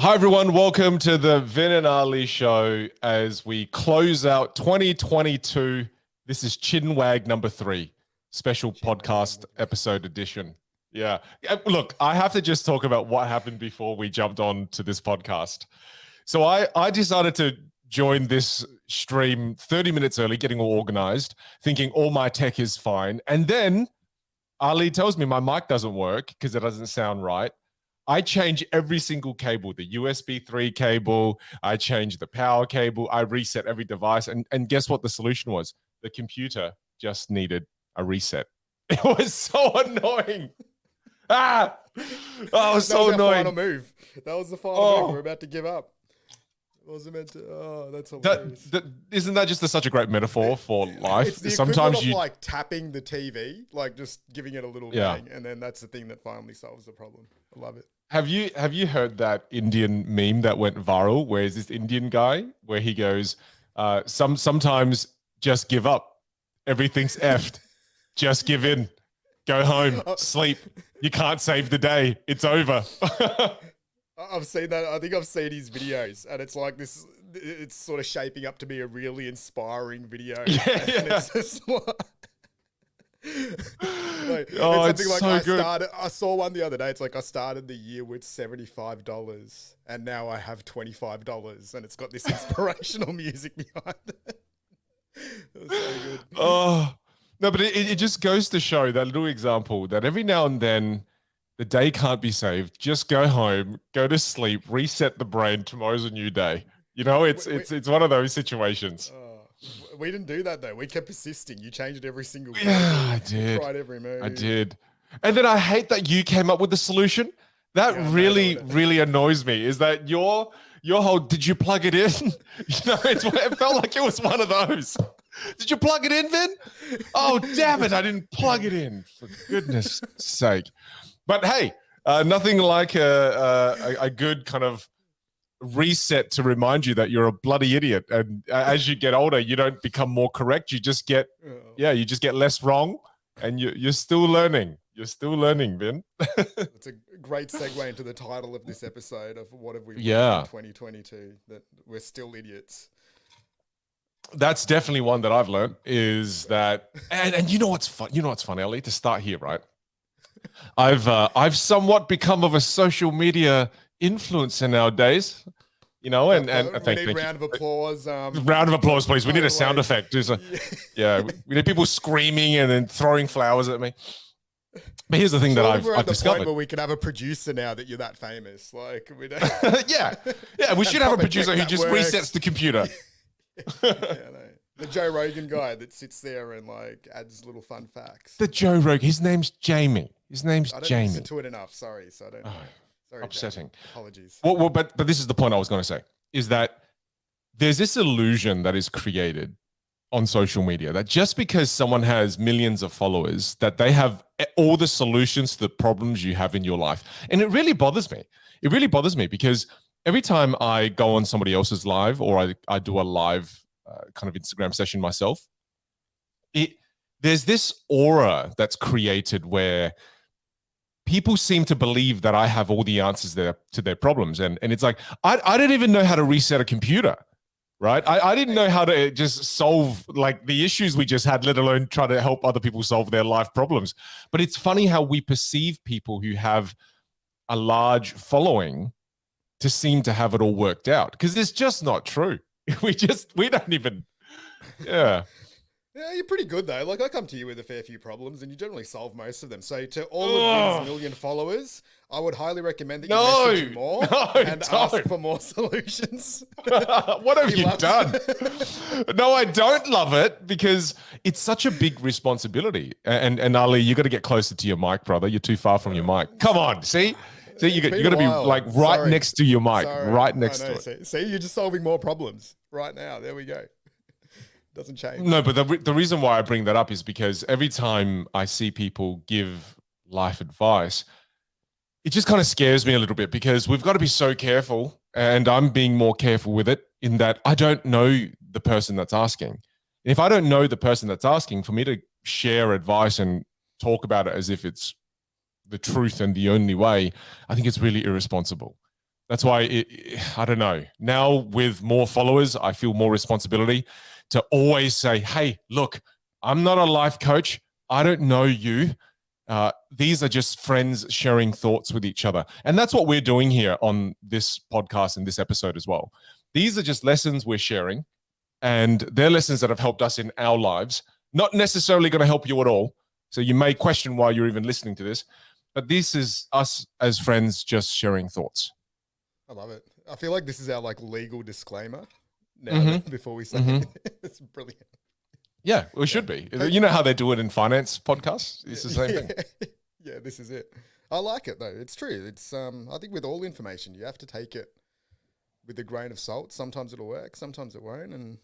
Hi, everyone. Welcome to the Vin and Ali show as we close out 2022. This is Chinwag number 3, special podcast episode edition. Yeah. Look, I have to just talk about what happened before we jumped on to this podcast. So I decided to join this stream 30 minutes early, getting all organized, thinking all my tech is fine. And then Ali tells me my mic doesn't work because it doesn't sound right. I change every single cable, the USB 3 cable, I change the power cable, I reset every device. And guess what the solution was? The computer just needed a reset. It was so annoying. Oh, it was so annoying. Final move. That was the final move. We're about to give up. It wasn't meant to. Oh, that's hilarious. Isn't that just such a great metaphor for life? It's the Sometimes you like tapping the TV, like just giving it a little bang, and then that's the thing that finally solves the problem. I love it. Have you heard that Indian meme that went viral? Where is this Indian guy where he goes, sometimes just give up. Everything's effed. Just give in. Go home. Sleep. You can't save the day. It's over. I've seen that. I think I've seen his videos, and it's like this. It's sort of shaping up to be a really inspiring video. Yeah. It's just it's so like good. I saw one the other day. It's like I started the year with $75, and now I have $25, and it's got this inspirational music behind it. It was so good. Oh no, but it just goes to show that little example that every now and then. The day can't be saved. Just go home, go to sleep, reset the brain. Tomorrow's a new day. You know, it's one of those situations. We didn't do that though. We kept persisting. You changed every single day. Yeah, I did. You tried every move. I did. And then I hate that you came up with the solution. That really annoys me. Is that your whole? Did you plug it in? It felt like it was one of those. Did you plug it in, Vin? Oh damn it! I didn't plug it in. For goodness sake. But hey, nothing like a good kind of reset to remind you that you're a bloody idiot. And as you get older, you don't become more correct. You just get, you just get less wrong, and you're still learning. You're still learning, Vin. It's a great segue into the title of this episode of what have we learned in 2022, that we're still idiots. That's definitely one that I've learned is that, and you know what's fun? You know what's funny, Ali? To start here, right? I've somewhat become of a social media influencer nowadays, you know, and thank you. Round of applause. Round of applause, please. We need a sound effect. We need people screaming and then throwing flowers at me. But here's the thing that I've discovered. Where we could have a producer now that you're that famous. Like, we don't... yeah, we should have a producer who just resets the computer. The Joe Rogan guy that sits there and like adds little fun facts. The Joe Rogan. His name's Jamie. Jamie. I don't listen to it enough. Sorry, so I don't. Sorry, upsetting. Jamie. Apologies. Well, but this is the point I was going to say is that there's this illusion that is created on social media that just because someone has millions of followers, that they have all the solutions to the problems you have in your life, and it really bothers me. It really bothers me because every time I go on somebody else's live or I do a live kind of Instagram session myself, there's this aura that's created where people seem to believe that I have all the answers to their problems. And it's like, I didn't even know how to reset a computer, right? I didn't know how to just solve like the issues we just had, let alone try to help other people solve their life problems. But it's funny how we perceive people who have a large following to seem to have it all worked out, because it's just not true. We don't even, Yeah, you're pretty good though. Like I come to you with a fair few problems and you generally solve most of them. So to all of Vin's million followers, I would highly recommend that you message more and ask for more solutions. What have you done? No, I don't love it because it's such a big responsibility. And Ali, you got to get closer to your mic, brother. You're too far from your mic. Come on, see? So you got to be like right next to your mic, right next to it. See, you're just solving more problems right now. There we go. Doesn't change. No, but the reason why I bring that up is because every time I see people give life advice, it just kind of scares me a little bit because we've got to be so careful, and I'm being more careful with it in that I don't know the person that's asking. If I don't know the person that's asking, for me to share advice and talk about it as if it's the truth and the only way, I think it's really irresponsible. That's why I don't know. Now with more followers, I feel more responsibility to always say, hey, look, I'm not a life coach. I don't know you. These are just friends sharing thoughts with each other. And that's what we're doing here on this podcast and this episode as well. These are just lessons we're sharing, and they're lessons that have helped us in our lives. Not necessarily going to help you at all. So you may question why you're even listening to this, but this is us as friends just sharing thoughts. I love it. I feel like this is our like legal disclaimer now before we say it's brilliant. Yeah, we should be. You know how they do it in finance podcasts? It's the same thing. Yeah, this is it. I like it though. It's true. It's I think with all information, you have to take it with a grain of salt. Sometimes it'll work, sometimes it won't, and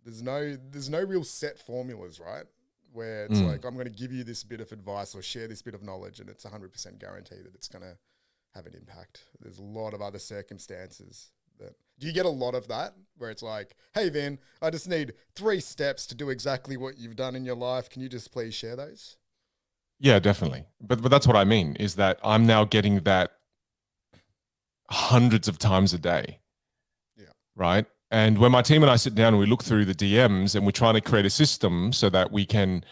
there's no real set formulas, right? Where it's like I'm going to give you this bit of advice or share this bit of knowledge, and it's 100% guaranteed that it's going to have an impact. There's a lot of other circumstances. Do you get a lot of that where it's like, hey, Vin, I just need 3 steps to do exactly what you've done in your life. Can you just please share those? Yeah, definitely. But that's what I mean, is that I'm now getting that hundreds of times a day. Yeah. Right. And when my team and I sit down and we look through the DMs and we're trying to create a system so that we can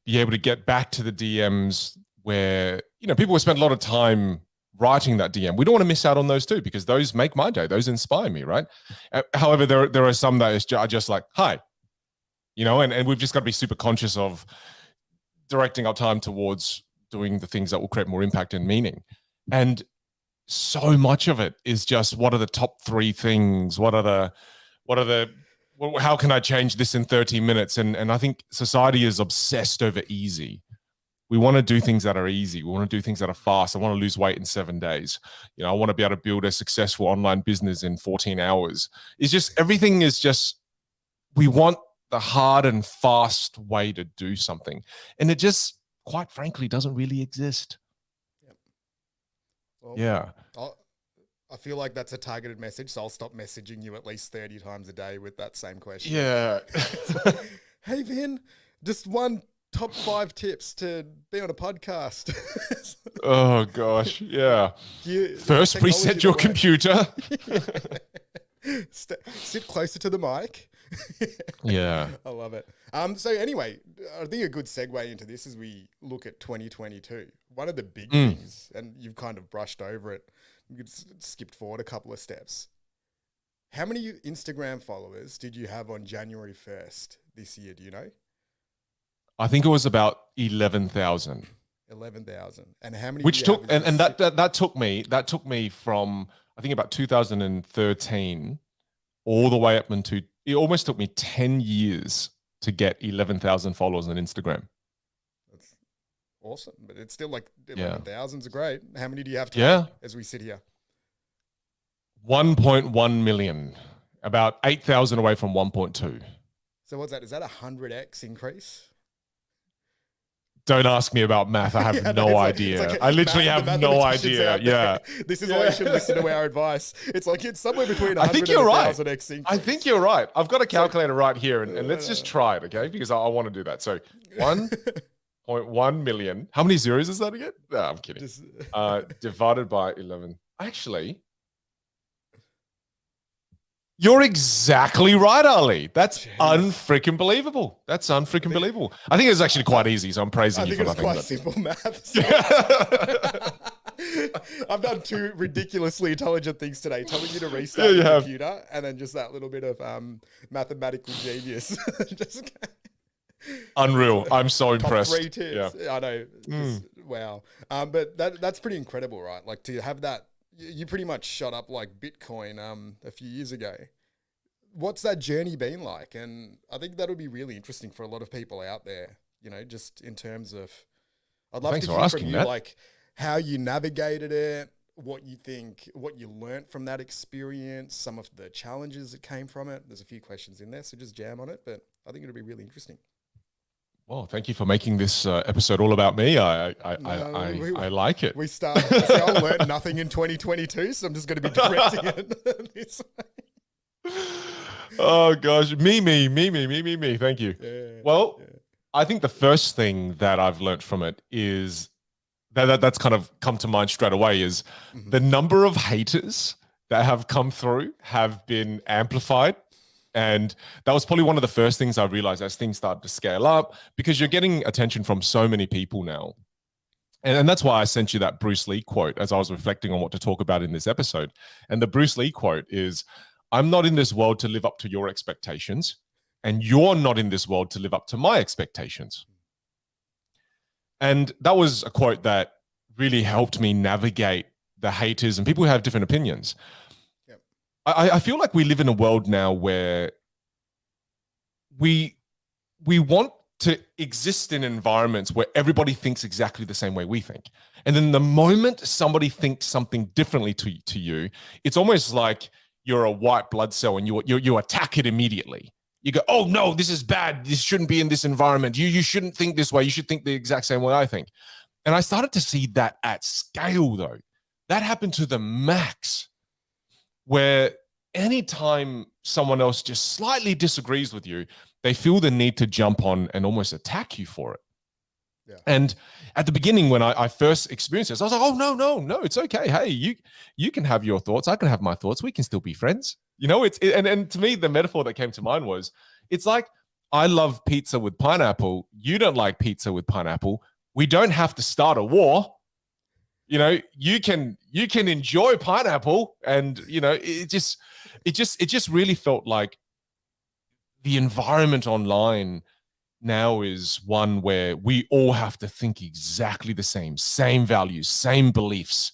be able to get back to the DMs where, people will spend a lot of time writing that DM. We don't want to miss out on those too, because those make my day. Those inspire me, right? However, there are some that are just like, hi, and we've just got to be super conscious of directing our time towards doing the things that will create more impact and meaning. And so much of it is just, what are the top 3 things? How can I change this in 30 minutes? And I think society is obsessed over easy. We want to do things that are easy. We want to do things that are fast. I want to lose weight in 7 days. I want to be able to build a successful online business in 14 hours. It's just, everything is just, we want the hard and fast way to do something. And it just, quite frankly, doesn't really exist. Yep. Well, yeah. I feel like that's a targeted message, so I'll stop messaging you at least 30 times a day with that same question. Yeah. Hey, Vin, just one top 5 tips to be on a podcast. Oh gosh, yeah. First, reset your computer. Sit closer to the mic. Yeah, I love it. So anyway, I think a good segue into this as we look at 2022. One of the big things, and you've kind of brushed over it, you skipped forward a couple of steps. How many Instagram followers did you have on January 1st this year? Do you know? I think it was about 11,000. 11,000. And how many? Which took and that took me from, I think, about 2013 all the way up into, it almost took me 10 years to get 11,000 followers on Instagram. That's awesome, but it's still like 11,000's great. How many do you have as we sit here? 1.1 million, about 8,000 away from 1.2. So what's that? Is that a 100x increase? Don't ask me about math. I have no idea. I literally have no idea. Yeah. This is why you should listen to our advice. It's like, it's somewhere between 100 and 1,000x increase. I think you're right. I've got a calculator right here, and let's just try it, okay? Because I want to do that. So 1.1 million. How many zeros is that again? No, I'm kidding. Divided by 11. Actually, you're exactly right, Ali. That's unfreaking believable. That's unfreaking believable. I think it's actually quite easy, so I'm praising you for nothing. I think it's quite simple maths. I've done 2 ridiculously intelligent things today, telling you to restart your computer, and then just that little bit of mathematical genius. Unreal. I'm so impressed. 3 tips. Yeah. I know. Wow. But that's pretty incredible, right? Like, to have that. You pretty much shot up like Bitcoin a few years ago. What's that journey been like? And I think that'll be really interesting for a lot of people out there, just in terms of, I'd love to hear from you, like how you navigated it, what you think, what you learnt from that experience, some of the challenges that came from it. There's a few questions in there, so just jam on it, but I think it'll be really interesting. Well, thank you for making this episode all about me. I like it. I'll learn nothing in 2022, so I'm just going to be directing it this way. Oh gosh, me. Thank you. I think the first thing that I've learned from it is that's kind of come to mind straight away is the number of haters that have come through have been amplified. And that was probably one of the first things I realized as things started to scale up, because you're getting attention from so many people now. And that's why I sent you that Bruce Lee quote as I was reflecting on what to talk about in this episode. And the Bruce Lee quote is, I'm not in this world to live up to your expectations, and you're not in this world to live up to my expectations. And that was a quote that really helped me navigate the haters and people who have different opinions. Yep. I feel like we live in a world now where we want to exist in environments where everybody thinks exactly the same way we think. And then the moment somebody thinks something differently to you, it's almost like you're a white blood cell and you attack it immediately. You go, oh no, this is bad. This shouldn't be in this environment. You shouldn't think this way. You should think the exact same way I think. And I started to see that at scale though. That happened to the max, where anytime someone else just slightly disagrees with you, they feel the need to jump on and almost attack you for it. Yeah. And at the beginning, when I first experienced this, I was like, oh, no, it's okay. Hey, you can have your thoughts. I can have my thoughts. We can still be friends. You know, and to me, the metaphor that came to mind was, it's like, I love pizza with pineapple. You don't like pizza with pineapple. We don't have to start a war. You know, you can enjoy pineapple, and you know, it just really felt like the environment online now is one where we all have to think exactly the same values, same beliefs.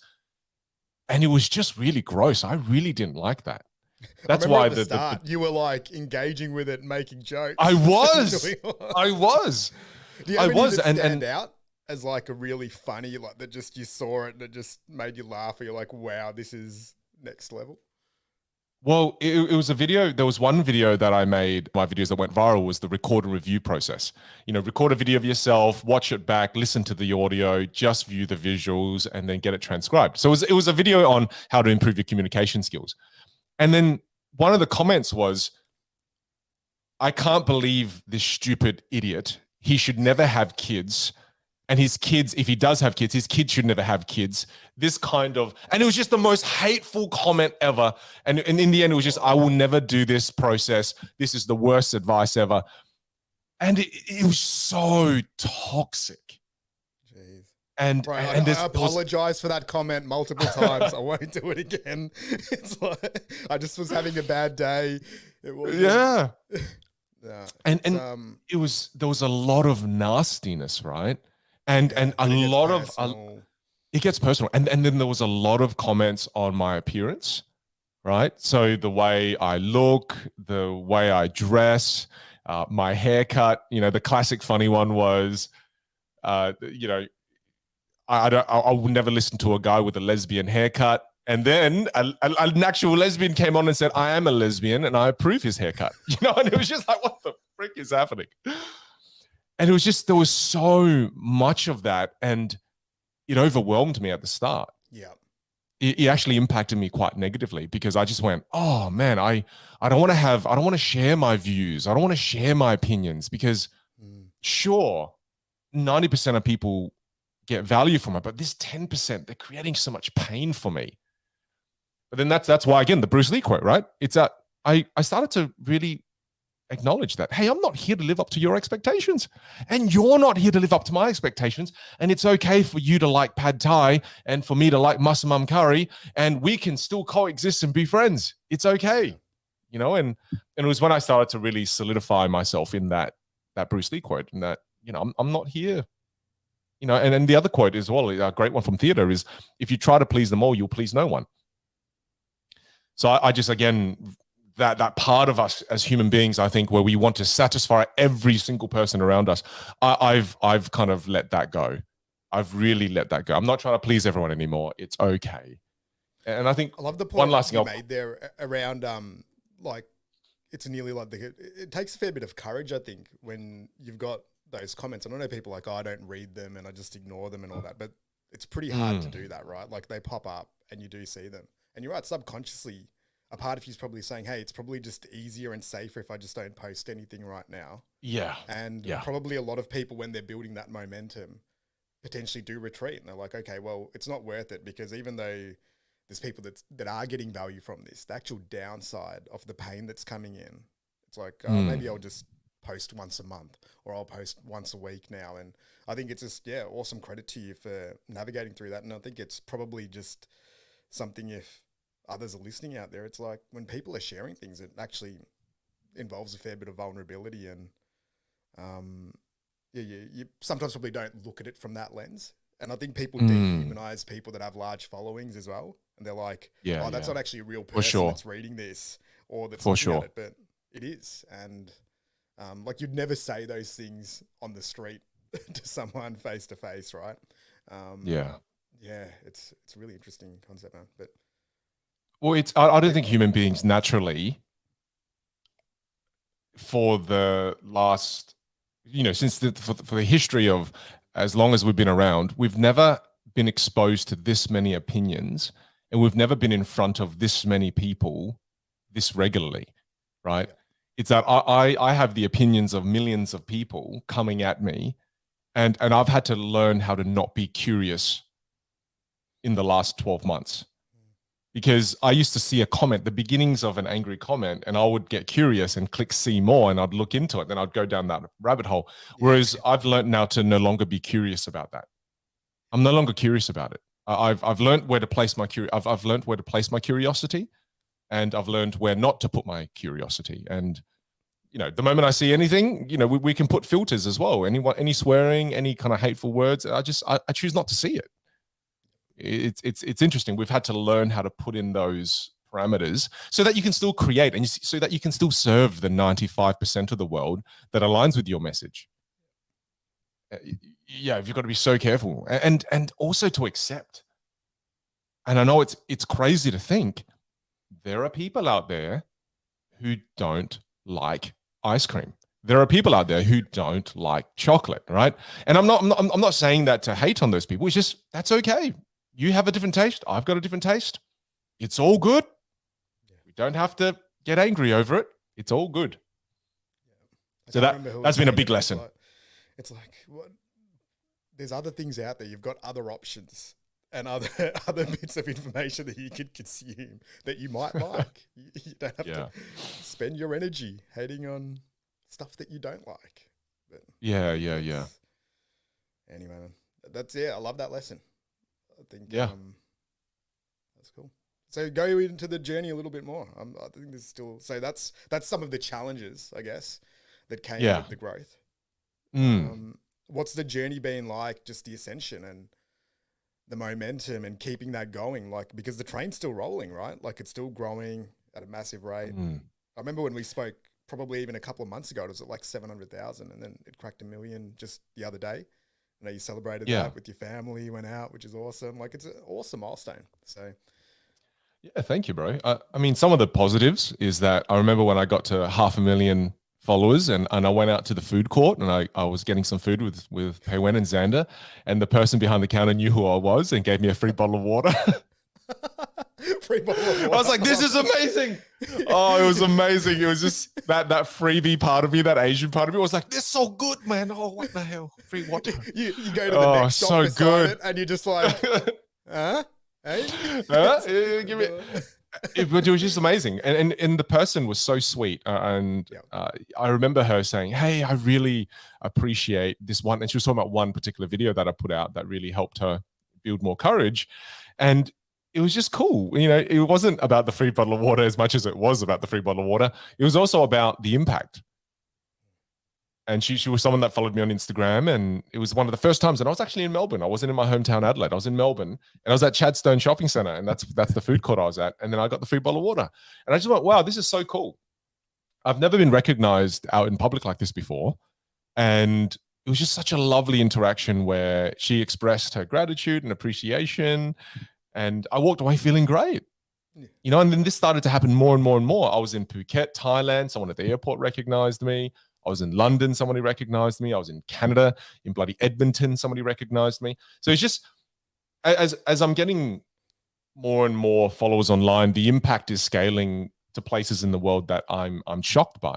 And it was just really gross. I really didn't like that. That's why at the start you were like engaging with it, making jokes. I was. Do you have any that stand out as like a really funny, like that just you saw it and it just made you laugh, or you're like, wow, this is next level? Well, it was a video. There was one video that I made. My videos that went viral was the record and review process. You know, record a video of yourself, watch it back, listen to the audio, just view the visuals, and then get it transcribed. So it was a video on how to improve your communication skills. And then one of the comments was, I can't believe this stupid idiot. He should never have kids. And his kids, if he does have kids, his kids should never have kids. This kind of, and it was just the most hateful comment ever. And in the end, it was just, I will never do this process. This is the worst advice ever. And it was so toxic. Jeez. And, Bro, and I apologize for that comment multiple times. I won't do it again. It's like, I just was having a bad day. It was yeah. Yeah. And there was a lot of nastiness, right? And a lot of it gets personal. And then there was a lot of comments on my appearance, right? So the way I look, the way I dress, my haircut. You know, the classic funny one was, you know, I would never listen to a guy with a lesbian haircut. And then an actual lesbian came on and said, I am a lesbian and I approve his haircut. You know, and it was just like, what the frick is happening? And it was just, there was so much of that, and it overwhelmed me at the start. Yeah. It actually impacted me quite negatively, because I just went, oh man, I don't want to share my views. I don't want to share my opinions, because sure, 90% of people get value from it, but this 10%, they're creating so much pain for me. But then that's why, again, the Bruce Lee quote, right? It's that I started to really acknowledge that, hey, I'm not here to live up to your expectations, and you're not here to live up to my expectations. And it's okay for you to like pad thai and for me to like massaman curry, and we can still coexist and be friends. It's okay, you know. And it was when I started to really solidify myself in that Bruce Lee quote, and that, you know, I'm not here, you know. And then the other quote as well, a great one from theater, is, if you try to please them all, you'll please no one. So I just, again, that part of us as human beings, I think, where we want to satisfy every single person around us, I've kind of let that go. I've really let that go. I'm not trying to please everyone anymore. It's okay. And I think I love the point one last thing you made there around like, it's nearly like it takes a fair bit of courage, I think, when you've got those comments. And I know people like, oh, I don't read them and I just ignore them and all that, but it's pretty hard to do that, right? Like, they pop up and you do see them, and you're right, subconsciously a part of you is probably saying, hey, it's probably just easier and safer if I just don't post anything right now. Yeah. And probably a lot of people, when they're building that momentum, potentially do retreat. And they're like, okay, well, it's not worth it, because even though there's people that are getting value from this. The actual downside of the pain that's coming in, it's like maybe I'll just post once a month, or I'll post once a week now. And I think it's just awesome credit to you for navigating through that. And I think it's probably just something, if others are listening out there, it's like when people are sharing things, it actually involves a fair bit of vulnerability, and you sometimes probably don't look at it from that lens. And I think people dehumanize people that have large followings as well. And they're like, that's not actually a real person that's reading this or that's looking at it, but it is. And like, you'd never say those things on the street to someone face to face, right? Yeah, it's a really interesting concept, man. But I don't think human beings naturally, for the last, since for the history of as long as we've been around, we've never been exposed to this many opinions, and we've never been in front of this many people this regularly, right? Yeah. It's that I have the opinions of millions of people coming at me, and I've had to learn how to not be curious in the last 12 months. Because I used to see a comment, the beginnings of an angry comment, and I would get curious and click see more, and I'd look into it. Then I'd go down that rabbit hole. Whereas I've learned now to no longer be curious about that. I'm no longer curious about it. I've learned where to place my I've learned where to place my curiosity, and I've learned where not to put my curiosity. And the moment I see anything, we can put filters as well. Any swearing, any kind of hateful words, I choose not to see it. It's interesting. We've had to learn how to put in those parameters so that you can still create, and so that you can still serve the 95% of the world that aligns with your message. You've got to be so careful, and also to accept. And I know it's crazy to think there are people out there who don't like ice cream. There are people out there who don't like chocolate, right? And I'm not saying that to hate on those people. It's just, that's okay. You have a different taste. I've got a different taste. It's all good. We don't have to get angry over it. It's all good. So that's been a big lesson. It's like, what? There's other things out there. You've got other options and other bits of information that you could consume that you might like. You don't have to spend your energy hating on stuff that you don't like. But yeah. Anyway, that's I love that lesson. I think that's cool. So go into the journey a little bit more. I think there's still that's some of the challenges, I guess, that came with the growth. What's the journey been like? Just the ascension and the momentum and keeping that going, like, because the train's still rolling, right? Like, it's still growing at a massive rate. I remember when we spoke, probably even a couple of months ago, it was at like 700,000, and then it cracked 1 million just the other day. I know you celebrated that with your family, you went out, which is awesome. Like, it's an awesome milestone. So, yeah, thank you, bro. I mean, some of the positives is that I remember when I got to 500,000 followers, and I went out to the food court, and I was getting some food with Pei Wen and Xander, and the person behind the counter knew who I was and gave me a free bottle of water. Free bottle of water. I was like, this is amazing. Oh, it was amazing. It was just that freebie part of me, that Asian part of me was like, this is so good, man. Oh, what the hell? Free water. You go to the next shop beside it, and you're just like, huh? Hey? Give me... But it was just amazing, and the person was so sweet, and I remember her saying, hey, I really appreciate this one, and she was talking about one particular video that I put out that really helped her build more courage, and it was just cool. It wasn't about the free bottle of water as much as it was about the free bottle of water. It was also about the impact. And she was someone that followed me on Instagram, and it was one of the first times. And I was actually in Melbourne. I wasn't in my hometown Adelaide. I was in Melbourne, and I was at Chadstone Shopping Centre, and that's the food court I was at. And then I got the free bottle of water, and I just went, wow, this is so cool. I've never been recognized out in public like this before, and it was just such a lovely interaction where she expressed her gratitude and appreciation, and I walked away feeling great. And then this started to happen more and more and more. I was in Phuket, Thailand. Someone at the airport recognized me. I was in London, somebody recognized me. I was in Canada, in bloody Edmonton, somebody recognized me. So it's just, as I'm getting more and more followers online, the impact is scaling to places in the world that I'm shocked by.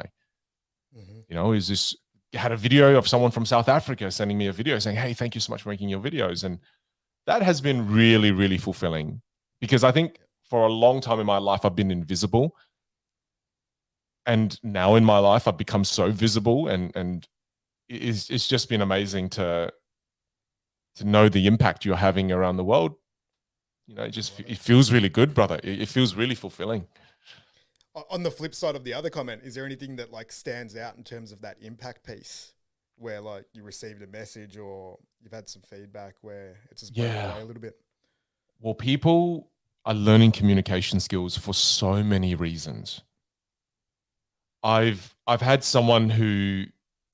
Is this, I had a video of someone from South Africa sending me a video saying, hey, thank you so much for making your videos. And that has been really, really fulfilling, because I think for a long time in my life, I've been invisible. And now in my life, I've become so visible, and it's just been amazing to know the impact you're having around the world. It feels really good, brother. It feels really fulfilling. On the flip side of the other comment, is there anything that like stands out in terms of that impact piece where like you received a message or you've had some feedback where it's just blown away a little bit? Well, people are learning communication skills for so many reasons. I've had someone who,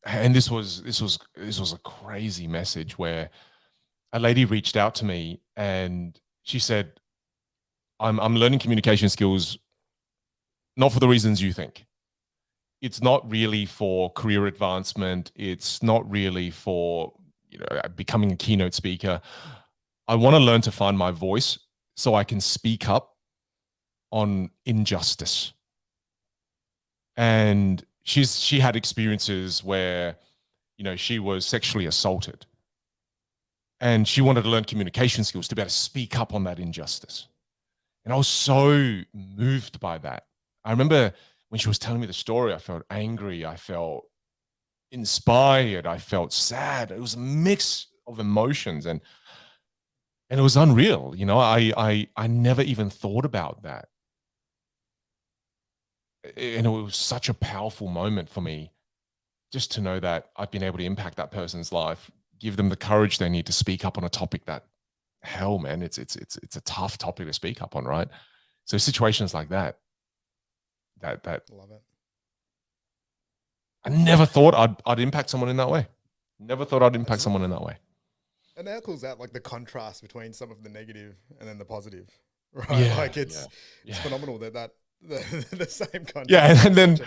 and this was a crazy message where a lady reached out to me and she said, I'm learning communication skills not for the reasons you think. It's not really for career advancement. It's not really for becoming a keynote speaker. I want to learn to find my voice so I can speak up on injustice. And she had experiences where, she was sexually assaulted. And she wanted to learn communication skills to be able to speak up on that injustice. And I was so moved by that. I remember when she was telling me the story, I felt angry. I felt inspired. I felt sad. It was a mix of emotions, and it was unreal. I never even thought about that. And it was such a powerful moment for me just to know that I've been able to impact that person's life, give them the courage they need to speak up on a topic that, hell, man, it's a tough topic to speak up on, right? So situations like that love it. I never thought I'd impact someone in that way. Never thought I'd impact someone in that way. And how cool is that? Like the contrast between some of the negative and then the positive, right? Yeah, like it's phenomenal that the same kind. Yeah, and then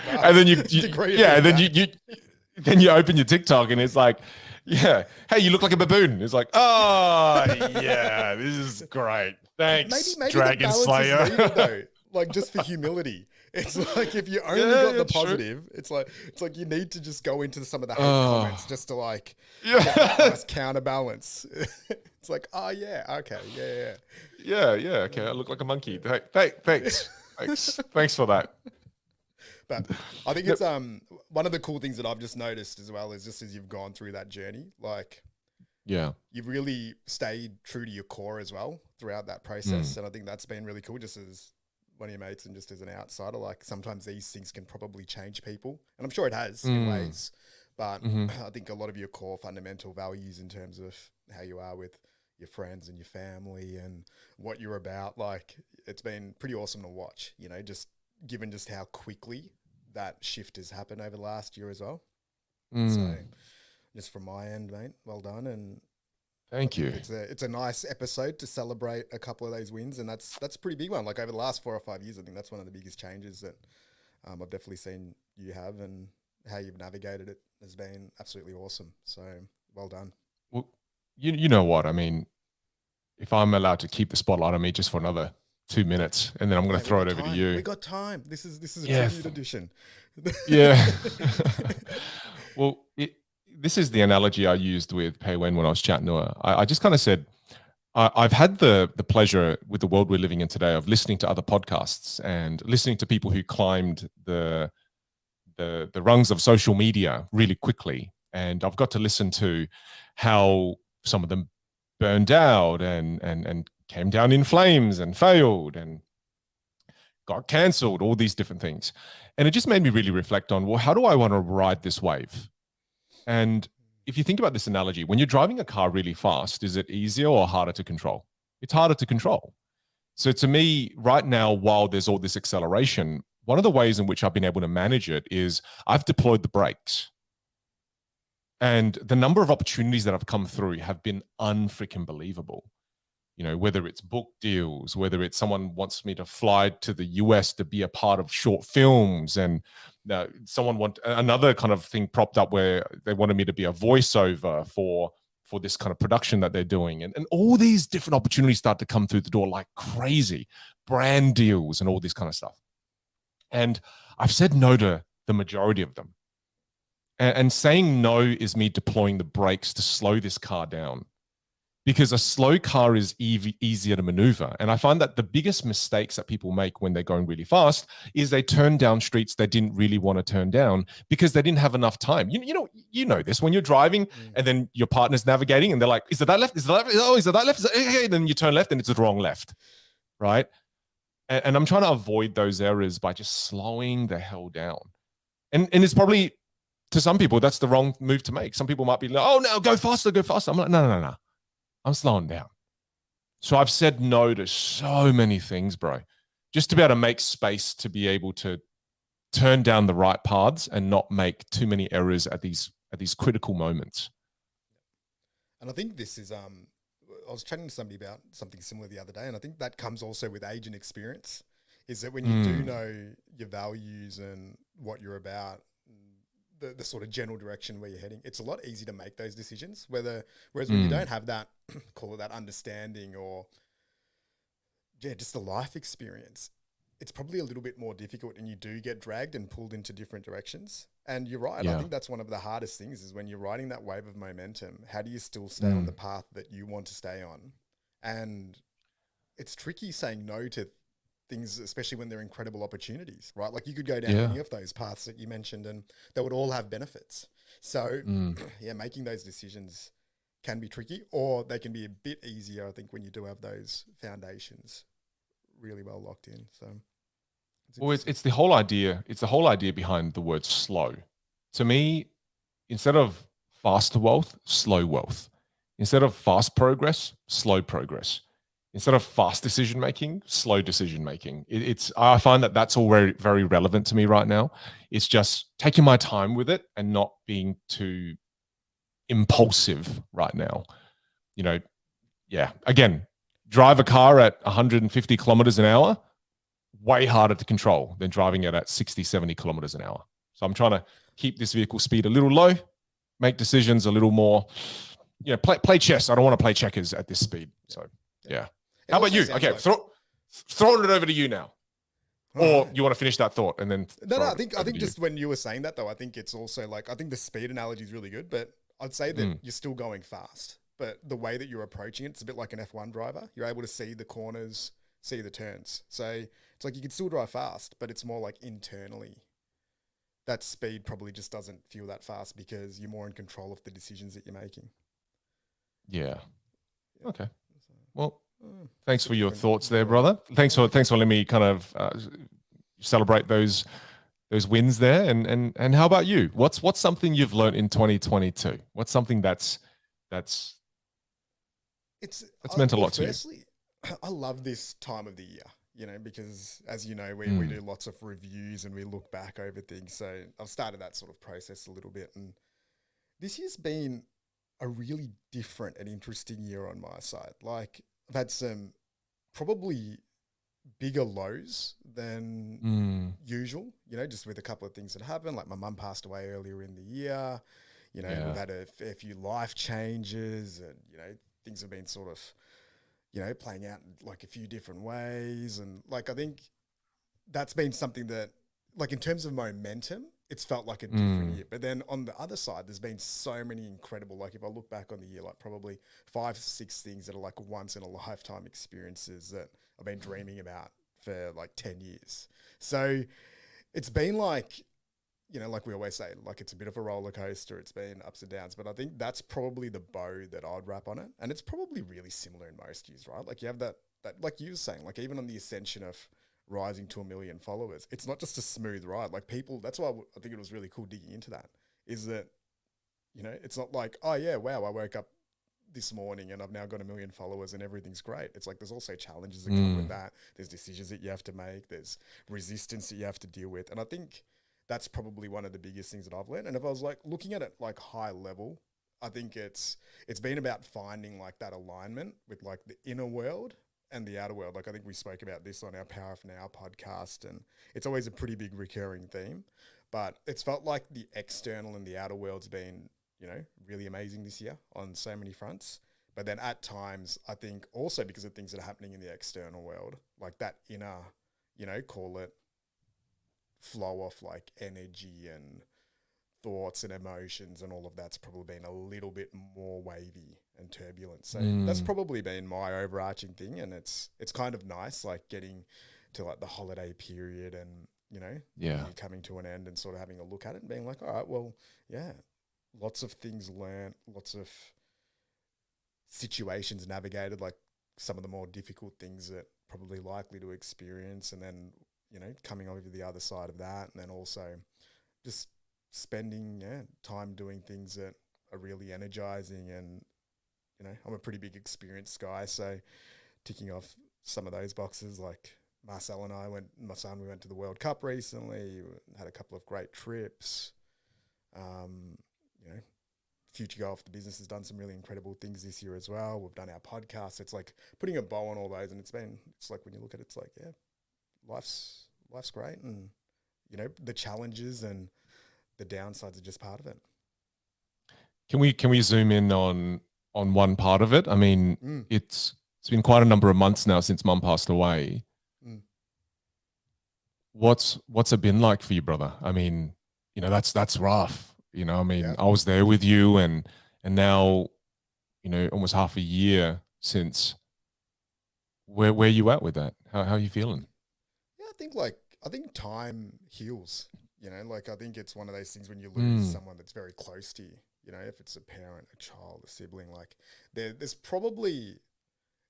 you open your TikTok and it's like, hey, you look like a baboon. It's like, oh yeah, this is great. Thanks, maybe Dragon Slayer. Is needed, though, like just for humility. It's like if you only got the positive, it's like you need to just go into some of the hate comments just to like get that nice counterbalance. It's like, oh yeah, okay, yeah, okay. I look like a monkey. Thanks for that. But I think it's one of the cool things that I've just noticed as well is just as you've gone through that journey, like you've really stayed true to your core as well throughout that process, and I think that's been really cool. Just as one of your mates and just as an outsider, like sometimes these things can probably change people, and I'm sure it has in ways, but I think a lot of your core fundamental values in terms of how you are with your friends and your family and what you're about, like it's been pretty awesome to watch, just given just how quickly that shift has happened over the last year as well. So just from my end, mate, well done. And thank you. It's a nice episode to celebrate a couple of those wins, and that's a pretty big one. Like over the last 4 or 5 years, I think that's one of the biggest changes that I've definitely seen you have, and how you've navigated it has been absolutely awesome. So well done. Well, you know what I mean. If I'm allowed to keep the spotlight on me just for another 2 minutes, and then I'm going to throw it over to you. We got time. This is a tribute edition. Yeah. Well, this is the analogy I used with Pei Wen when I was chatting to her. I just kind of said, I've had the pleasure with the world we're living in today of listening to other podcasts and listening to people who climbed the rungs of social media really quickly. And I've got to listen to how some of them burned out and came down in flames and failed and got cancelled, all these different things. And it just made me really reflect on, well, how do I want to ride this wave? And if you think about this analogy, when you're driving a car really fast, is it easier or harder to control? It's harder to control. So to me, right now, while there's all this acceleration, one of the ways in which I've been able to manage it is I've deployed the brakes. And the number of opportunities that have come through have been unfreaking believable. Whether it's book deals, whether it's someone wants me to fly to the US to be a part of short films, and another kind of thing propped up where they wanted me to be a voiceover for this kind of production that they're doing. And all these different opportunities start to come through the door like crazy, brand deals and all this kind of stuff. And I've said no to the majority of them. And saying no is me deploying the brakes to slow this car down. because a slow car is easier to maneuver. And I find that the biggest mistakes that people make when they're going really fast is they turn down streets they didn't really want to turn down because they didn't have enough time. You know this when you're driving and then your partner's navigating and they're like, is it that left? Is it that left? Oh, is it that left? Okay. Then you turn left and it's the wrong left, right? And I'm trying to avoid those errors by just slowing the hell down. And it's probably, to some people, that's the wrong move to make. Some people might be like, oh, no, go faster, go faster. I'm like, no. I'm slowing down. So I've said no to so many things, bro, just to be able to make space to be able to turn down the right paths and not make too many errors at these critical moments. And I think this is, I was chatting to somebody about something similar the other day, and I think that comes also with age and experience, is that when you do know your values and what you're about, the sort of general direction where you're heading, it's a lot easier to make those decisions. Whereas when you don't have that, call it that understanding or just the life experience, it's probably a little bit more difficult and you do get dragged and pulled into different directions. And you're right. I think that's one of the hardest things is when you're riding that wave of momentum, how do you still stay on the path that you want to stay on? And it's tricky saying no to things, especially when they're incredible opportunities, right? Like you could go down any of those paths that you mentioned and they would all have benefits. So making those decisions can be tricky, or they can be a bit easier, I think, when you do have those foundations really well locked in. So it's the whole idea. It's the whole idea behind the word slow. To me, instead of faster wealth, slow wealth. Instead of fast progress, slow progress. Instead of fast decision making, slow decision making. I find that that's all very, very relevant to me right now. It's just taking my time with it and not being too impulsive right now. Again, drive a car at 150 kilometers an hour, way harder to control than driving it at 60, 70 kilometers an hour. So I'm trying to keep this vehicle speed a little low, make decisions a little more, play chess. I don't want to play checkers at this speed. So, yeah. How about you? Okay, throwing it over to you now. Or you want to finish that thought and then I think just when you were saying that though, I think it's also like, I think the speed analogy is really good, but I'd say that you're still going fast, but the way that you're approaching it, it's a bit like an F1 driver. You're able to see the corners, see the turns. So it's like you can still drive fast, but it's more like internally. That speed probably just doesn't feel that fast because you're more in control of the decisions that you're making. Yeah. Okay. Well, thanks for your thoughts there, brother. Thanks for letting me kind of celebrate those wins there. And how about you? What's something you've learned in 2022? What's something that's meant a lot to you? Firstly, I love this time of the year, because as you know, we do lots of reviews and we look back over things. So I've started that sort of process a little bit, and this year's been a really different and interesting year on my side. Like, I've had some probably bigger lows than usual, just with a couple of things that happened. Like my mum passed away earlier in the year. We've had a fair few life changes and, things have been sort of, playing out in like a few different ways. And like, I think that's been something that, like in terms of momentum, it's felt like a different year. But then on the other side, there's been so many incredible, like if I look back on the year, like probably 5, 6 things that are like once in a lifetime experiences that I've been dreaming about for like 10 years. So it's been like, like we always say, like it's a bit of a roller coaster. It's been ups and downs, but I think that's probably the bow that I'd wrap on it. And it's probably really similar in most years, right? Like you have that like you were saying, like even on the ascension of rising to 1 million followers, it's not just a smooth ride. Like people, that's why I think it was really cool digging into that, is that, it's not like, oh yeah, wow, I woke up this morning and I've now got 1 million followers and everything's great. It's like, there's also challenges that come with that. There's decisions that you have to make. There's resistance that you have to deal with. And I think that's probably one of the biggest things that I've learned. And if I was like looking at it like high level, I think it's been about finding like that alignment with like the inner world and the outer world. Like I think we spoke about this on our Power of Now podcast, and it's always a pretty big recurring theme, but it's felt like the external and the outer world's been, really amazing this year on so many fronts. But then at times, I think also because of things that are happening in the external world, like that inner, call it flow of like energy and thoughts and emotions and all of that's probably been a little bit more wavy and turbulent. So that's probably been my overarching thing, and it's kind of nice, like getting to like the holiday period and year coming to an end and sort of having a look at it and being like, all right, well, yeah, lots of things learned, lots of situations navigated, like some of the more difficult things that probably likely to experience, and then coming over the other side of that, and then also just spending time doing things that are really energizing. And I'm a pretty big experienced guy, so ticking off some of those boxes, like Marcel and I my son, we went to the World Cup recently, had a couple of great trips. Future Golf, the business, has done some really incredible things this year as well. We've done our podcast. It's like putting a bow on all those, and it's like when you look at it, it's like, yeah, life's great, and the challenges and the downsides are just part of it. Can we zoom in on one part of it? I mean, it's been quite a number of months now since Mum passed away. What's it been like for you, brother? I mean, that's rough. I was there with you, and now, almost half a year since. Where you at with that? How are you feeling? Yeah, I think time heals. Like I think it's one of those things when you lose someone that's very close to you. If it's a parent, a child, a sibling, like there's probably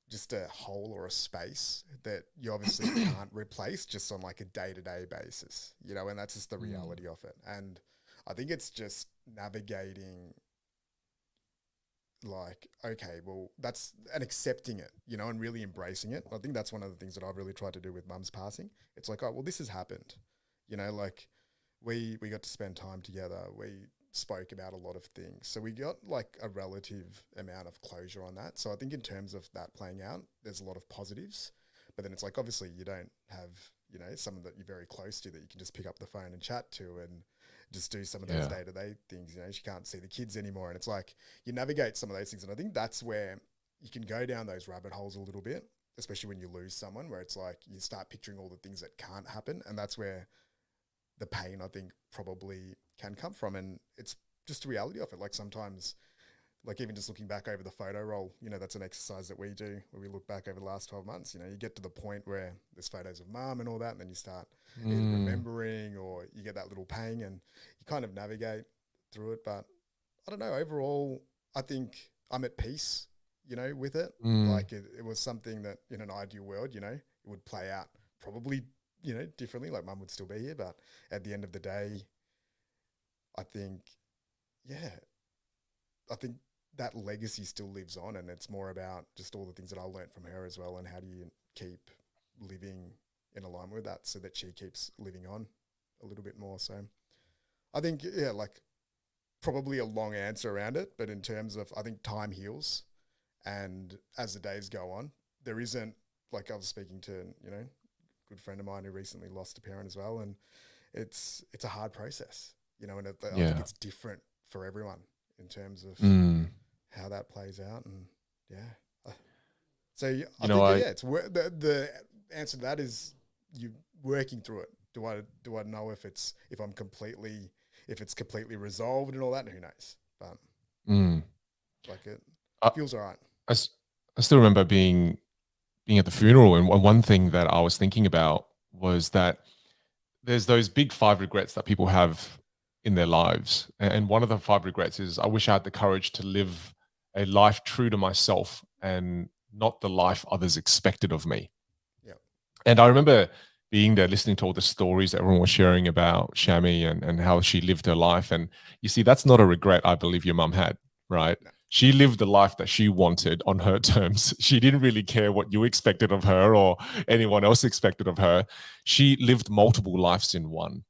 just a hole or a space that you obviously can't replace just on like a day-to-day basis, and that's just the reality of it. And I think it's just navigating like, okay, well, and accepting it, and really embracing it. I think that's one of the things that I've really tried to do with Mum's passing. It's like, oh, well, this has happened, like we got to spend time together. We spoke about a lot of things. So we got like a relative amount of closure on that. So I think in terms of that playing out, there's a lot of positives, but then it's like, obviously you don't have, someone that you're very close to that you can just pick up the phone and chat to and just do some of those day-to-day things. She can't see the kids anymore. And it's like, you navigate some of those things. And I think that's where you can go down those rabbit holes a little bit, especially when you lose someone, where it's like, you start picturing all the things that can't happen. And that's where the pain, I think, probably can come from. And it's just a reality of it. Like sometimes, like even just looking back over the photo roll, that's an exercise that we do where we look back over the last 12 months. You get to the point where there's photos of Mum and all that, and then you start either remembering or you get that little pang and you kind of navigate through it. But I don't know, overall, I think I'm at peace, with it. Like it was something that in an ideal world, it would play out probably, differently. Like Mum would still be here, but at the end of the day, I think that legacy still lives on, and it's more about just all the things that I learned from her as well, and how do you keep living in alignment with that so that she keeps living on a little bit more. So I think, like probably a long answer around it, but in terms of, I think time heals, and as the days go on, there isn't, like I was speaking to, a good friend of mine who recently lost a parent as well, and it's a hard process, and I think it's different for everyone in terms of how that plays out. And so I think it's the answer to that is you working through it. Do I know if it's completely resolved and all that? Who knows? But like it feels all right. I still remember being at the funeral, and one thing that I was thinking about was that there's those big 5 regrets that people have in their lives. And one of the 5 regrets is, I wish I had the courage to live a life true to myself and not the life others expected of me. Yeah. And I remember being there, listening to all the stories that everyone was sharing about Shami and how she lived her life. And you see, that's not a regret I believe your mum had, right? No. She lived the life that she wanted on her terms. She didn't really care what you expected of her or anyone else expected of her. She lived multiple lives in one.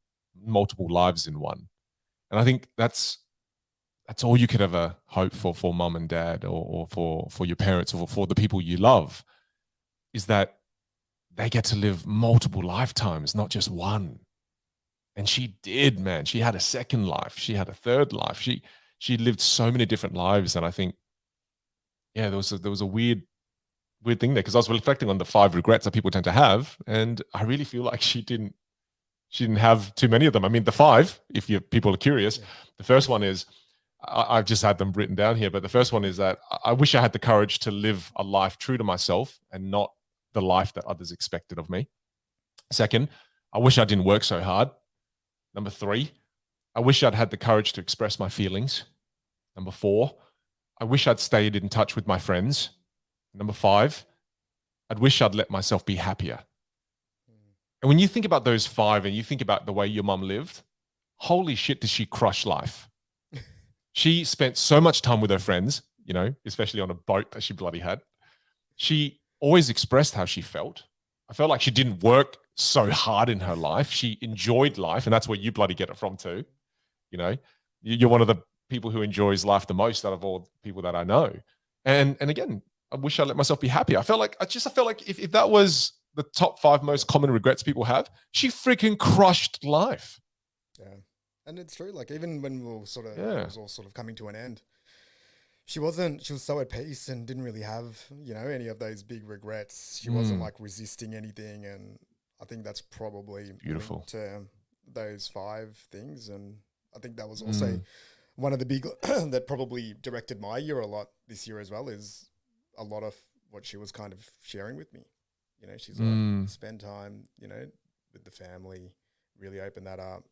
And I think that's all you could ever hope for mum and dad, or for your parents, or for the people you love, is that they get to live multiple lifetimes, not just one. And she did, man. She had a second life. She had a third life. She lived so many different lives. And I think, there was a weird thing there, because I was reflecting on the 5 regrets that people tend to have, and I really feel like she didn't She didn't have too many of them. I mean, the 5, if people are curious, the first one is, I've just had them written down here, but the first one is that I wish I had the courage to live a life true to myself and not the life that others expected of me. Second, I wish I didn't work so hard. Number 3, I wish I'd had the courage to express my feelings. Number 4, I wish I'd stayed in touch with my friends. Number 5, I'd wish I'd let myself be happier. And when you think about those 5 and you think about the way your mum lived, holy shit, did she crush life. She spent so much time with her friends, you know, especially on a boat that she bloody had. She always expressed how she felt. I felt like she didn't work so hard in her life. She enjoyed life, and that's where you bloody get it from too. You know, you're one of the people who enjoys life the most out of all people that I know. And again, I wish I let myself be happy. I felt like if that was the top 5 most common regrets people have, she freaking crushed life. Yeah. And it's true. Like, even when it was all sort of coming to an end, she was so at peace and didn't really have, you know, any of those big regrets. She wasn't like resisting anything. And I think that's probably beautiful to those 5 things. And I think that was also one of the big that probably directed my year a lot this year as well, is a lot of what she was kind of sharing with me. You know, she's like, spend time, you know, with the family, really open that up.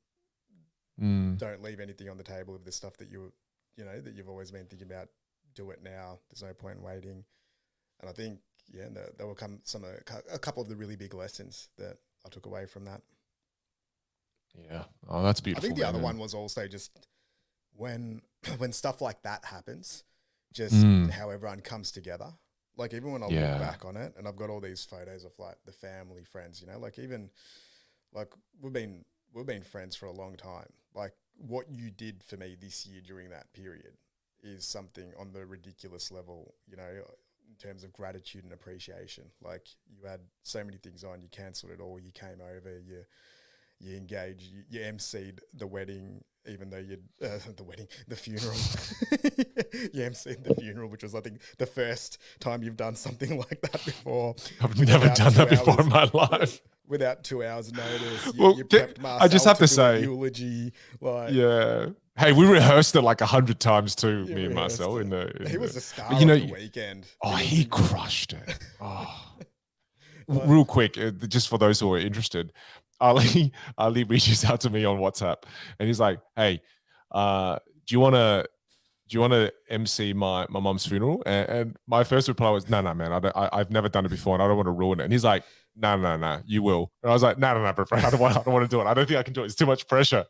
Don't leave anything on the table of the stuff that that you've always been thinking about. Do it now. There's no point in waiting. And I think, there will come a couple of the really big lessons that I took away from that. Yeah. Oh, that's beautiful. I think the other one was also just when stuff like that happens, just how everyone comes together. Like, even when I look back on it, and I've got all these photos of like the family, friends, you know, like even like we've been friends for a long time. Like, what you did for me this year during that period is something on the ridiculous level, you know, in terms of gratitude and appreciation. Like, you had so many things on, you cancelled it all, you came over, you engaged, you emceed the wedding, even though the funeral. You emceed the funeral, which was, I think, the first time you've done something like that before. I've never done that before in my life. Without 2 hours notice, you prepped Marcel I just have to say, a eulogy. Like, hey, we rehearsed it like 100 times too, me and Marcel. He was the star of the weekend. Oh, he crushed it. Oh. Real quick, just for those who are interested, Ali reaches out to me on WhatsApp, and he's like, "Hey, do you want to MC my mom's funeral?" And my first reply was, "No, man, I've never done it before, and I don't want to ruin it." And he's like, No, you will. And I was like, no, bro, I don't want to do it. I don't think I can do it. It's too much pressure.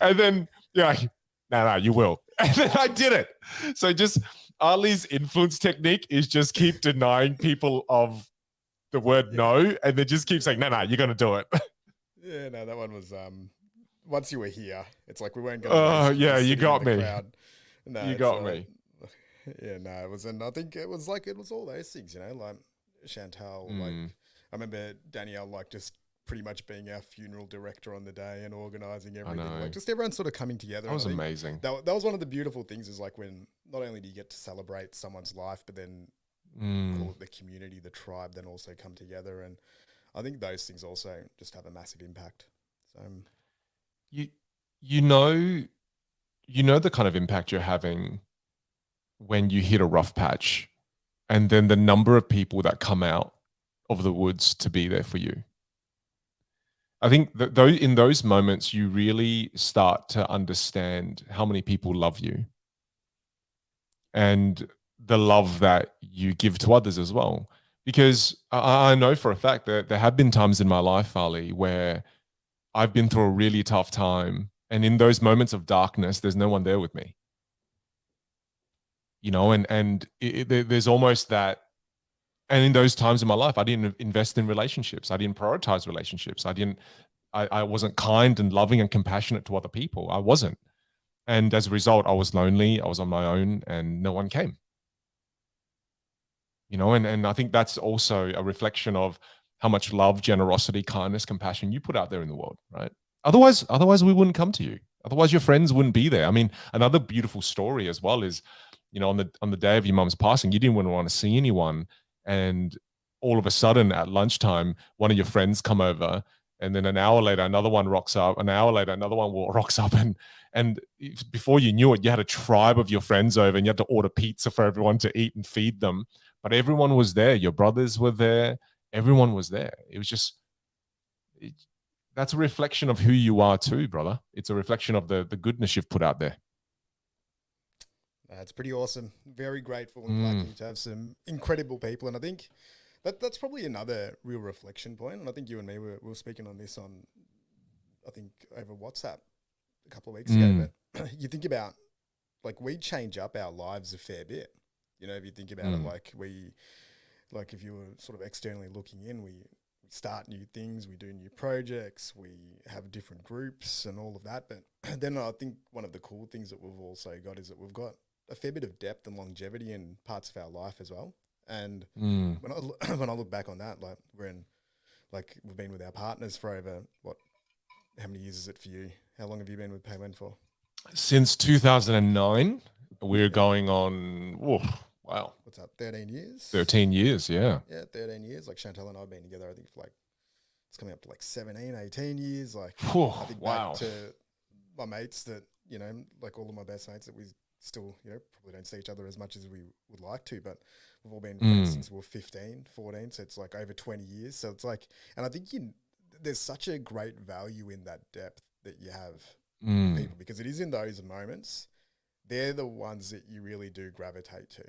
And then, no, you will. And then I did it. So just Ali's influence technique is just keep denying people of the word no, and then just keep saying, no, you're going to do it. Yeah, no, that one was, once you were here, it's like we weren't going to. You got me. No, you got me. Yeah, no, it was, and I think it was all those things, you know, like Chantal, like, I remember Danielle, like, just pretty much being our funeral director on the day and organising everything. Like, just everyone sort of coming together. That was amazing. That was one of the beautiful things, is like, when not only do you get to celebrate someone's life, but then call it the community, the tribe, then also come together. And I think those things also just have a massive impact. So you know the kind of impact you're having when you hit a rough patch, and then the number of people that come out of the woods to be there for you. I think that in those moments, you really start to understand how many people love you and the love that you give to others as well. Because I know for a fact that there have been times in my life, Ali, where I've been through a really tough time. And in those moments of darkness, there's no one there with me. You know, and there's almost that. And in those times in my life, I didn't invest in relationships. I didn't prioritize relationships. I wasn't kind and loving and compassionate to other people. I wasn't. And as a result, I was lonely. I was on my own, and no one came. You know, and I think that's also a reflection of how much love, generosity, kindness, compassion you put out there in the world, right? Otherwise we wouldn't come to you. Otherwise, your friends wouldn't be there. I mean, another beautiful story as well is, you know, on the day of your mum's passing, you didn't want to see anyone. And all of a sudden at lunchtime, one of your friends come over And then an hour later, another one rocks up. An hour later, another one rocks up. And before you knew it, you had a tribe of your friends over and you had to order pizza for everyone to eat and feed them. But everyone was there. Your brothers were there. Everyone was there. It was just, that's a reflection of who you are too, brother. It's a reflection of the goodness you've put out there. That's pretty awesome. Very grateful and lucky to have some incredible people. And I think that's probably another real reflection point. And I think you and me were speaking on this on, I think, over WhatsApp a couple of weeks ago. But you think about, like, we change up our lives a fair bit. You know, if you think about it, like if you were sort of externally looking in, we start new things, we do new projects, we have different groups and all of that. But then I think one of the cool things that we've also got is that we've got a fair bit of depth and longevity in parts of our life as well. And when I look back on that, like we've been with our partners for over how many years is it for you? How long have you been with Paywen for? Since 2009, we're going on, wow. What's that, 13 years? 13 years, yeah. Yeah, 13 years. Like Chantal and I have been together, I think, for like, it's coming up to like 17, 18 years. Like, I think back to my mates that, you know, like all of my best mates that we still, you know, probably don't see each other as much as we would like to, but we've all been friends since we were 15, 14, so it's like over 20 years. So it's like, and I think there's such a great value in that depth that you have with people, because it is in those moments, they're the ones that you really do gravitate to.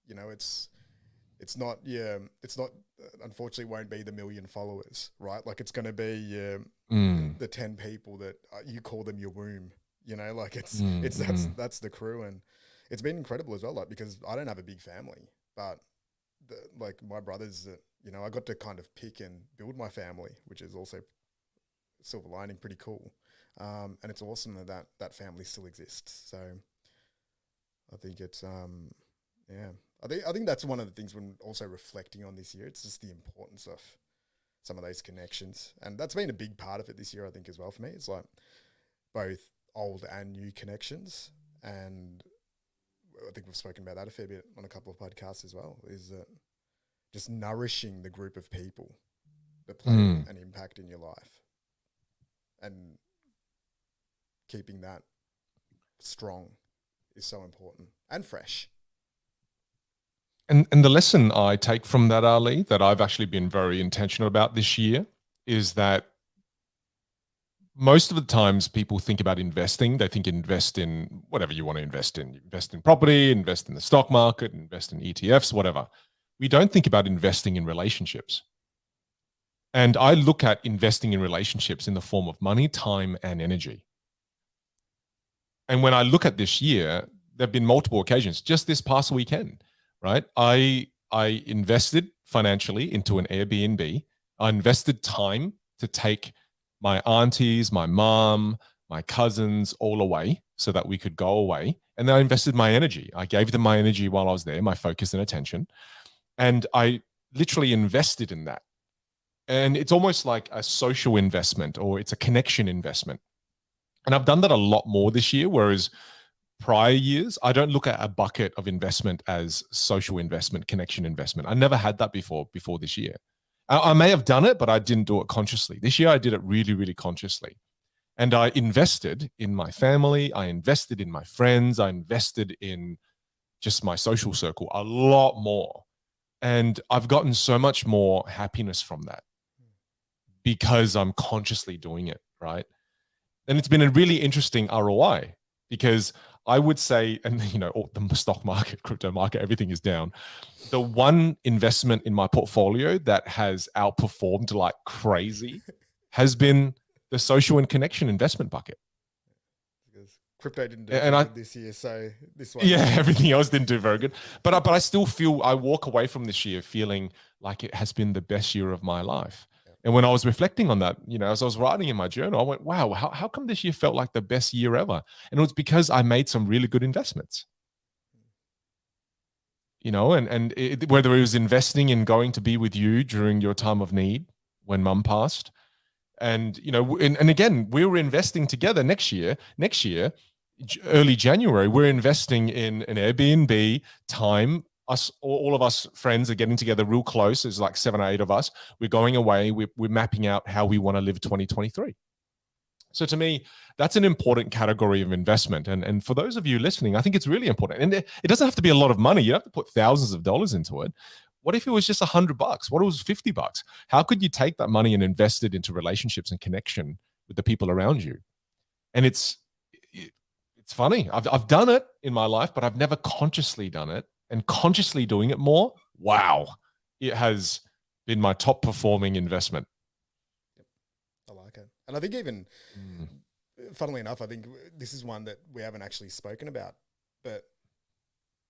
You know, it's not, unfortunately won't be the 1 million followers, right? Like it's going to be the 10 people that you call them your womb. You know, like that's the crew, and it's been incredible as well. Like, because I don't have a big family, but like my brothers, you know, I got to kind of pick and build my family, which is also silver lining, pretty cool. And it's awesome that family still exists. So I think it's I think that's one of the things when also reflecting on this year. It's just the importance of some of those connections, and that's been a big part of it this year, I think, as well for me. It's like both old and new connections, and I think we've spoken about that a fair bit on a couple of podcasts as well, is just nourishing the group of people that play an impact in your life and keeping that strong is so important and fresh. And the lesson I take from that, Ali, that I've actually been very intentional about this year is that most of the times people think about investing, they think invest in whatever you want to invest in. Invest in property, invest in the stock market, invest in ETFs, whatever. We don't think about investing in relationships. And I look at investing in relationships in the form of money, time, and energy. And when I look at this year, there have been multiple occasions, just this past weekend, right? I invested financially into an Airbnb. I invested time to take my aunties, my mom, my cousins all away so that we could go away. And then I invested my energy. I gave them my energy while I was there, my focus and attention. And I literally invested in that. And it's almost like a social investment, or it's a connection investment. And I've done that a lot more this year, whereas prior years, I don't look at a bucket of investment as social investment, connection investment. I never had that before this year. I may have done it, but I didn't do it consciously. This year, I did it really, really consciously. And I invested in my family. I invested in my friends. I invested in just my social circle a lot more. And I've gotten so much more happiness from that because I'm consciously doing it, right? And it's been a really interesting ROI, because I would say, and you know, the stock market, crypto market, everything is down. The one investment in my portfolio that has outperformed like crazy has been the social and connection investment bucket. Because crypto didn't do good this year, so this one. Yeah, everything else didn't do very good. But I still feel, I walk away from this year feeling like it has been the best year of my life. And when I was reflecting on that, you know, as I was writing in my journal, I went, wow, how come this year felt like the best year ever? And it was because I made some really good investments. You know, and whether it was investing in going to be with you during your time of need when mum passed. And, you know, and again, we were investing together next year, early January, we're investing in an Airbnb time. all of us friends are getting together real close. There's like 7 or 8 of us. We're going away. We're mapping out how we want to live 2023. So to me, that's an important category of investment. And for those of you listening, I think it's really important. And it doesn't have to be a lot of money. You don't have to put thousands of dollars into it. What if it was just $100? What if it was $50? How could you take that money and invest it into relationships and connection with the people around you? And it's funny. I've done it in my life, but I've never consciously done it. And consciously doing it more, wow, it has been my top performing investment. I like it. And I think even, funnily enough, I think this is one that we haven't actually spoken about, but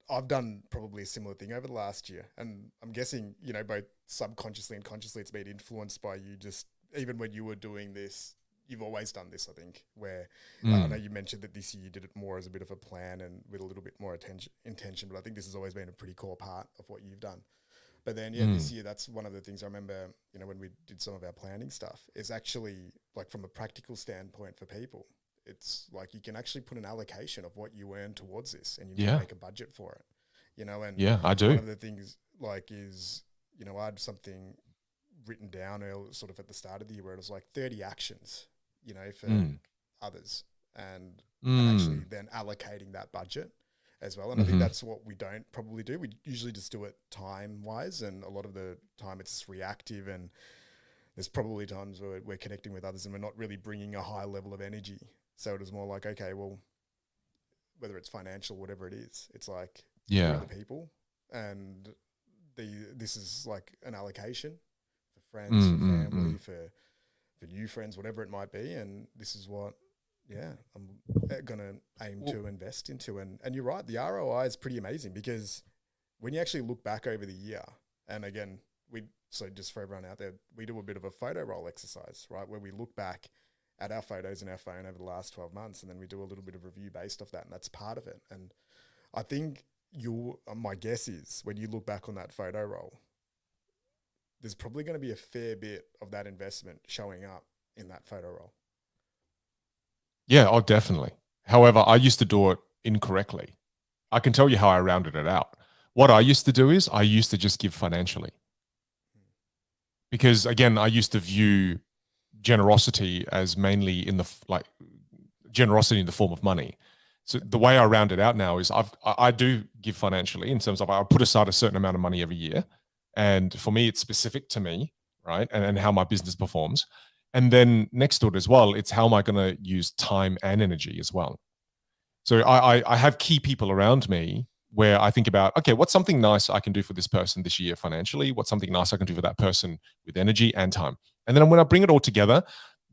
I've done probably a similar thing over the last year. And I'm guessing, you know, both subconsciously and consciously, it's been influenced by you just, even when you were doing this, you've always done this, I think, where I know you mentioned that this year you did it more as a bit of a plan and with a little bit more intention, but I think this has always been a pretty core part of what you've done. But then, this year, that's one of the things I remember, you know, when we did some of our planning stuff, is actually like from a practical standpoint for people, it's like you can actually put an allocation of what you earn towards this and you need to make a budget for it, you know, and I do. One of the things like is, you know, I had something written down sort of at the start of the year where it was like 30 actions, you know, for others and actually then allocating that budget as well. And I think that's what we don't probably do. We usually just do it time-wise, and a lot of the time it's reactive, and there's probably times where we're connecting with others and we're not really bringing a high level of energy. So it is more like, okay, well, whether it's financial, whatever it is, it's like for other people, and this is like an allocation for friends, for family, for new friends, whatever it might be, and this is what I'm going to aim to invest into. And you're right, the ROI is pretty amazing because when you actually look back over the year, and again, so just for everyone out there, we do a bit of a photo roll exercise, right, where we look back at our photos in our phone over the last 12 months, and then we do a little bit of review based off that, and that's part of it. And I think my guess is when you look back on that photo roll, there's probably going to be a fair bit of that investment showing up in that photo roll. Yeah, oh, definitely. However, I used to do it incorrectly. I can tell you how I rounded it out. What I used to do is I used to just give financially. Because again, I used to view generosity as mainly generosity in the form of money. So the way I round it out now is I do give financially in terms of I put aside a certain amount of money every year. And for me, it's specific to me, right? And how my business performs. And then next to it as well, it's how am I going to use time and energy as well. So I have key people around me where I think about, okay, what's something nice I can do for this person this year financially? What's something nice I can do for that person with energy and time? And then when I bring it all together,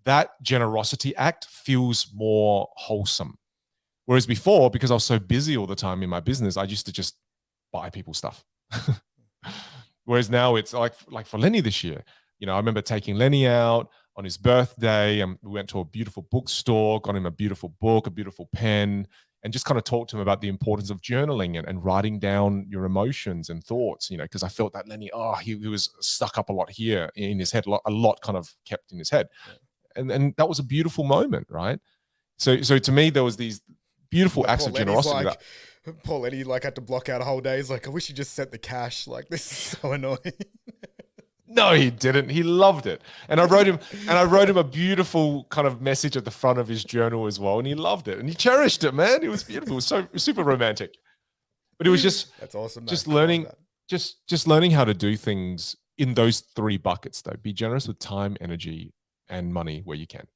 that generosity act feels more wholesome. Whereas before, because I was so busy all the time in my business, I used to just buy people stuff. Whereas now it's like for Lenny this year, you know, I remember taking Lenny out on his birthday, and we went to a beautiful bookstore, got him a beautiful book, a beautiful pen, and just kind of talked to him about the importance of journaling and writing down your emotions and thoughts, you know, because I felt that Lenny, he was stuck up a lot here in his head, a lot kind of kept in his head. And that was a beautiful moment, right? So to me, there was these beautiful acts of generosity. Poor Lenny had to block out a whole day. He's like, I wish you just sent the cash. Like, this is so annoying. No, he didn't. He loved it. And I wrote him a beautiful kind of message at the front of his journal as well. And he loved it. And he cherished it, man. It was beautiful. It was so super romantic. But it was just that's awesome. Just learning, just learning how to do things in those 3 buckets, though. Be generous with time, energy, and money where you can.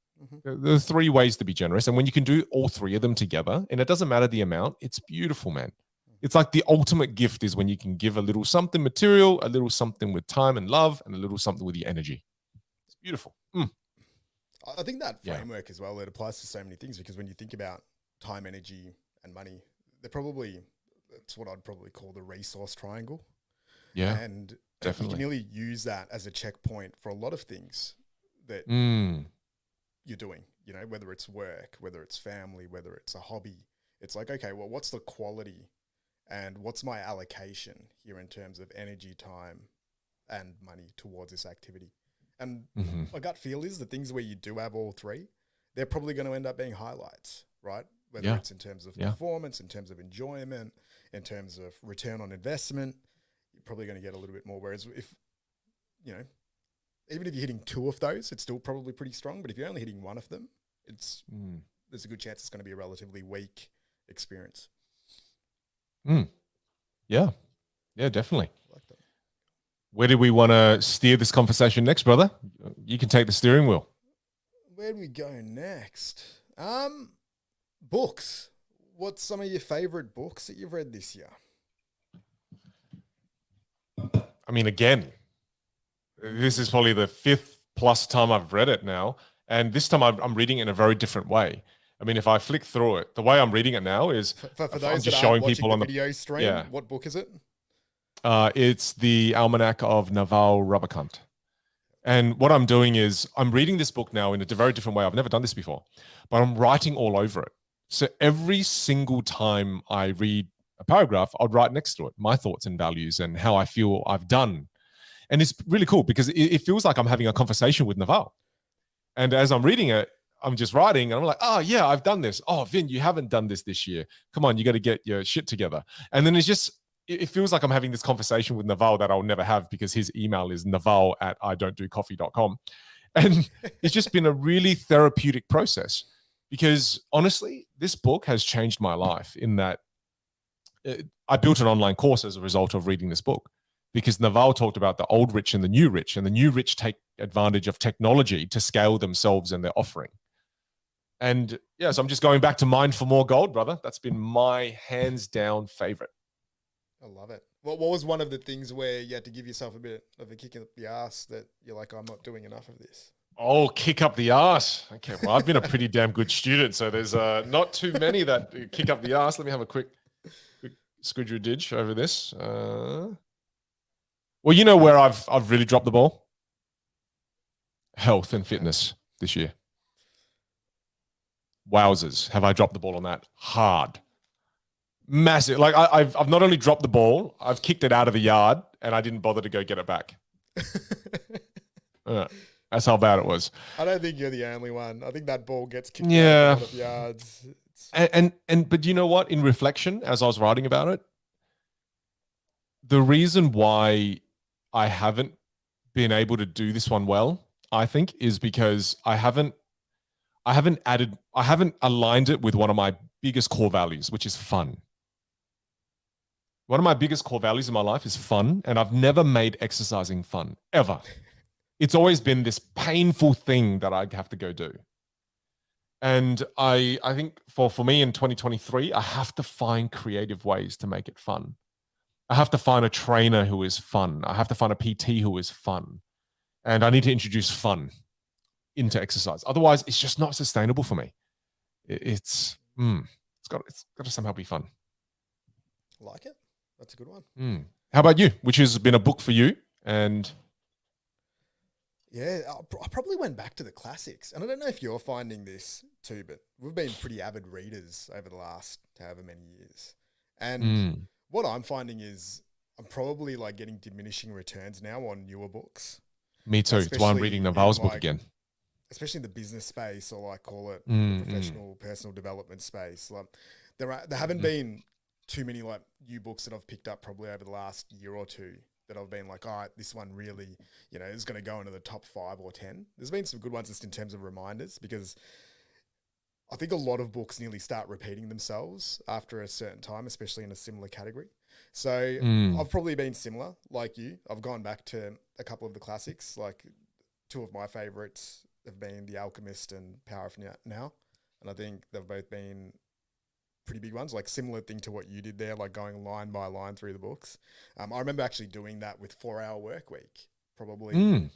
There are 3 ways to be generous. And when you can do all 3 of them together, and it doesn't matter the amount, it's beautiful, man. It's like the ultimate gift is when you can give a little something material, a little something with time and love, and a little something with your energy. It's beautiful. I think that framework as well, it applies to so many things, because when you think about time, energy, and money, it's what I'd probably call the resource triangle. Yeah, and definitely. You can really use that as a checkpoint for a lot of things that you're doing, you know, whether it's work, whether it's family, whether it's a hobby. It's like, okay, well, what's the quality and what's my allocation here in terms of energy, time, and money towards this activity? And my gut feel is the things where you do have all 3, they're probably going to end up being highlights, right? whether it's in terms of performance, in terms of enjoyment, in terms of return on investment, you're probably going to get a little bit more. Whereas if, you know, even if you're hitting 2 of those, it's still probably pretty strong. But if you're only hitting 1 of them, there's a good chance it's going to be a relatively weak experience. Yeah, definitely. I like that. Where do we want to steer this conversation next, brother? You can take the steering wheel. Where do we go next? Books. What's some of your favorite books that you've read this year? I mean, again, this is probably the 5th plus time I've read it now. And this time I'm reading it in a very different way. I mean, if I flick through it, the way I'm reading it now is for those I'm just that showing watching people the on the video stream. Yeah. What book is it? It's the Almanac of Naval Ravikant. And what I'm doing is I'm reading this book now in a very different way. I've never done this before, but I'm writing all over it. So every single time I read a paragraph, I'll write next to it my thoughts and values and how I feel I've done. And it's really cool because it feels like I'm having a conversation with Naval. And as I'm reading it, I'm just writing and I'm like, oh yeah, I've done this. Oh, Vin, you haven't done this year. Come on, you got to get your shit together. And then it feels like I'm having this conversation with Naval that I'll never have because his email is naval@idon'tdocoffee.com. And it's just been a really therapeutic process because honestly, this book has changed my life in that I built an online course as a result of reading this book. Because Naval talked about the old rich and the new rich take advantage of technology to scale themselves and their offering. And so I'm just going back to Mine for More Gold, brother. That's been my hands down favorite. I love it. What was one of the things where you had to give yourself a bit of a kick up the ass that you're like, I'm not doing enough of this? Oh, kick up the ass. Okay, well, I've been a pretty damn good student, so there's not too many that kick up the ass. Let me have a quick squidgerididge over this. Well, you know where I've really dropped the ball? Health and fitness this year. Wowzers, have I dropped the ball on that? Hard. Massive. Like I've not only dropped the ball, I've kicked it out of the yard and I didn't bother to go get it back. That's how bad it was. I don't think you're the only one. I think that ball gets kicked out of a lot of yards. But you know what? In reflection, as I was writing about it, the reason why I haven't been able to do this one well, I think, is because I haven't aligned it with one of my biggest core values, which is fun. One of my biggest core values in my life is fun, and I've never made exercising fun, ever. It's always been this painful thing that I have to go do. And I think for me in 2023, I have to find creative ways to make it fun. I have to find a trainer who is fun. I have to find a PT who is fun. And I need to introduce fun into exercise. Otherwise, it's just not sustainable for me. It's got to somehow be fun. I like it. That's a good one. How about you? Which has been a book for you? And yeah, I probably went back to the classics. And I don't know if you're finding this too, but we've been pretty avid readers over the last however many years. And what I'm finding is I'm probably like getting diminishing returns now on newer books. Me too. That's why I'm reading Naval's book again. Especially in the business space, or like call it the professional personal development space. Like there haven't been too many like new books that I've picked up probably over the last year or two that I've been like, all right, this one really, is going to go into the top 5 or 10. There's been some good ones just in terms of reminders, because I think a lot of books nearly start repeating themselves after a certain time, especially in a similar category. So I've probably been similar like you. I've gone back to a couple of the classics. Like 2 of my favorites have been The Alchemist and Power of Now. And I think they've both been pretty big ones, like similar thing to what you did there, like going line by line through the books. I remember actually doing that with 4-Hour Workweek, probably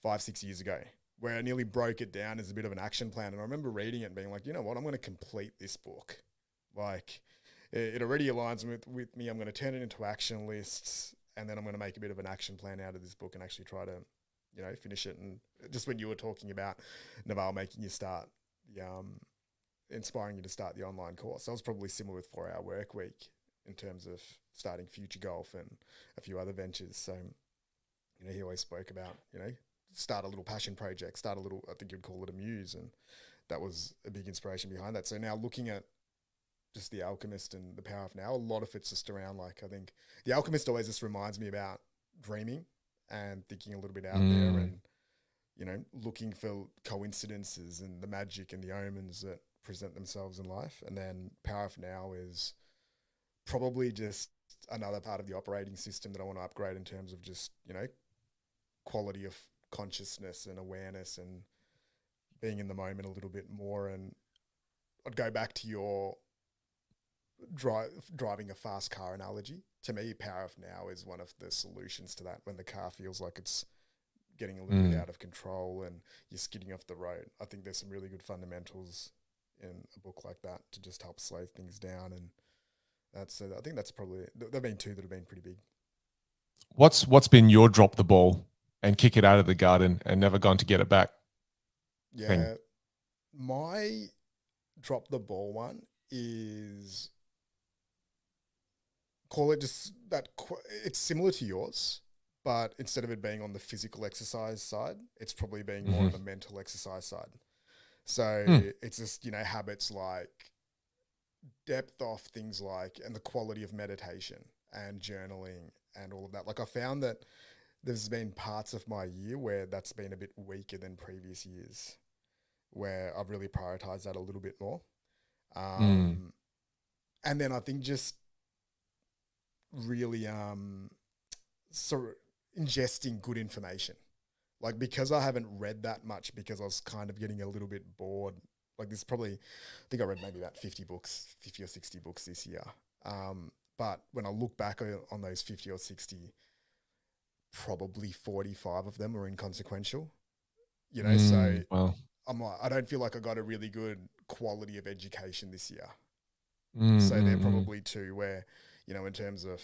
5-6 years ago, where I nearly broke it down as a bit of an action plan. And I remember reading it and being like, you know what, I'm going to complete this book. Like it already aligns with me. I'm going to turn it into action lists, and then I'm going to make a bit of an action plan out of this book and actually try to, finish it. And just when you were talking about Naval making you start inspiring you to start the online course, I was probably similar with 4-Hour Workweek in terms of starting Future Golf and a few other ventures. So, he always spoke about, start a little passion project, start a little, I think you'd call it a muse. And that was a big inspiration behind that. So now looking at just The Alchemist and The Power of Now. A lot of it's just around, like, I think The Alchemist always just reminds me about dreaming and thinking a little bit out there, and, you know, looking for coincidences and the magic and the omens that present themselves in life. And then Power of Now is probably just another part of the operating system that I want to upgrade in terms of just, you know, quality of consciousness and awareness and being in the moment a little bit more. And I'd go back to your driving a fast car analogy. To me, Power of Now is one of the solutions to that. When the car feels like it's getting a little bit out of control and you're skidding off the road, I think there's some really good fundamentals in a book like that to just help slow things down. And that's, I think that's probably, there've been two that have been pretty big. What's been your drop the ball and kick it out of the garden and never gone to get it back? Yeah, my drop the ball one is, call it just that, it's similar to yours, but instead of it being on the physical exercise side, it's probably being more on the mental exercise side. So it's just, you know, habits like depth of things like, and the quality of meditation and journaling and all of that. Like, I found that there's been parts of my year where that's been a bit weaker than previous years, where I've really prioritized that a little bit more. And then I think just really sort of ingesting good information. Like, because I haven't read that much, because I was kind of getting a little bit bored. Like, this probably, I think I read maybe about 50 or 60 books this year. But when I look back on those 50 or 60, probably 45 of them were inconsequential, you know? So wow. I'm like, I don't feel like I got a really good quality of education this year. So they're probably two where, you know, in terms of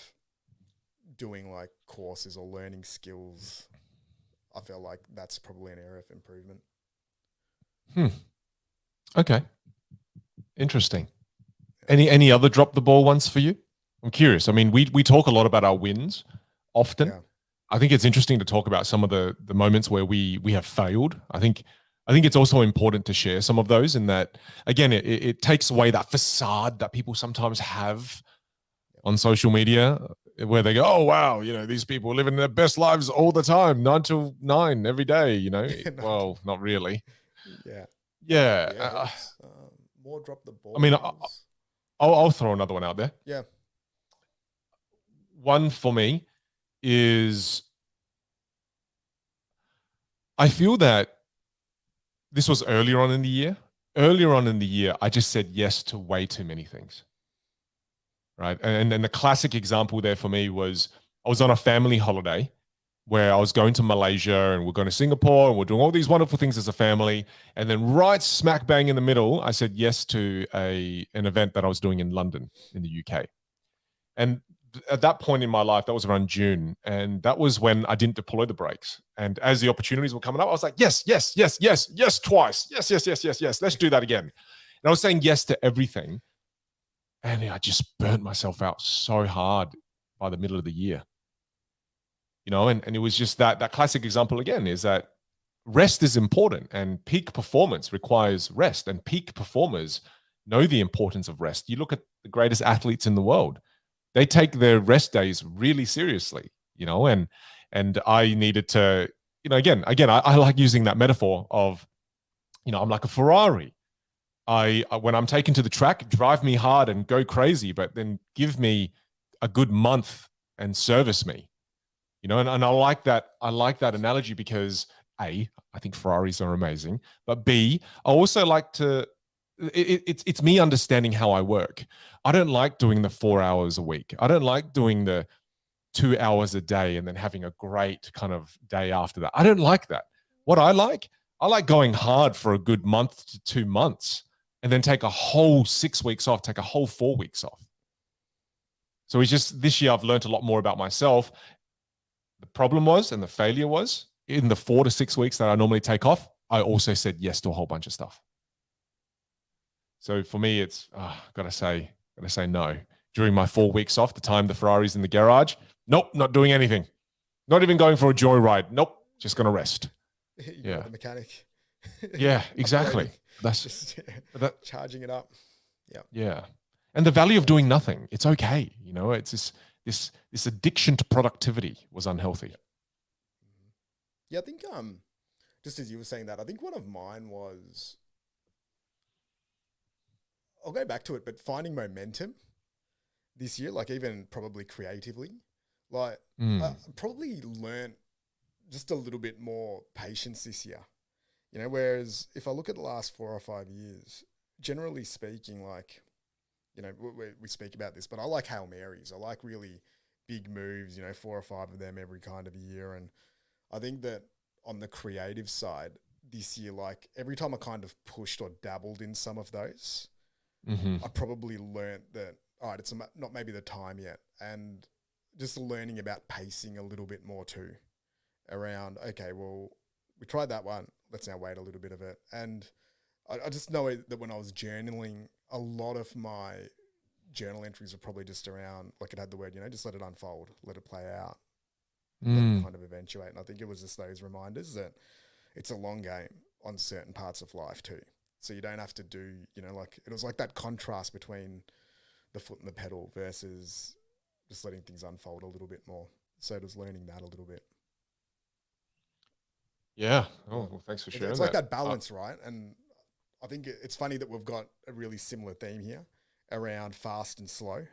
doing like courses or learning skills, I feel like that's probably an area of improvement. Okay. Interesting. Any other drop the ball ones for you? I'm curious. I mean, we talk a lot about our wins often. Yeah. I think it's interesting to talk about some of the moments where we have failed. I think it's also important to share some of those, in that, again, it takes away that facade that people sometimes have on social media, where they go, oh, wow, you know, these people are living their best lives all the time, 9 to 9 every day, you know? Well, not really. Yeah. More drop the ball. I mean, I'll throw another one out there. Yeah. One for me is, I feel that this was earlier on in the year. Earlier on in the year, I just said yes to way too many things. Right. And then the classic example there for me was, I was on a family holiday where I was going to Malaysia and we're going to Singapore and we're doing all these wonderful things as a family. And then right smack bang in the middle, I said yes to an event that I was doing in London in the UK. And at that point in my life, that was around June. And that was when I didn't deploy the brakes. And as the opportunities were coming up, I was like, yes, twice. Yes. Let's do that again. And I was saying yes to everything. And I just burnt myself out so hard by the middle of the year. You know, and it was just that classic example again, is that rest is important, and peak performance requires rest, and peak performers know the importance of rest. You look at the greatest athletes in the world, they take their rest days really seriously, you know, and I needed to, you know, again, I like using that metaphor of, you know, I'm like a Ferrari. When I'm taken to the track, drive me hard and go crazy, but then give me a good month and service me, you know. And I like that. I like that analogy because A, I think Ferraris are amazing, but B, I also like to. It's me understanding how I work. I don't like doing the 4 hours a week. I don't like doing the 2 hours a day and then having a great kind of day after that. I don't like that. What I like going hard for a good month to 2 months, and then take a whole 6 weeks off, take a whole 4 weeks off. So it's just, this year I've learned a lot more about myself. The problem was, and the failure was, in the 4 to 6 weeks that I normally take off, I also said yes to a whole bunch of stuff. So for me, it's, gotta say no. During my 4 weeks off, the time the Ferrari's in the garage, nope, not doing anything. Not even going for a joyride. Nope, just gonna rest. Yeah. The mechanic. Yeah, exactly. That's just charging it up. Yeah. Yeah. And the value of doing nothing. It's okay. It's this addiction to productivity was unhealthy. Yeah, I think just as you were saying that, I think one of mine was, I'll go back to it, but finding momentum this year, like even probably creatively, like I probably learned just a little bit more patience this year. Whereas if I look at the last 4 or 5 years, generally speaking, like, we speak about this, but I like Hail Marys. I like really big moves, 4 or 5 of them every kind of year. And I think that on the creative side this year, like every time I kind of pushed or dabbled in some of those, I probably learned that, all right, it's not maybe the time yet. And just learning about pacing a little bit more too around, okay, well, we tried that one. Let's now wait a little bit of it. And I just know that when I was journaling, a lot of my journal entries were probably just around, like it had the word, just let it unfold, let it play out, let it kind of eventuate. And I think it was just those reminders that it's a long game on certain parts of life too. So you don't have to do, like it was like that contrast between the foot and the pedal versus just letting things unfold a little bit more. So it was learning that a little bit. Yeah. Oh, well, thanks for sharing It's like that balance, right? And I think it's funny that we've got a really similar theme here around fast and slow,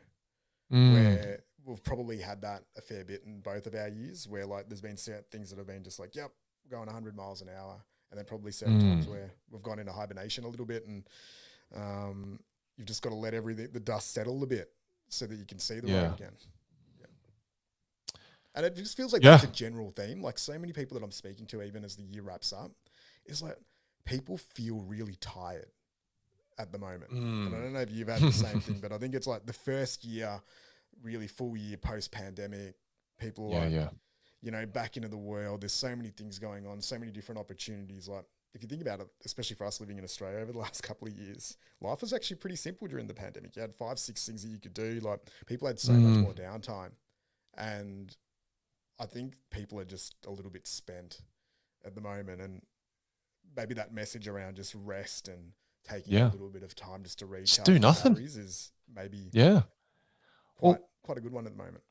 where we've probably had that a fair bit in both of our years, where like there's been certain things that have been just like, yep, we're going 100 miles an hour. And then probably certain times where we've gone into hibernation a little bit, and you've just got to let the dust settle a bit so that you can see the road again. Yeah. And it just feels like that's a general theme. Like so many people that I'm speaking to, even as the year wraps up, is like people feel really tired at the moment. And I don't know if you've had the same thing, but I think it's like the first year, really full year post-pandemic, people back into the world. There's so many things going on, so many different opportunities. Like if you think about it, especially for us living in Australia over the last couple of years, life was actually pretty simple during the pandemic. You had 5, 6 things that you could do. Like people had so much more downtime. And I think people are just a little bit spent at the moment. And maybe that message around just rest and taking a little bit of time just to recharge do nothing batteries is maybe quite a good one at the moment.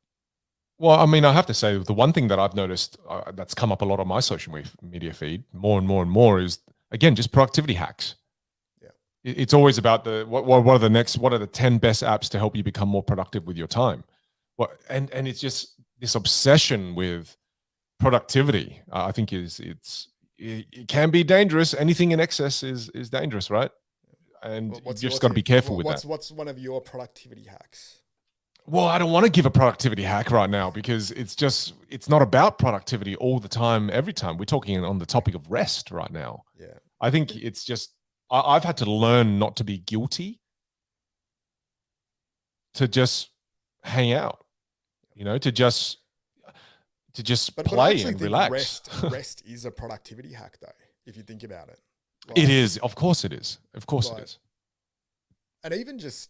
Well, I mean, I have to say the one thing that I've noticed that's come up a lot on my social media feed more and more and more is, again, just productivity hacks. Yeah. It's always about what are the 10 best apps to help you become more productive with your time. And it's just this obsession with productivity. I think it can be dangerous. Anything in excess is dangerous, right? And you just got to be careful with that. What's one of your productivity hacks? Well, I don't want to give a productivity hack right now because it's not about productivity all the time, every time. We're talking on the topic of rest right now. Yeah. I think it's just, I've had to learn not to be guilty to just hang out, to just play and relax. Rest is a productivity hack though, if you think about it. Like, it is. Of course it is. Of course it is. And even just,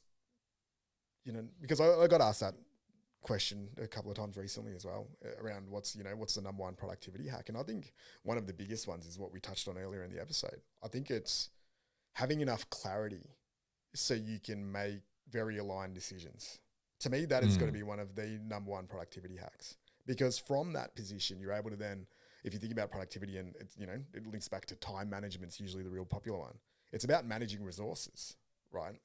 because I got asked that question a couple of times recently as well around what's the number one productivity hack. And I think one of the biggest ones is what we touched on earlier in the episode. I think it's having enough clarity so you can make very aligned decisions. To me, that is going to be one of the number one productivity hacks, because from that position, you're able to then, if you think about productivity and it links back to time management, it's usually the real popular one. It's about managing resources, right?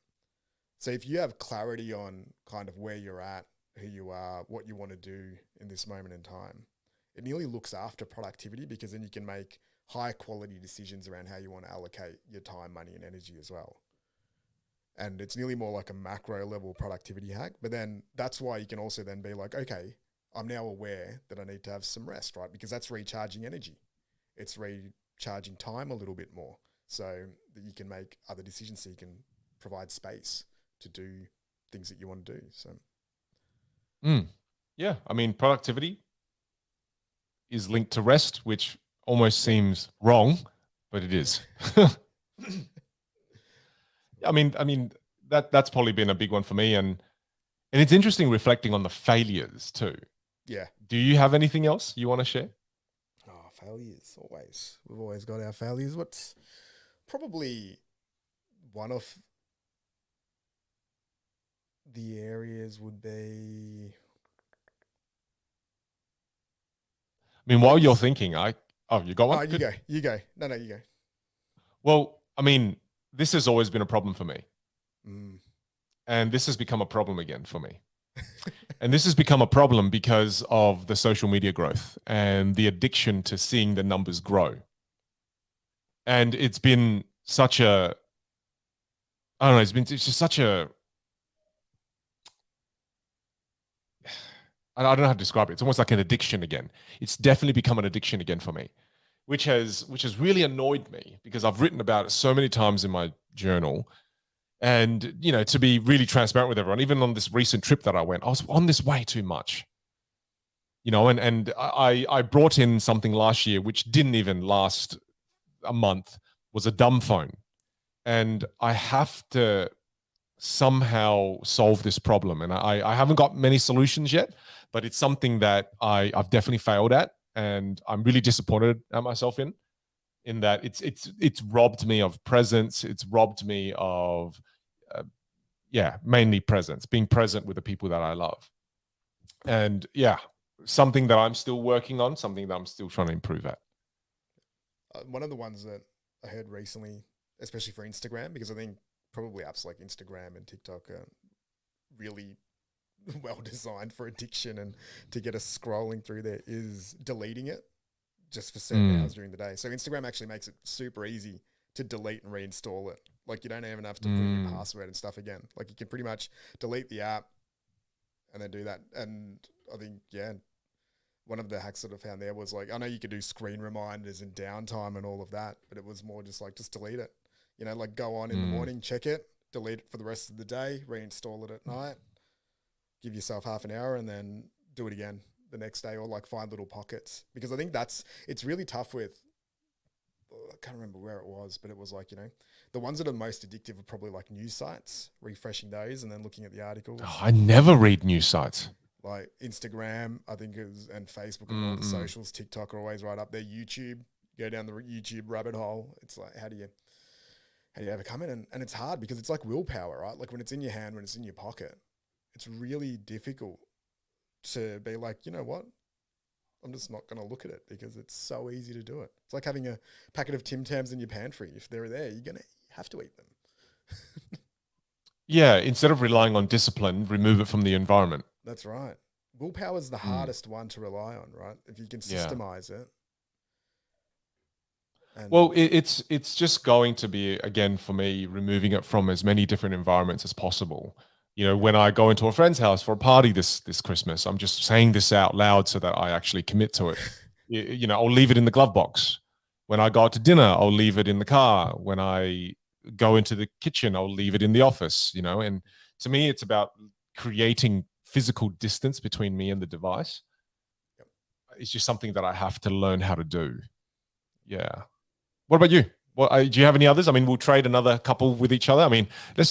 So if you have clarity on kind of where you're at, who you are, what you want to do in this moment in time, it nearly looks after productivity, because then you can make high quality decisions around how you want to allocate your time, money, and energy as well. And it's nearly more like a macro level productivity hack. But then that's why you can also then be like, okay, I'm now aware that I need to have some rest, right? Because that's recharging energy. It's recharging time a little bit more so that you can make other decisions, so you can provide space to do things that you want to do. So, yeah, I mean, productivity is linked to rest, which almost seems wrong, but it is. I mean that's probably been a big one for me, and it's interesting reflecting on the failures too. Yeah. Do you have anything else you want to share? Oh, failures, always. We've always got our failures. What's probably one of The areas would be, I mean, I while think you're this. thinking, you got one? Oh, you Good. go. You go. No, you go. Well, I mean, this has always been a problem for me. Mm. And this has become a problem again for me. And this has become a problem because of the social media growth and the addiction to seeing the numbers grow. And it's been such a, I don't know, it's just such a, I don't know how to describe it. It's almost like an addiction again. It's definitely become an addiction again for me, which has really annoyed me because I've written about it so many times in my journal. And to be really transparent with everyone, even on this recent trip that I went, I was on this way too much. And I brought in something last year which didn't even last a month, was a dumb phone. And I have to somehow solve this problem. And I haven't got many solutions yet, but it's something that I've definitely failed at. And I'm really disappointed at myself in that it's robbed me of presence. It's robbed me of, mainly presence, being present with the people that I love. And yeah, something that I'm still working on, something that I'm still trying to improve at. One of the ones that I heard recently, especially for Instagram, because I think probably apps like Instagram and TikTok are really well designed for addiction and to get us scrolling through there, is deleting it just for certain hours during the day. So Instagram actually makes it super easy to delete and reinstall it. Like you don't even have to put in your password and stuff again. Like you can pretty much delete the app and then do that. And I think, yeah, one of the hacks that I found there was like, I know you could do screen reminders and downtime and all of that, but it was more just like, just delete it. Like go on in the morning, check it, delete it for the rest of the day, reinstall it at night, give yourself half an hour and then do it again the next day, or like find little pockets. Because I think it's really tough with, I can't remember where it was, but it was like, the ones that are most addictive are probably like news sites, refreshing those and then looking at the articles. Oh, I never read news sites. Like Instagram, I think and Facebook and all the socials, TikTok are always right up there. YouTube, go down the YouTube rabbit hole. It's like, how do you overcome it? And it's hard because it's like willpower, right? Like when it's in your hand, when it's in your pocket, it's really difficult to be like, you know what? I'm just not going to look at it because it's so easy to do it. It's like having a packet of Tim Tams in your pantry. If they're there, you're going to have to eat them. Yeah, instead of relying on discipline, remove it from the environment. That's right. Willpower is the hardest one to rely on, right? If you can systemize it. And well, it's just going to be, again, for me, removing it from as many different environments as possible. When I go into a friend's house for a party this Christmas, I'm just saying this out loud so that I actually commit to it. I'll leave it in the glove box. When I go out to dinner, I'll leave it in the car. When I go into the kitchen, I'll leave it in the office. And to me, it's about creating physical distance between me and the device. Yep. It's just something that I have to learn how to do. Yeah. What about you? Do you have any others? I mean, we'll trade another couple with each other. I mean,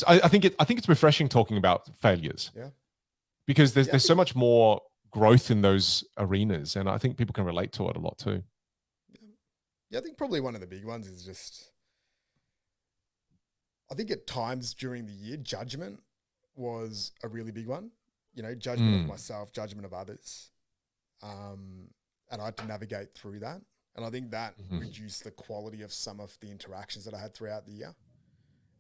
I think it's refreshing talking about failures. Yeah. Because there's so much more growth in those arenas, and I think people can relate to it a lot too. Yeah, I think probably one of the big ones is just, I think at times during the year, judgment was a really big one. Judgment of myself, judgment of others. And I had to navigate through that. And I think that reduced the quality of some of the interactions that I had throughout the year.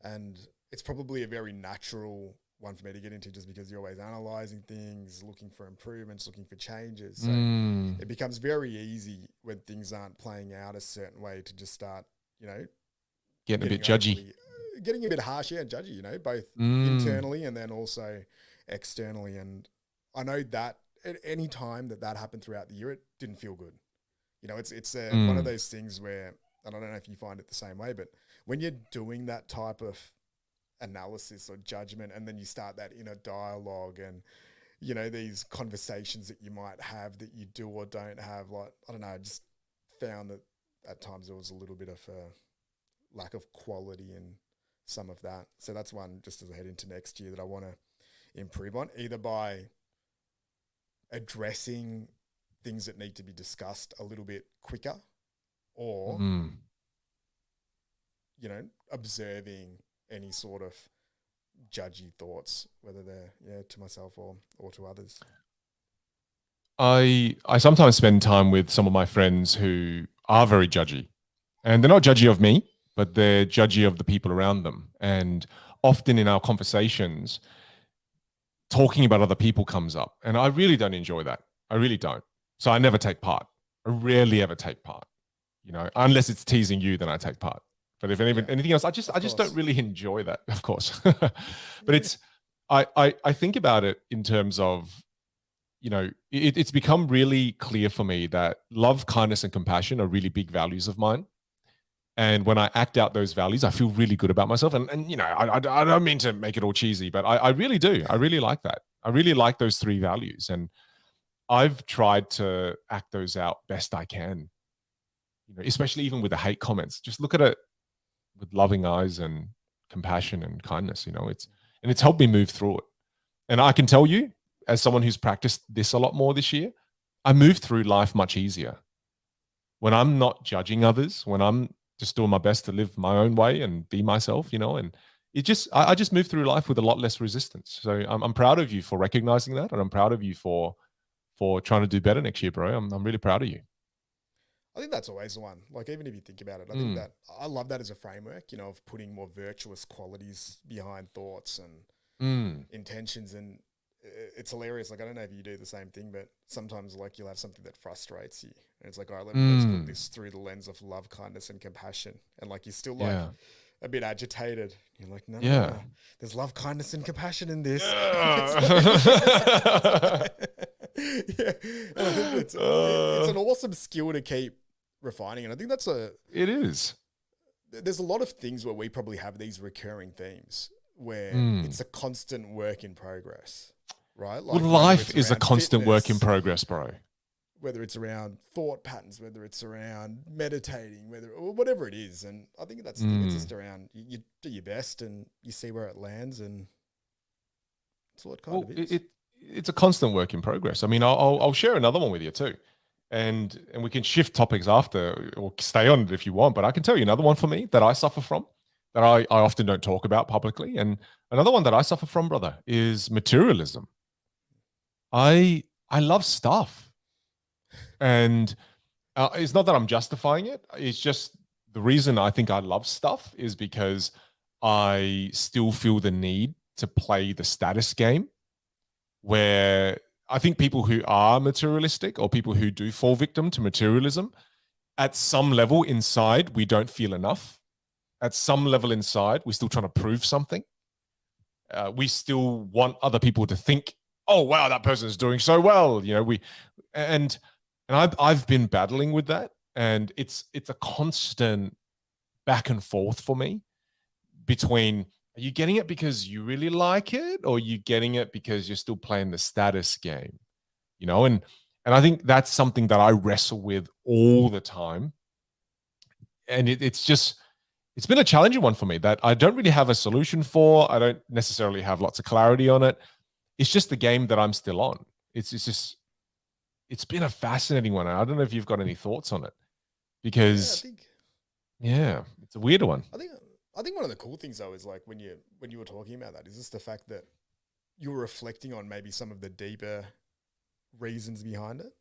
And it's probably a very natural one for me to get into just because you're always analyzing things, looking for improvements, looking for changes. So it becomes very easy when things aren't playing out a certain way to just start, getting a bit judgy. Getting a bit harsh, and judgy, both internally and then also externally. And I know that at any time that happened throughout the year, it didn't feel good. It's one of those things where, and I don't know if you find it the same way, but when you're doing that type of analysis or judgment, and then you start that inner dialogue and, these conversations that you might have that you do or don't have, like, I don't know, I just found that at times there was a little bit of a lack of quality in some of that. So that's one, just as I head into next year, that I want to improve on, either by addressing things that need to be discussed a little bit quicker, or, observing any sort of judgy thoughts, whether they're to myself or to others. I sometimes spend time with some of my friends who are very judgy, and they're not judgy of me, but they're judgy of the people around them. And often in our conversations, talking about other people comes up, and I really don't enjoy that. I really don't. So I never take part. I rarely ever take part. Unless it's teasing you, then I take part. But if anything else, I just don't really enjoy that, of course. But it's I think about it in terms of, it's become really clear for me that love, kindness, and compassion are really big values of mine. And when I act out those values, I feel really good about myself. And I don't mean to make it all cheesy, but I really do. I really like that. I really like those three values. And I've tried to act those out best I can, especially even with the hate comments. Just look at it with loving eyes and compassion and kindness. It's helped me move through it. And I can tell you, as someone who's practiced this a lot more this year, I move through life much easier when I'm not judging others, when I'm just doing my best to live my own way and be myself, and I just move through life with a lot less resistance. So I'm proud of you for recognizing that. And I'm proud of you for trying to do better next year, bro. I'm really proud of you. I think that's always the one. Like, even if you think about it, I think that I love that as a framework, of putting more virtuous qualities behind thoughts and intentions. And it's hilarious. Like, I don't know if you do the same thing, but sometimes like you'll have something that frustrates you. And it's like, all right, let's put this through the lens of love, kindness, and compassion. And like, you're still like a bit agitated. You're like, no, there's love, kindness, and compassion in this. And I think it's an awesome skill to keep refining. And I think it is. There's a lot of things where we probably have these recurring themes where it's a constant work in progress, right? Like, well, life is a constant work in progress, bro. Whether it's around thought patterns, whether it's around meditating, whatever it is. And I think that's the thing. It's just around, you do your best and you see where it lands, and that's what it kind of is. It's a constant work in progress. I mean, I'll share another one with you too. And we can shift topics after, or stay on it if you want. But I can tell you another one for me that I suffer from, that I often don't talk about publicly. And another one that I suffer from, brother, is materialism. I love stuff. And it's not that I'm justifying it. It's just the reason I think I love stuff is because I still feel the need to play the status game, where I think people who are materialistic, or people who do fall victim to materialism, at some level inside, we don't feel enough. At some level inside, we're still trying to prove something. We still want other people to think, oh, wow, that person's doing so well. And I've been battling with that. And it's a constant back and forth for me between, are you getting it because you really like it, or are you getting it because you're still playing the status game? And I think that's something that I wrestle with all the time. And it's been a challenging one for me that I don't really have a solution for. I don't necessarily have lots of clarity on it. It's just the game that I'm still on. It's been a fascinating one. I don't know if you've got any thoughts on it, because it's a weird one. I think one of the cool things though is like when you were talking about that, is just the fact that you were reflecting on maybe some of the deeper reasons behind it.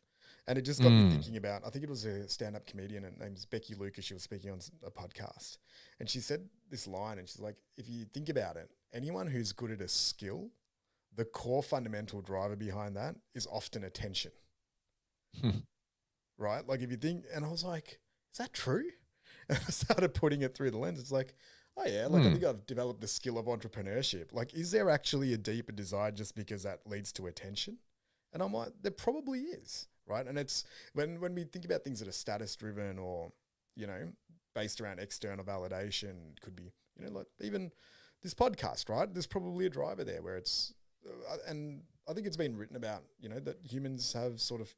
And it just got me thinking about, I think it was a stand-up comedian, her name's Becky Lucas. She was speaking on a podcast, and she said this line, and she's like, if you think about it, anyone who's good at a skill, the core fundamental driver behind that is often attention. Right? Like if you think, and I was like, is that true? And I started putting it through the lens. It's like, oh yeah, like I think I've developed the skill of entrepreneurship. Like, is there actually a deeper desire just because that leads to attention? And I'm like, there probably is, right? And it's when we think about things that are status driven, or, based around external validation, it could be, like even this podcast, right? There's probably a driver there where it's, and I think it's been written about, that humans have sort of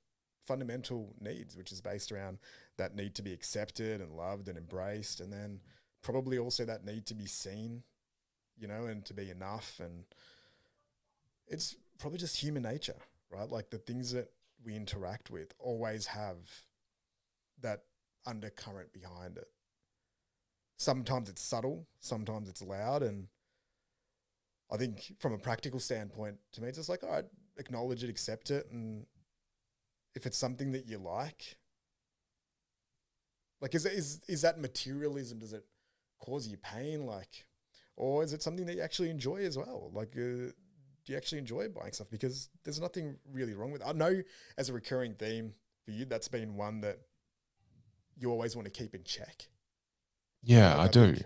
fundamental needs, which is based around that need to be accepted and loved and embraced, and then probably also that need to be seen, and to be enough. And it's probably just human nature, right? Like the things that we interact with always have that undercurrent behind it. Sometimes it's subtle, sometimes it's loud, and I think from a practical standpoint, to me, it's just like, all right, acknowledge it, accept it. And if it's something that you like, is that materialism? Does it cause you pain? Like, or is it something that you actually enjoy as well? Like, do you actually enjoy buying stuff? Because there's nothing really wrong with it. I know as a recurring theme for you, that's been one that you always want to keep in check. Yeah, Like, I do.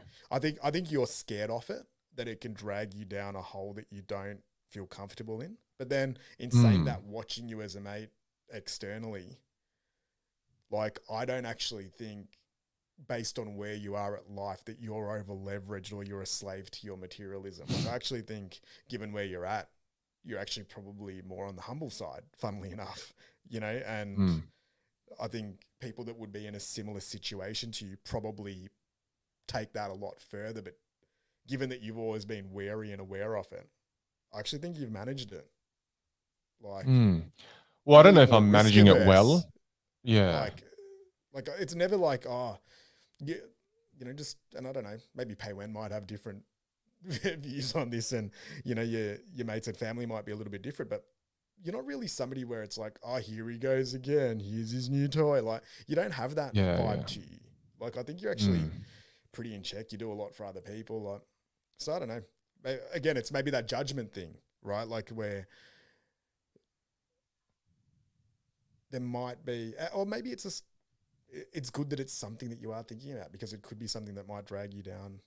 I think you're scared of it, that it can drag you down a hole that you don't feel comfortable in. But then in saying that, watching you as a mate externally, like, I don't actually think, based on where you are at life, that you're over leveraged or you're a slave to your materialism. Like, I actually think, given where you're at, you're actually probably more on the humble side, funnily enough, and I think people that would be in a similar situation to you probably take that a lot further. But given that you've always been wary and aware of it, I actually think you've managed it. Like, well, I don't know if more I'm risk managing it averse. well. Yeah. Like it's never like, just, and I don't know, maybe Paywen might have different views on this, and your mates and family might be a little bit different, but you're not really somebody where it's like, oh, here he goes again, here's his new toy. Like, you don't have that vibe to you. Like, I think you're actually pretty in check. You do a lot for other people. Like, so I don't know. Again, it's maybe that judgment thing, right? Like, where there might be, or maybe it's just, it's good that it's something that you are thinking about, because it could be something that might drag you down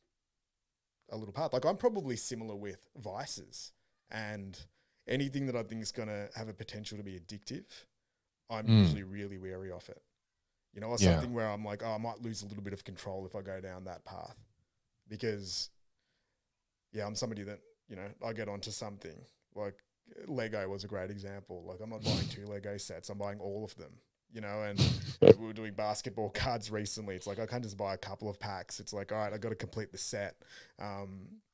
a little path. Like, I'm probably similar with vices, and anything that I think is going to have a potential to be addictive, I'm usually really wary of it. Or something where I'm like, oh, I might lose a little bit of control if I go down that path, because I'm somebody that, I get onto something like Lego was a great example. Like, I'm not buying 2 Lego sets, I'm buying all of them. And we were doing basketball cards recently. It's like, I can't just buy a couple of packs. It's like, all right, I got to complete the set.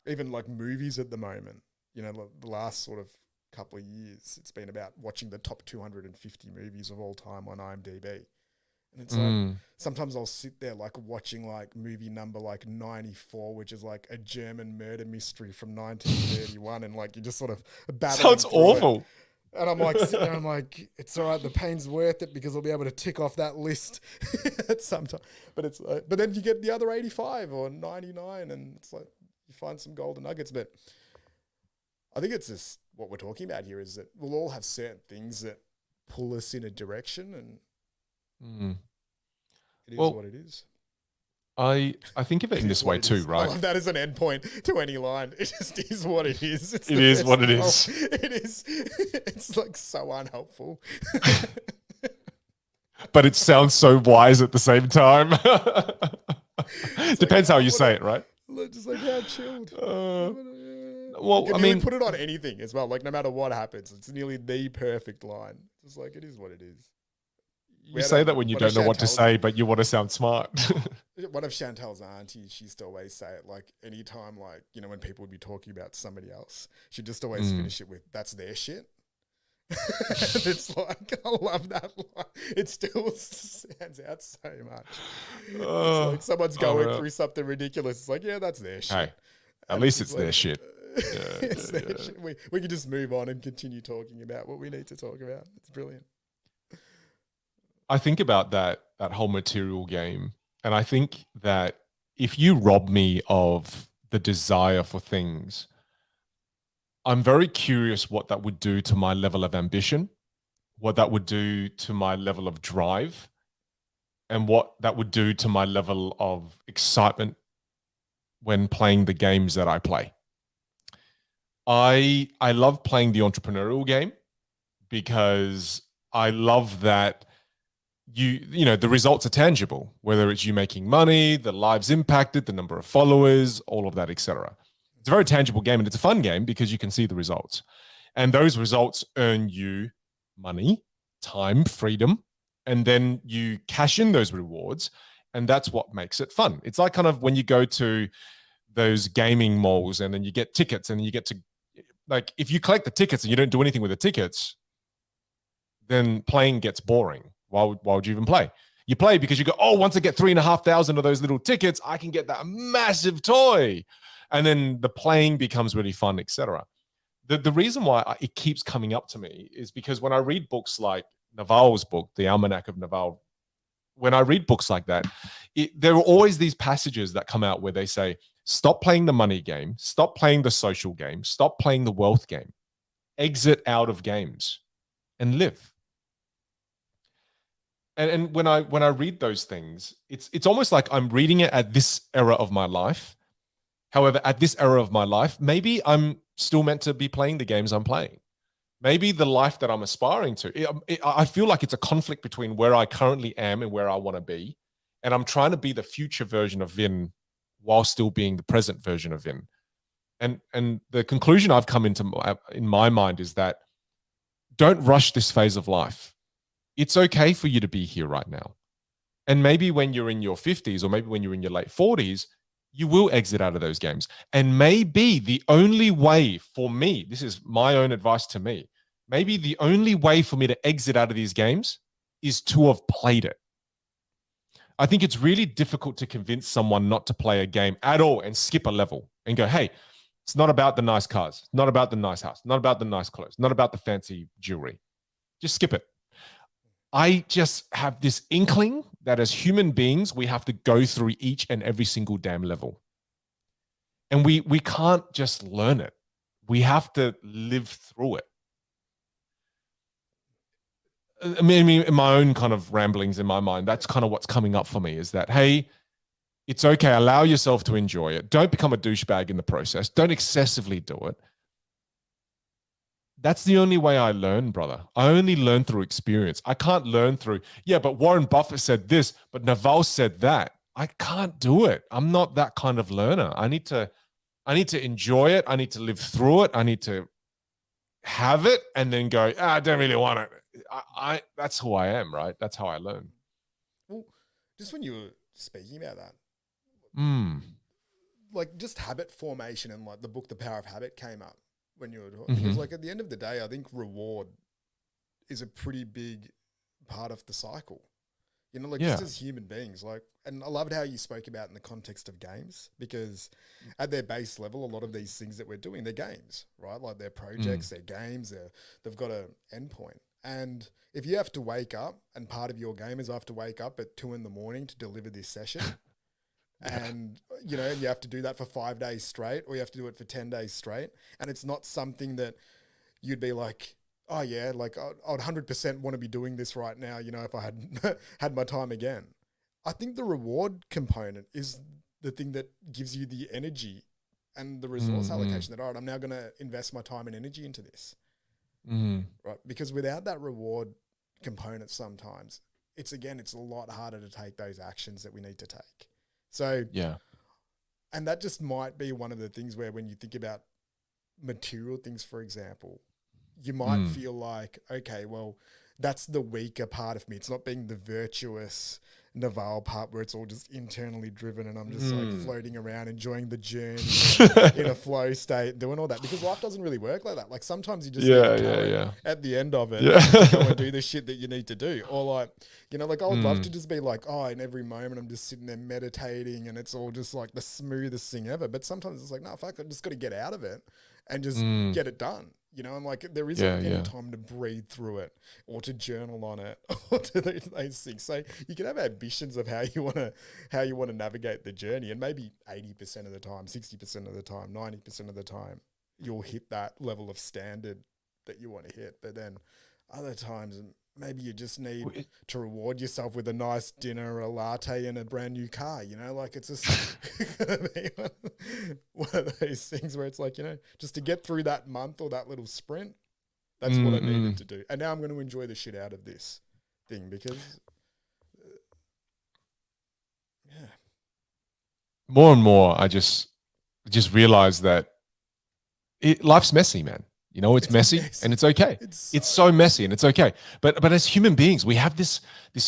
Even like movies at the moment, the last sort of couple of years, it's been about watching the top 250 movies of all time on IMDb. And it's like, sometimes I'll sit there like watching like movie number like 94, which is like a German murder mystery from 1931. And like, you just sort of battling. Sounds awful. It. And I'm like, sitting there, I'm like, it's all right, the pain's worth it, because I'll be able to tick off that list at some time. But it's like, but then you get the other 85 or 99, and it's like, you find some golden nuggets. But I think it's just, what we're talking about here is that we'll all have certain things that pull us in a direction, and it is what it is. I think of it in this way too, right? I love that as an endpoint to any line. It just is what it is. It is what it is. It is. It's like so unhelpful. But it sounds so wise at the same time. Depends how you say it, right? Just like, how chilled. Well, I mean, put it on anything as well. Like, no matter what happens, it's nearly the perfect line. Just like, it is what it is. You say that when you don't know what to say, but you want to sound smart. One of Chantal's aunties, she used to always say it, like, anytime, like, when people would be talking about somebody else, she'd just always finish it with, that's their shit. And it's like, I love that line. It still stands out so much. It's like someone's going through something ridiculous. It's like, yeah, that's their shit. Hey, at least it's their shit. It's their shit. We can just move on and continue talking about what we need to talk about. It's brilliant. I think about that whole material game, and I think that if you rob me of the desire for things, I'm very curious what that would do to my level of ambition, what that would do to my level of drive, and what that would do to my level of excitement when playing the games that I play. I love playing the entrepreneurial game because I love that the results are tangible, whether it's you making money, the lives impacted, the number of followers, all of that, etc. It's a very tangible game, and it's a fun game because you can see the results. And those results earn you money, time, freedom, and then you cash in those rewards, and that's what makes it fun. It's like kind of when you go to those gaming malls and then you get tickets and you get to, like, if you collect the tickets and you don't do anything with the tickets, then playing gets boring. Why would you even play? You play because you go, oh, once I get 3,500 of those little tickets, I can get that massive toy. and then the playing becomes really fun, etc. The reason why it keeps coming up to me is because when I read books like Naval's book, The Almanac of Naval, when I read books like that, there are always these passages that come out where they say, stop playing the money game, stop playing the social game, stop playing the wealth game, exit out of games and live. And when I read those things, it's almost like I'm reading it at this era of my life. However, at this era of my life, maybe I'm still meant to be playing the games I'm playing. Maybe the life that I'm aspiring to, I feel like it's a conflict between where I currently am and where I want to be. And I'm trying to be the future version of Vin while still being the present version of Vin. And the conclusion I've come into in my mind is that don't rush this phase of life. It's okay for you to be here right now. And maybe when you're in your 50s or maybe when you're in your late 40s, you will exit out of those games. And maybe the only way for me, this is my own advice to me, maybe the only way for me to exit out of these games is to have played it. I think it's really difficult to convince someone not to play a game at all and skip a level and go, hey, it's not about the nice cars, not about the nice house, not about the nice clothes, not about the fancy jewelry. Just skip it. I just have this inkling that as human beings, we have to go through each and every single damn level. And we can't just learn it. We have to live through it. I mean, in my own kind of ramblings in my mind, that's kind of what's coming up for me is that, hey, it's okay. Allow yourself to enjoy it. Don't become a douchebag in the process. Don't excessively do it. That's the only way I learn, brother. I only learn through experience. I can't learn through, yeah, but Warren Buffett said this, but Naval said that. I can't do it. I'm not that kind of learner. I need to enjoy it. I need to live through it. I need to have it and then go, I don't really want it. That's who I am, right? That's how I learn. Well, just when you were speaking about that, like just habit formation and like the book, The Power of Habit came up when you were talking. Because like at the end of the day, I think reward is a pretty big part of the cycle. You know, like just as human beings, like, and I loved how you spoke about in the context of games, because at their base level, a lot of these things that we're doing, they're games, right? Like they're projects, they're games, they've got an endpoint. And if you have to wake up and part of your game is I have to wake up at 2 a.m. to deliver this session and, you know, you have to do that for 5 days straight, or you have to do it for 10 days straight. And it's not something that you'd be like, oh yeah, like I'd 100% want to be doing this right now, you know, if I had had my time again. I think the reward component is the thing that gives you the energy and the resource allocation that, all right, I'm now going to invest my time and energy into this. Right? Because without that reward component sometimes, it's a lot harder to take those actions that we need to take. So, yeah. And that just might be one of the things where when you think about material things, for example, you might feel like, okay, well, that's the weaker part of me. It's not being the virtuous Naval part where it's all just internally driven and I'm just like floating around, enjoying the journey in a flow state, doing all that. Because life doesn't really work like that. Like sometimes you just at the end of it, go and do the shit that you need to do. Or like, you know, like I would love to just be like, oh, in every moment I'm just sitting there meditating and it's all just like the smoothest thing ever. But sometimes it's like, no, fuck, I just got to get out of it and just get it done. You know, and like there isn't any time to breathe through it or to journal on it or to those things. So you can have ambitions of how you want to navigate the journey, and maybe 80% of the time, 60% of the time, 90% of the time, you'll hit that level of standard that you want to hit. But then other times, maybe you just need to reward yourself with a nice dinner, a latte, and a brand new car. You know, like it's just gonna be one of those things where it's like, you know, just to get through that month or that little sprint, that's what I needed to do. And now I'm going to enjoy the shit out of this thing because, more and more, I just realize that life's messy, man. You know, it's messy and it's okay. It's so messy and it's okay. But as human beings, we have this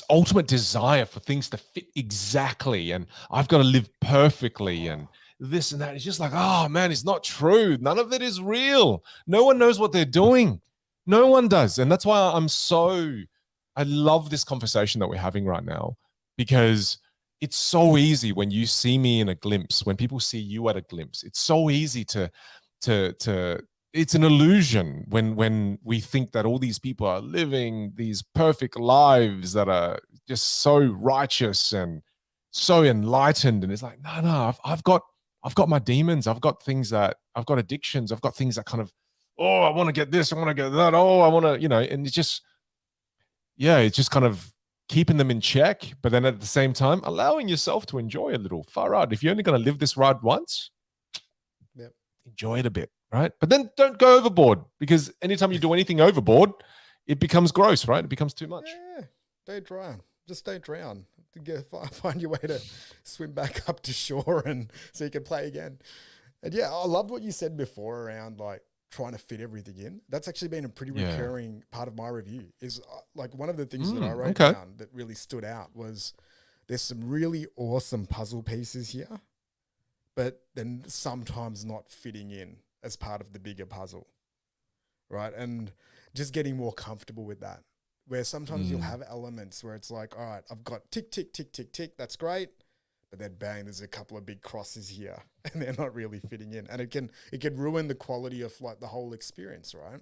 ultimate desire for things to fit exactly, and I've got to live perfectly and this and that. It's just like, oh man, it's not true. None of it is real. No one knows what they're doing. No one does. And that's why I love this conversation that we're having right now, because it's so easy when you see me in a glimpse, when people see you at a glimpse, it's so easy to it's an illusion when we think that all these people are living these perfect lives that are just so righteous and so enlightened. And it's like, no, I've got my demons. I've got addictions. I've got things that kind of, oh, I want to get this, I want to get that. Oh, I want to, and it's just, yeah, it's just kind of keeping them in check, but then at the same time, allowing yourself to enjoy a little. Far out. If you're only going to live this ride once, yep, enjoy it a bit, right? But then don't go overboard, because anytime you do anything overboard, it becomes gross, right? It becomes too much. Yeah, don't drown. Just don't drown. Find your way to swim back up to shore, and so you can play again. And yeah, I loved what you said before around like trying to fit everything in. That's actually been a pretty recurring part of my review. Is like one of the things that I wrote down that really stood out was there's some really awesome puzzle pieces here, but then sometimes not fitting in as part of the bigger puzzle, right? And just getting more comfortable with that, where sometimes you'll have elements where it's like, all right, I've got tick, tick, tick, tick, tick, that's great. But then bang, there's a couple of big crosses here and they're not really fitting in. And it can ruin the quality of like the whole experience, right?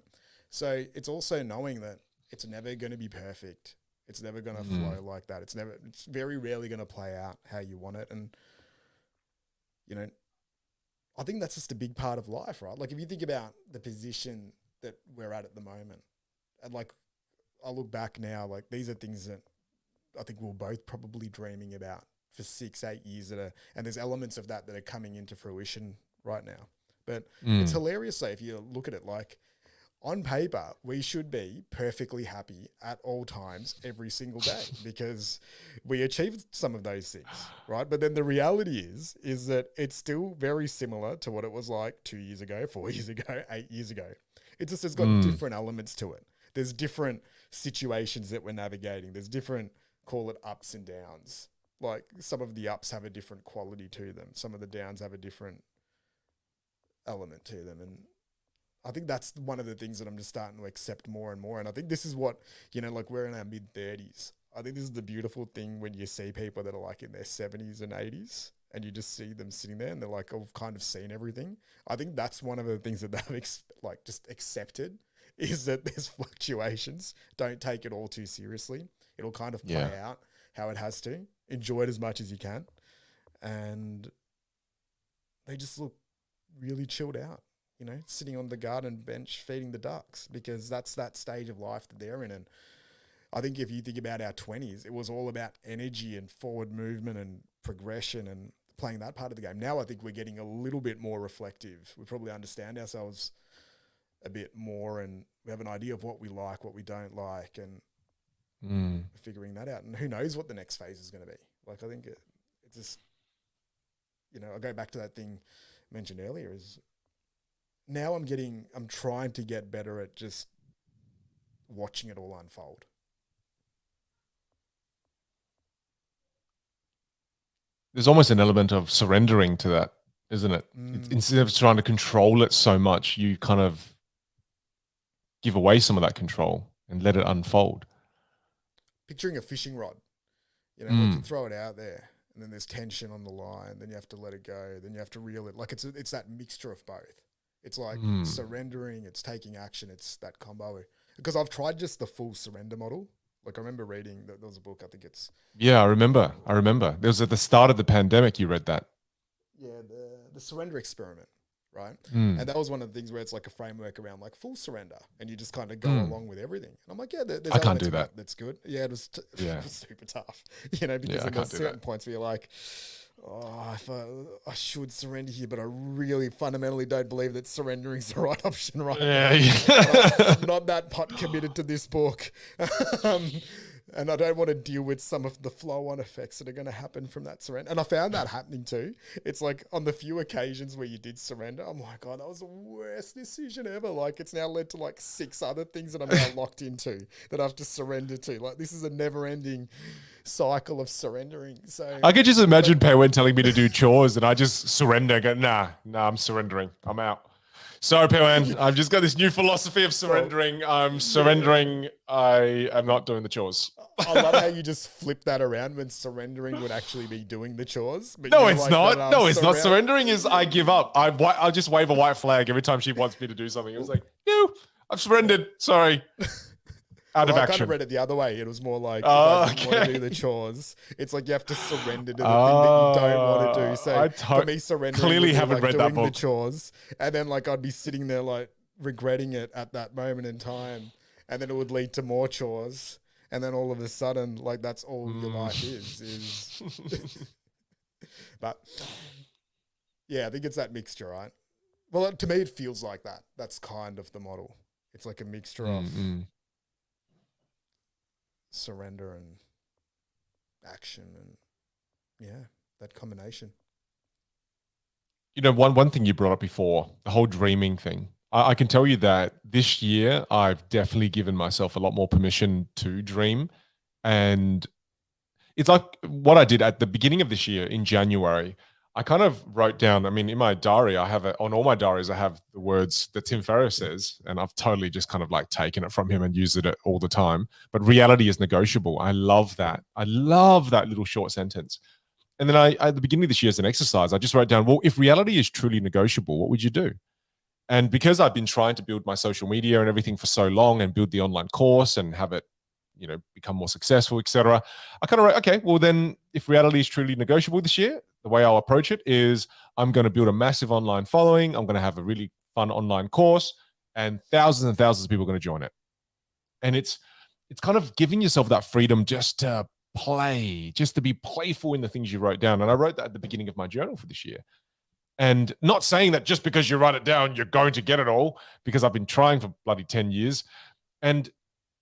So it's also knowing that it's never going to be perfect. It's never going to flow like that. It's very rarely going to play out how you want it. And, I think that's just a big part of life, right? Like if you think about the position that we're at the moment, and like I look back now, like these are things that I think we're both probably dreaming about for 6-8 years and there's elements of that are coming into fruition right now. But it's hilarious though, if you look at it, like on paper, we should be perfectly happy at all times, every single day, because we achieved some of those things, right? But then the reality is that it's still very similar to what it was like 2 years ago, 4 years ago, 8 years ago. It just has got different elements to it. There's different situations that we're navigating. There's different, call it ups and downs. Like some of the ups have a different quality to them. Some of the downs have a different element to them. And I think that's one of the things that I'm just starting to accept more and more. And I think this is what, like we're in our mid-30s. I think this is the beautiful thing when you see people that are like in their 70s and 80s and you just see them sitting there and they're like, I've kind of seen everything. I think that's one of the things that they've just accepted, is that there's fluctuations. Don't take it all too seriously. It'll kind of play out how it has to. Enjoy it as much as you can. And they just look really chilled out, sitting on the garden bench feeding the ducks, because that's that stage of life that they're in. And I think if you think about our 20s, it was all about energy and forward movement and progression and playing that part of the game. Now I think we're getting a little bit more reflective. We probably understand ourselves a bit more and we have an idea of what we like, what we don't like, and figuring that out. And who knows what the next phase is going to be. Like I think it just, I go back to that thing mentioned earlier, is now I'm trying to get better at just watching it all unfold. There's almost an element of surrendering to that, isn't it? Instead of trying to control it so much, you kind of give away some of that control and let it unfold. Picturing a fishing rod, like you throw it out there and then there's tension on the line, then you have to let it go, then you have to reel it. Like it's that mixture of both. It's like surrendering, it's taking action, it's that combo. Because I've tried just the full surrender model. Like I remember reading that there was a book, I think it's... Yeah, I remember. There was at the start of the pandemic, you read that. Yeah, the surrender experiment, right? And that was one of the things where it's like a framework around like full surrender, and you just kind of go along with everything. And I'm like, yeah, there's I can't do that. That's good. Yeah, it was, it was super tough, because there's certain points where you're like, oh, if I should surrender here, but I really fundamentally don't believe that surrendering is the right option right now. I'm not that pot committed to this book. And I don't want to deal with some of the flow-on effects that are going to happen from that surrender. And I found that happening too. It's like on the few occasions where you did surrender, I'm like, oh, that was the worst decision ever. Like it's now led to like 6 other things that I'm now locked into that I have to surrender to. Like this is a never-ending cycle of surrendering. So I could just imagine Paywen telling me to do chores and I just surrender. Go, nah, I'm surrendering. I'm out. Sorry, Powan. I've just got this new philosophy of surrendering. I'm surrendering. Yeah. I am not doing the chores. I love how you just flip that around when surrendering would actually be doing the chores. But no, it's like, not. No, it's not. Surrendering is I give up. I'll just wave a white flag every time she wants me to do something. It was like, no, I've surrendered. Sorry. Out of action. I kind of read it the other way. It was more like, if I didn't want to do the chores, it's like you have to surrender to the thing that you don't want to do. So for me, surrendering clearly haven't like read doing that book. The chores, and then like I'd be sitting there like regretting it at that moment in time, and then it would lead to more chores, and then all of a sudden, like that's all your life is. But yeah, I think it's that mixture, right? Well, to me, it feels like that. That's kind of the model. It's like a mixture of surrender and action, and yeah, that combination. You know, one thing you brought up before, the whole dreaming thing. I can tell you that this year I've definitely given myself a lot more permission to dream. And it's like what I did at the beginning of this year in January. I kind of wrote down, I mean, in my diary, on all my diaries, I have the words that Tim Ferriss says, and I've totally just kind of like taken it from him and used it all the time. But reality is negotiable. I love that. I love that little short sentence. And then at the beginning of this year as an exercise, I just wrote down, well, if reality is truly negotiable, what would you do? And because I've been trying to build my social media and everything for so long and build the online course and have it, you know, become more successful, etc., I kind of wrote, okay, well then if reality is truly negotiable this year, the way I'll approach it is I'm going to build a massive online following. I'm going to have a really fun online course and thousands of people are going to join it. And it's kind of giving yourself that freedom just to play, just to be playful in the things you wrote down. And I wrote that at the beginning of my journal for this year. And not saying that just because you write it down, you're going to get it all, because I've been trying for bloody 10 years. And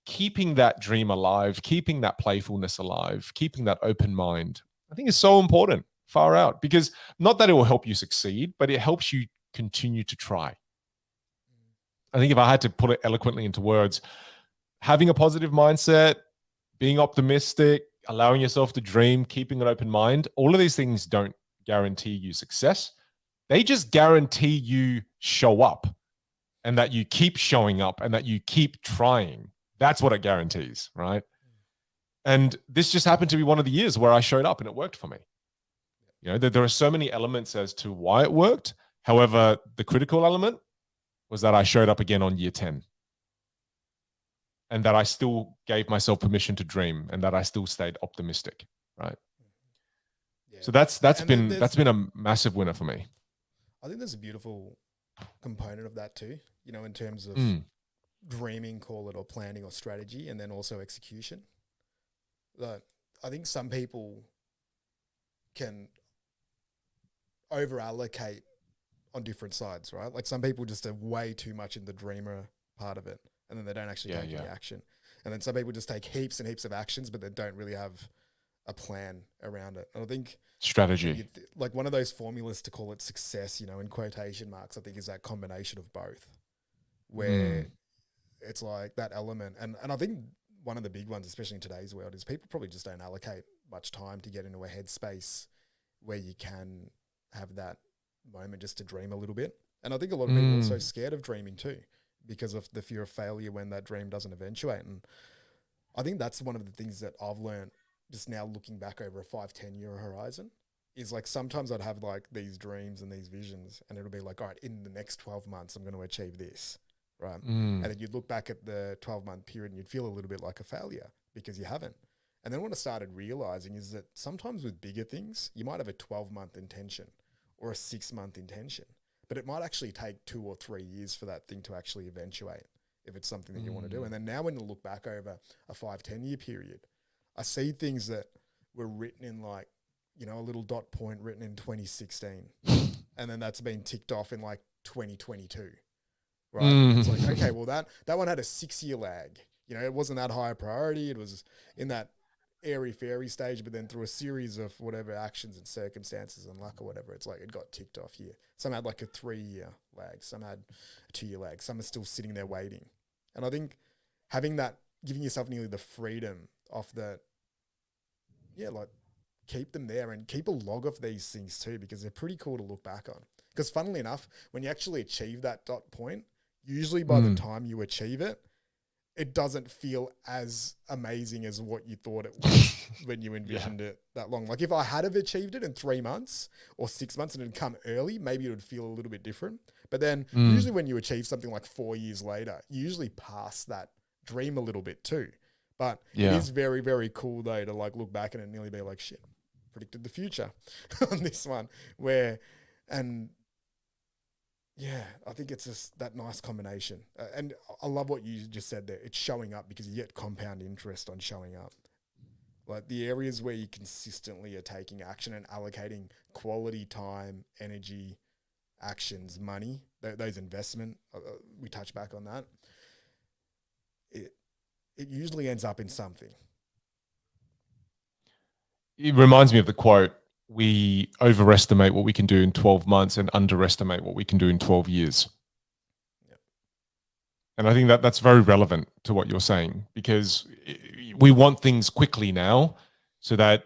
keeping that dream alive, keeping that playfulness alive, keeping that open mind, I think is so important, far out, because not that it will help you succeed, but it helps you continue to try. I think if I had to put it eloquently into words, having a positive mindset, being optimistic, allowing yourself to dream, keeping an open mind, all of these things don't guarantee you success. They just guarantee you show up and that you keep showing up and that you keep trying. That's what it guarantees, right? And this just happened to be one of the years where I showed up and it worked for me. You know, there are so many elements as to why it worked. However, the critical element was that I showed up again on year 10. And that I still gave myself permission to dream and that I still stayed optimistic, right? Yeah. So that's been a massive winner for me. I think there's a beautiful component of that too, you know, in terms of dreaming, call it, or planning or strategy, and then also execution. Like, I think some people can over allocate on different sides, right? Like some people just are way too much in the dreamer part of it, and then they don't actually take any action. And then some people just take heaps and heaps of actions, but they don't really have a plan around it. And I think strategy, like one of those formulas to call it success, you know, in quotation marks, I think is that combination of both, where it's like that element. And I think one of the big ones, especially in today's world, is people probably just don't allocate much time to get into a headspace where you can have that moment just to dream a little bit. And I think a lot of people are so scared of dreaming too, because of the fear of failure when that dream doesn't eventuate. And I think that's one of the things that I've learned just now looking back over a 5-10 year horizon, is like sometimes I'd have like these dreams and these visions and it'll be like, all right, in the next 12 months, I'm going to achieve this, right? And then you'd look back at the 12-month period and you'd feel a little bit like a failure because you haven't. And then what I started realizing is that sometimes with bigger things, you might have a 12-month intention or a 6-month intention, but it might actually take 2 or 3 years for that thing to actually eventuate if it's something that you want to do. And then now when you look back over a 5-10 year period, I see things that were written in like, you know, a little dot point written in 2016. And then that's been ticked off in like 2022, right? It's like, okay, well that one had a 6-year lag. You know, it wasn't that high a priority. It was in that airy-fairy stage, but then through a series of whatever actions and circumstances and luck or whatever, it's like it got ticked off here. Some had like a 3-year lag. Some had a 2-year lag. Some are still sitting there waiting. And I think having that, giving yourself nearly the freedom off that, like keep them there and keep a log of these things too, because they're pretty cool to look back on. Because funnily enough, when you actually achieve that dot point, usually by the time you achieve it, it doesn't feel as amazing as what you thought it would when you envisioned it that long. Like if I had have achieved it in 3 months or 6 months and it had come early, maybe it would feel a little bit different. But then usually when you achieve something like 4 years later, you usually pass that dream a little bit too. But it is very, very cool though to like look back and nearly be like, shit, predicted the future on this one. And yeah, I think it's just that nice combination. And I love what you just said there. It's showing up because you get compound interest on showing up. Like the areas where you consistently are taking action and allocating quality time, energy, actions, money, those investment, we touch back on that. It usually ends up in something. It reminds me of the quote, we overestimate what we can do in 12 months and underestimate what we can do in 12 years. Yep. And I think that that's very relevant to what you're saying, because we want things quickly now, so that,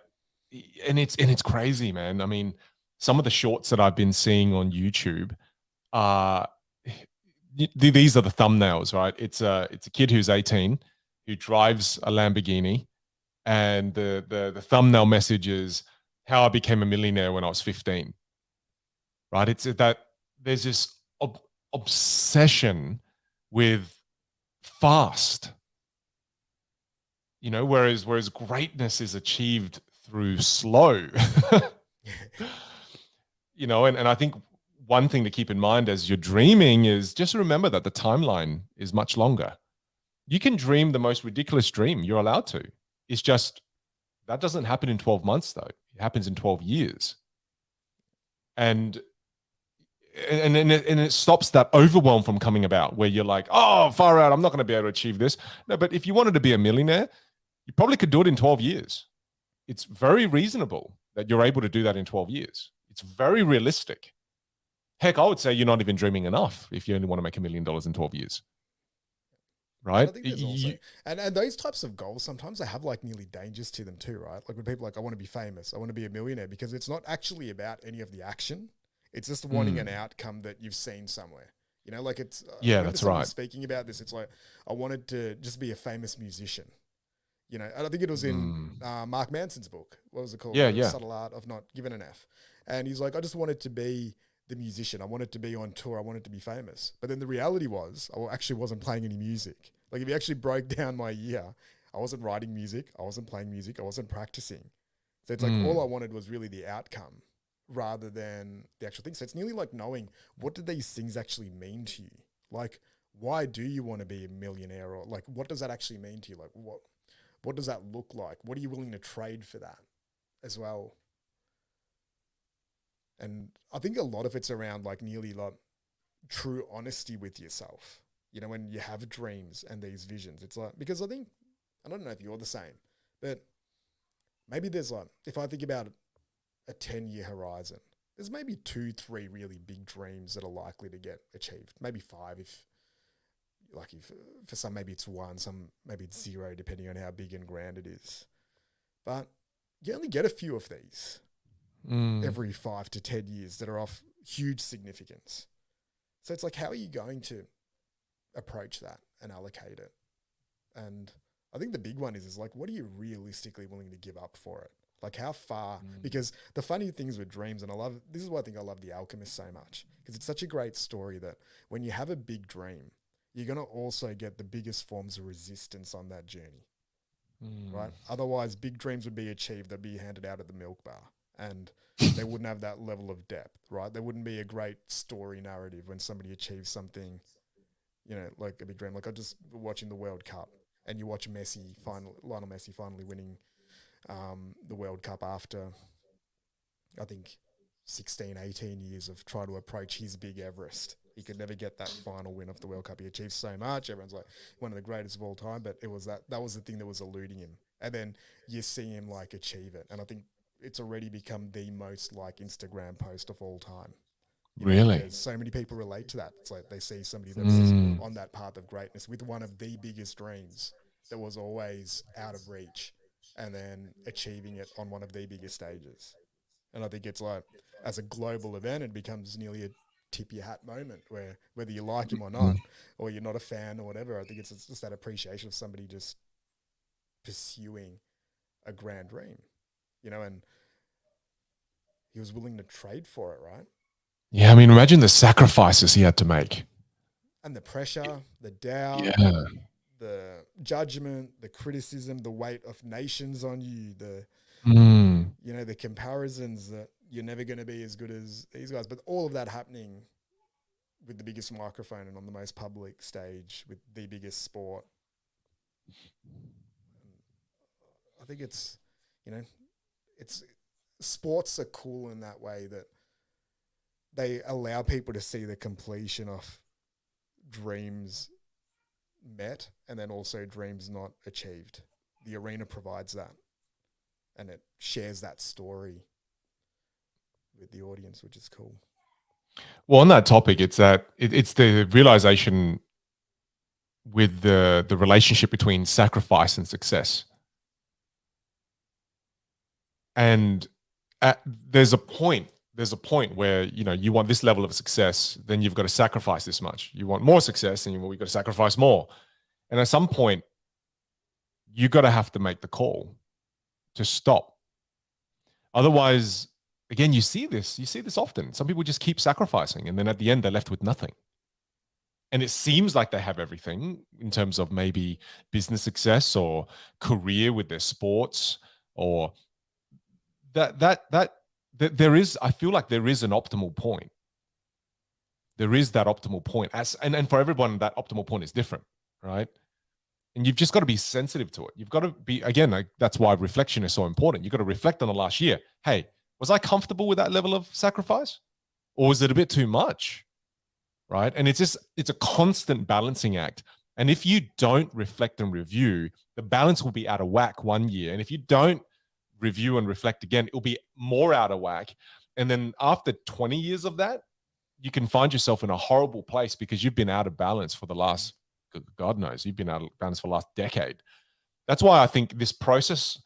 and it's crazy, man. I mean, some of the shorts that I've been seeing on YouTube are, these are the thumbnails, right? It's a kid who's 18 who drives a Lamborghini, and the thumbnail message is how I became a millionaire when I was 15. Right? It's that there's this obsession with fast, whereas greatness is achieved through slow. And I think one thing to keep in mind as you're dreaming is just remember that the timeline is much longer. You can dream the most ridiculous dream. You're allowed to. It's just that doesn't happen in 12 months, though. It happens in 12 years. And it stops that overwhelm from coming about where you're like, oh, far out, I'm not going to be able to achieve this. No, but if you wanted to be a millionaire, you probably could do it in 12 years. It's very reasonable that you're able to do that in 12 years. It's very realistic. Heck, I would say you're not even dreaming enough if you only want to make $1 million in 12 years. Right? I think there's also, and those types of goals, sometimes they have like nearly dangers to them too, right? Like when people are like, I want to be famous, I want to be a millionaire, because it's not actually about any of the action. It's just wanting an outcome that you've seen somewhere. Like it's, that's right. Speaking about this, it's like, I wanted to just be a famous musician. And I think it was in Mark Manson's book. What was it called? The Subtle Art of Not Giving an F. And he's like, I just wanted to be the musician. I wanted to be on tour. I wanted to be famous. But then the reality was I actually wasn't playing any music. Like if you actually broke down my year, I wasn't writing music. I wasn't playing music. I wasn't practicing. So it's like all I wanted was really the outcome rather than the actual thing. So it's nearly like knowing, what do these things actually mean to you? Like, why do you want to be a millionaire? Or like, what does that actually mean to you? Like, what does that look like? What are you willing to trade for that as well? And I think a lot of it's around like nearly like true honesty with yourself. When you have dreams and these visions, it's like, because I don't know if you're the same, but maybe there's like, if I think about a 10-year horizon, there's maybe 2-3 really big dreams that are likely to get achieved. Maybe 5 if for some, maybe it's 1, some maybe it's 0, depending on how big and grand it is. But you only get a few of these every 5 to 10 years that are of huge significance. So it's like, how are you going to approach that and allocate it? And I think the big one is like, what are you realistically willing to give up for it? Like how far, because the funny things with dreams, and this is why I think I love The Alchemist so much, because it's such a great story that when you have a big dream, you're going to also get the biggest forms of resistance on that journey, right? Otherwise, big dreams would be achieved, they'd be handed out at the milk bar, and they wouldn't have that level of depth, right? There wouldn't be a great story narrative when somebody achieves something, like a big dream. Like I just watching the World Cup, and you watch Lionel Messi finally winning the World Cup after, I think, 16, 18 years of trying to approach his big Everest. He could never get that final win of the World Cup. He achieved so much. Everyone's like one of the greatest of all time, but it was that was the thing that was eluding him. And then you see him like achieve it. And I think it's already become the most like Instagram post of all time. Really? Because so many people relate to that. It's like they see somebody that's on that path of greatness with one of the biggest dreams that was always out of reach. and then achieving it on one of the biggest stages. And I think it's like, as a global event, it becomes nearly a tip your hat moment where whether you like him or not, or you're not a fan or whatever, I think it's just that appreciation of somebody just pursuing a grand dream, and he was willing to trade for it, right? Yeah, I mean, imagine the sacrifices he had to make. And the pressure, the doubt, the judgment, the criticism, the weight of nations on you, the comparisons that you're never going to be as good as these guys. But all of that happening with the biggest microphone and on the most public stage with the biggest sport. I think it's sports are cool in that way that they allow people to see the completion of dreams met and then also dreams not achieved. The arena provides that, and it shares that story with the audience, which is cool. Well, on that topic, it's the realization with the relationship between sacrifice and success. And there's a point where, you want this level of success, then you've got to sacrifice this much. You want more success, and we've got to sacrifice more. And at some point, you got to have to make the call to stop. Otherwise, again, you see this often. Some people just keep sacrificing, and then at the end, they're left with nothing. And it seems like they have everything in terms of maybe business success or career with their sports, or that there is, I feel like there is an optimal point. There is that optimal point, and for everyone, that optimal point is different, right? And you've just got to be sensitive to it. You've got to be, again, that's why reflection is so important. You've got to reflect on the last year. Hey, was I comfortable with that level of sacrifice, or was it a bit too much? Right? And it's a constant balancing act. And if you don't reflect and review, the balance will be out of whack one year. And if you don't review and reflect again, it'll be more out of whack. And then after 20 years of that, you can find yourself in a horrible place because you've been out of balance for the last, God knows, you've been out of balance for the last decade. That's why I think this process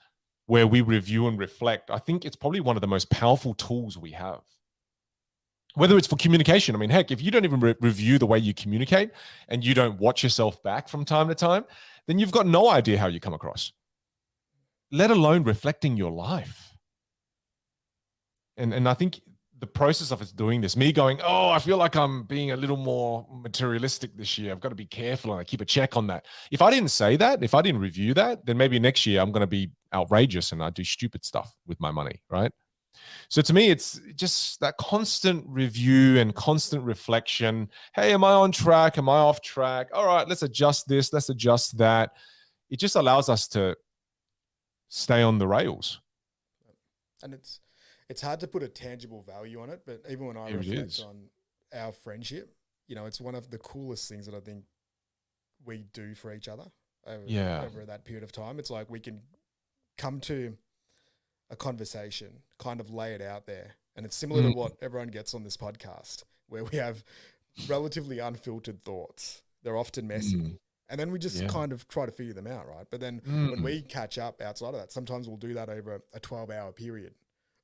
where we review and reflect, I think it's probably one of the most powerful tools we have. Whether it's for communication, I mean, heck, if you don't even review the way you communicate and you don't watch yourself back from time to time, then you've got no idea how you come across, let alone reflecting your life. And I think the process of us doing this, me going, oh, I feel like I'm being a little more materialistic this year. I've got to be careful and I keep a check on that. If I didn't say that, if I didn't review that, then maybe next year I'm going to be outrageous and I do stupid stuff with my money, right? So to me, it's just that constant review and constant reflection. Hey, am I on track? Am I off track? All right, let's adjust this. Let's adjust that. It just allows us to stay on the rails. And it's hard to put a tangible value on it, but even when I reflect on our friendship, it's one of the coolest things that I think we do for each other over that period of time. It's like we can come to a conversation, kind of lay it out there. And it's similar to what everyone gets on this podcast, where we have relatively unfiltered thoughts. They're often messy. And then we just kind of try to figure them out, right? But then when we catch up outside of that, sometimes we'll do that over a 12-hour period.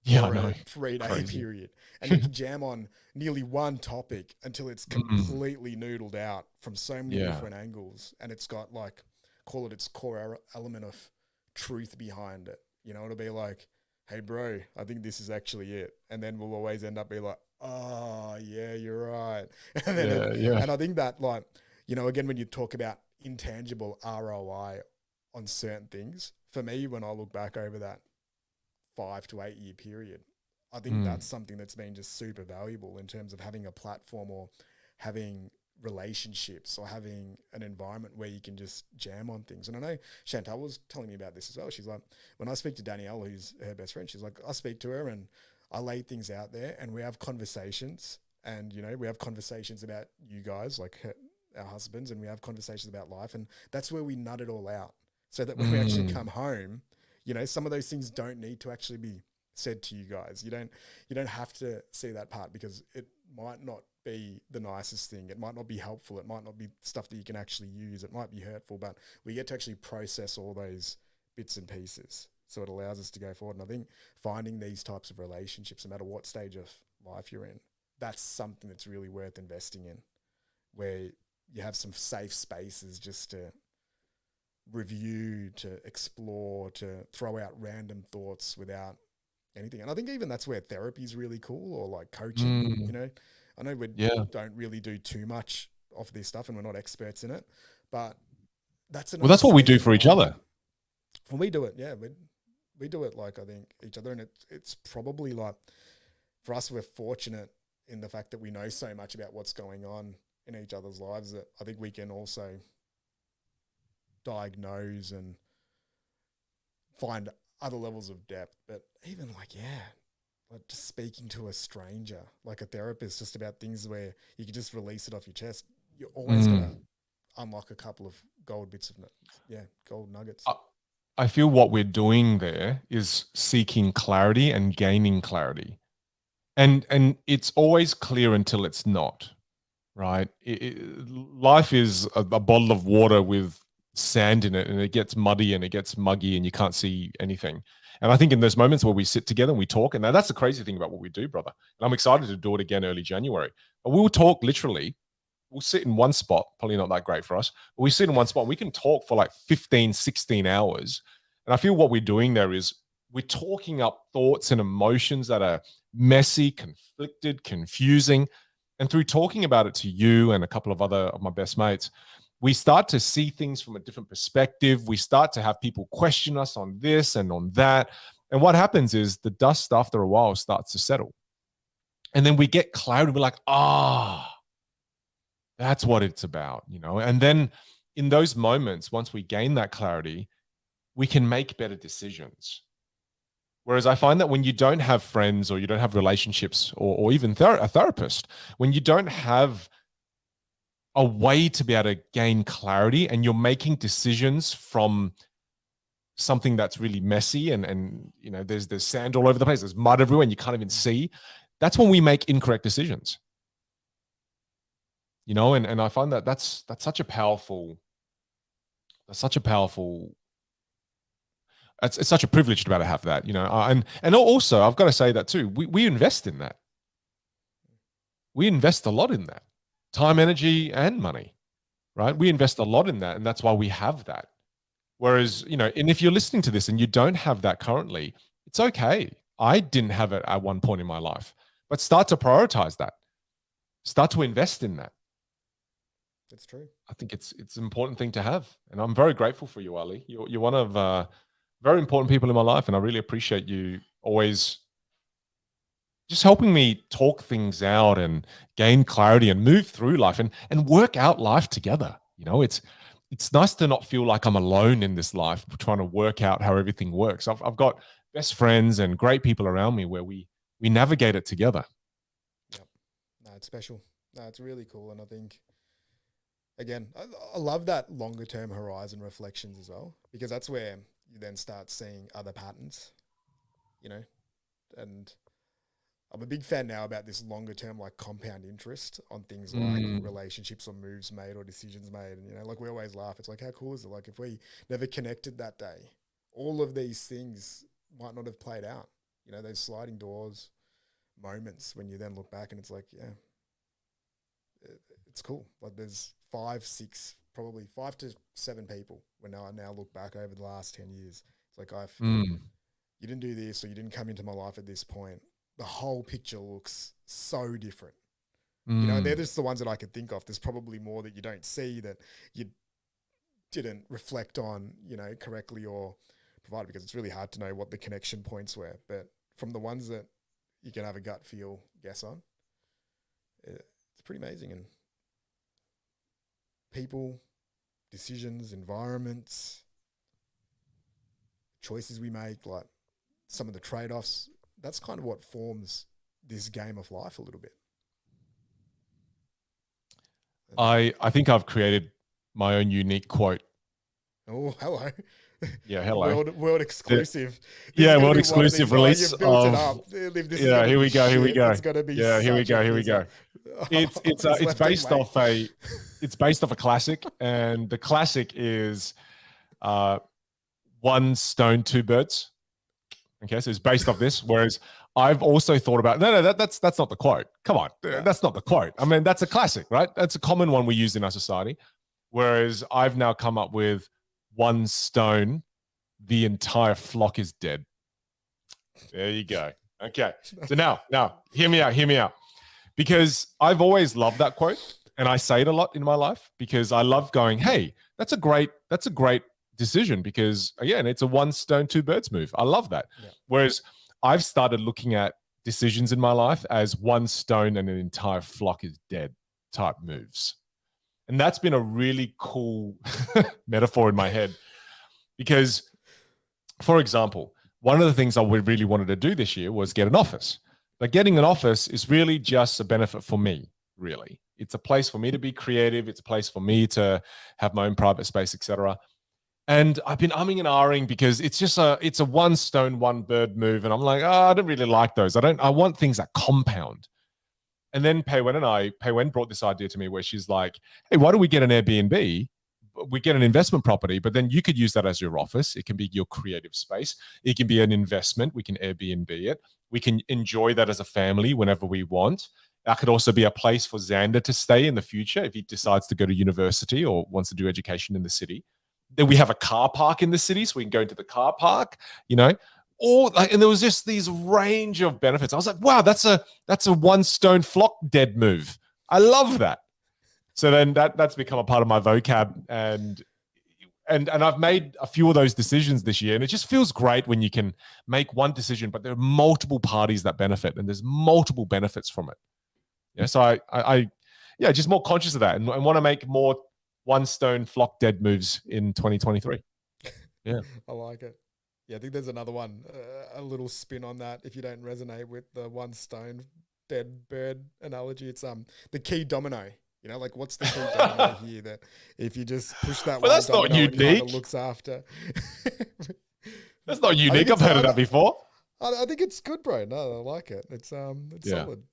Or a 3-day period. And you can jam on nearly one topic until it's completely noodled out from so many different angles. And it's got call it its core element of truth behind it. It'll be like, hey, bro, I think this is actually it. And then we'll always end up being like, oh, yeah, you're right. And then and I think that, again, when you talk about intangible ROI on certain things, for me, when I look back over that 5 to 8 year period, I think that's something that's been just super valuable in terms of having a platform or having relationships or having an environment where you can just jam on things. And I know Chantal was telling me about this as well. She's like, when I speak to Danielle, who's her best friend, she's like, I speak to her and I lay things out there and we have conversations, and we have conversations about you guys, like our husbands, and we have conversations about life, and that's where we nut it all out, so that when we actually come home, some of those things don't need to actually be said to you guys. You don't have to see that part because it might not be the nicest thing. It might not be helpful. It might not be stuff that you can actually use. It might be hurtful, but we get to actually process all those bits and pieces. So it allows us to go forward. And I think finding these types of relationships, no matter what stage of life you're in, that's something that's really worth investing in, where you have some safe spaces just to review, to explore, to throw out random thoughts without anything. And I think even that's where therapy is really cool, or like coaching, you know. I know we don't really do too much of this stuff and we're not experts in it, but that's that's what we do for each other. When we do it, we do it like, I think, each other. And it's probably like, for us, we're fortunate in the fact that we know so much about what's going on in each other's lives that I think we can also diagnose and find other levels of depth. But even like, like just speaking to a stranger, like a therapist, just about things where you can just release it off your chest, you're always going to unlock a couple of gold bits of gold nuggets. I feel what we're doing there is seeking clarity and gaining clarity. And it's always clear until it's not, right? Life is a bottle of water with sand in it, and it gets muddy and it gets muggy and you can't see anything. And I think in those moments where we sit together and we talk, and that's the crazy thing about what we do, brother. And I'm excited to do it again early January. But we will talk literally. We'll sit in one spot, probably not that great for us, but we sit in one spot. We can talk for like 15, 16 hours. And I feel what we're doing there is we're talking up thoughts and emotions that are messy, conflicted, confusing. And through talking about it to you and a couple of other of my best mates, we start to see things from a different perspective. We start to have people question us on this and on that. And what happens is the dust after a while starts to settle. And then we get clarity. We're like, that's what it's about, you know? And then in those moments, once we gain that clarity, we can make better decisions. Whereas I find that when you don't have friends or you don't have relationships or even a therapist, when you don't have a way to be able to gain clarity and you're making decisions from something that's really messy and you know, there's sand all over the place, there's mud everywhere and you can't even see, that's when we make incorrect decisions. You know, and I find that that's such a powerful, it's such a privilege to be able to have that, you know. And also I've got to say that too, we invest in that. We invest a lot in that. Time, energy, and money, right? We invest a lot in that, and that's why we have that. Whereas, you know, and if you're listening to this and you don't have that currently, it's okay. I didn't have it at one point in my life, but start to prioritize that. Start to invest in that. That's true. I think it's an important thing to have, and I'm very grateful for you, Ali. You're one of very important people in my life, and I really appreciate you always just helping me talk things out and gain clarity and move through life and work out life together. You know, it's nice to not feel like I'm alone in this life trying to work out how everything works. I've got best friends and great people around me where we navigate it together. Yep. No, it's special. No, it's really cool. And I think, again, I love that longer term horizon reflections as well, because that's where you then start seeing other patterns, you know, and I'm a big fan now about this longer term, like compound interest on things like relationships or moves made or decisions made. And, you know, like we always laugh. It's like, how cool is it? Like if we never connected that day, all of these things might not have played out, you know, those sliding doors moments when you then look back and it's like, yeah, it's cool. Like there's 5, 6, probably 5 to 7 people when I now look back over the last 10 years. It's like you didn't do this or you didn't come into my life at this point. The whole picture looks so different. You know, they're just the ones that I could think of. There's probably more that you don't see that you didn't reflect on, you know, correctly or provide, because it's really hard to know what the connection points were. But from the ones that you can have a gut feel guess on, it's pretty amazing. And people, decisions, environments, choices we make, like some of the trade-offs, that's kind of what forms this game of life a little bit. I think I've created my own unique quote. Oh, hello. Yeah, hello. World exclusive. Yeah, world exclusive release of. Yeah, here we go. Here we go. It's gonna be. Yeah, here we go. Here we go. It's based off a classic, and the classic is one stone, two birds. Okay, so it's based off this. Whereas I've also thought about that's not the quote. Come on, that's not the quote. I mean, that's a classic, right? That's a common one we use in our society. Whereas I've now come up with one stone, the entire flock is dead. There you go. Okay, so now hear me out, because I've always loved that quote, and I say it a lot in my life because I love going, hey, that's a great decision, because again, it's a one stone, two birds move. I love that. Yeah. Whereas I've started looking at decisions in my life as one stone and an entire flock is dead type moves. And that's been a really cool metaphor in my head because, for example, one of the things I really wanted to do this year was get an office. But getting an office is really just a benefit for me, really. It's a place for me to be creative. It's a place for me to have my own private space, etc. And I've been umming and ahhing because it's a one stone, one bird move. And I'm like, I don't really like those. I want things that compound. And then Pei Wen brought this idea to me where she's like, hey, why don't we get an Airbnb? We get an investment property, but then you could use that as your office. It can be your creative space. It can be an investment. We can Airbnb it. We can enjoy that as a family whenever we want. That could also be a place for Xander to stay in the future if he decides to go to university or wants to do education in the city. Then we have a car park in the city, so we can go into the car park, and there was just these range of benefits. I was like, wow, that's a one stone flock dead move. I love that. So then that's become a part of my vocab, and I've made a few of those decisions this year, and it just feels great when you can make one decision, but there are multiple parties that benefit, and there's multiple benefits from it. Yeah, so I just more conscious of that, and want to make more one stone flock dead moves in 2023. Yeah, I like it. Yeah, I think there's another one, a little spin on that. If you don't resonate with the one stone dead bird analogy, it's the key domino. Like what's the key domino here that if you just push that one that's domino, not unique. it kind of looks after. That's not unique. I've heard of that before. I think it's good, bro. No, I like it. It's solid.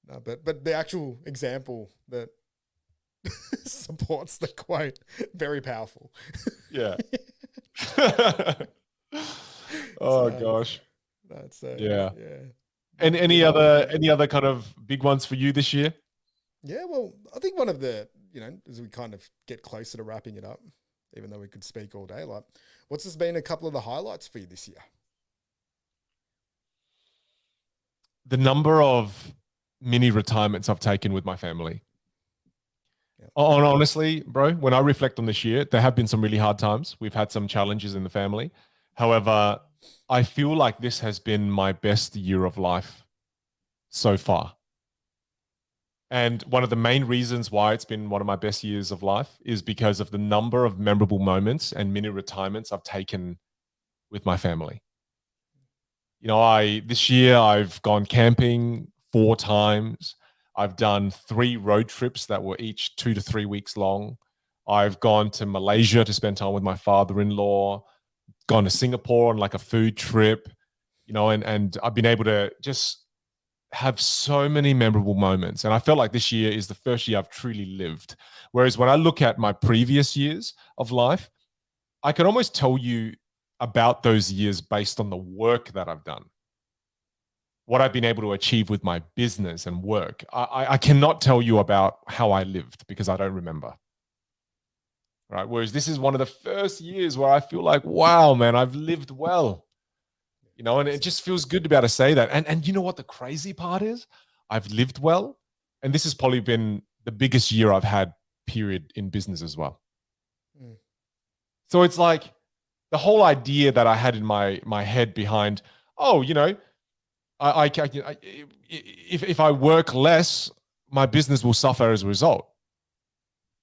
No, but the actual example that supports the quote, very powerful. Yeah. Gosh. That's yeah. And any other kind of big ones for you this year? Yeah, well, I think one of the, as we kind of get closer to wrapping it up, even though we could speak all day, like, what's just been a couple of the highlights for you this year? The number of mini retirements I've taken with my family. Yep. Honestly, bro, when I reflect on this year, there have been some really hard times. We've had some challenges in the family. However, I feel like this has been my best year of life so far. And one of the main reasons why it's been one of my best years of life is because of the number of memorable moments and mini retirements I've taken with my family. This year I've gone camping 4 times. I've done 3 road trips that were each 2 to 3 weeks long. I've gone to Malaysia to spend time with my father-in-law, gone to Singapore on like a food trip, and I've been able to just have so many memorable moments. And I felt like this year is the first year I've truly lived. Whereas when I look at my previous years of life, I can almost tell you about those years based on the work that I've done, what I've been able to achieve with my business and work. I cannot tell you about how I lived because I don't remember. Right. Whereas this is one of the first years where I feel like, wow, man, I've lived well. And it just feels good to be able to say that. And you know what the crazy part is? I've lived well. And this has probably been the biggest year I've had, period, in business as well. Mm. So it's like the whole idea that I had in my head behind, if I work less, my business will suffer as a result.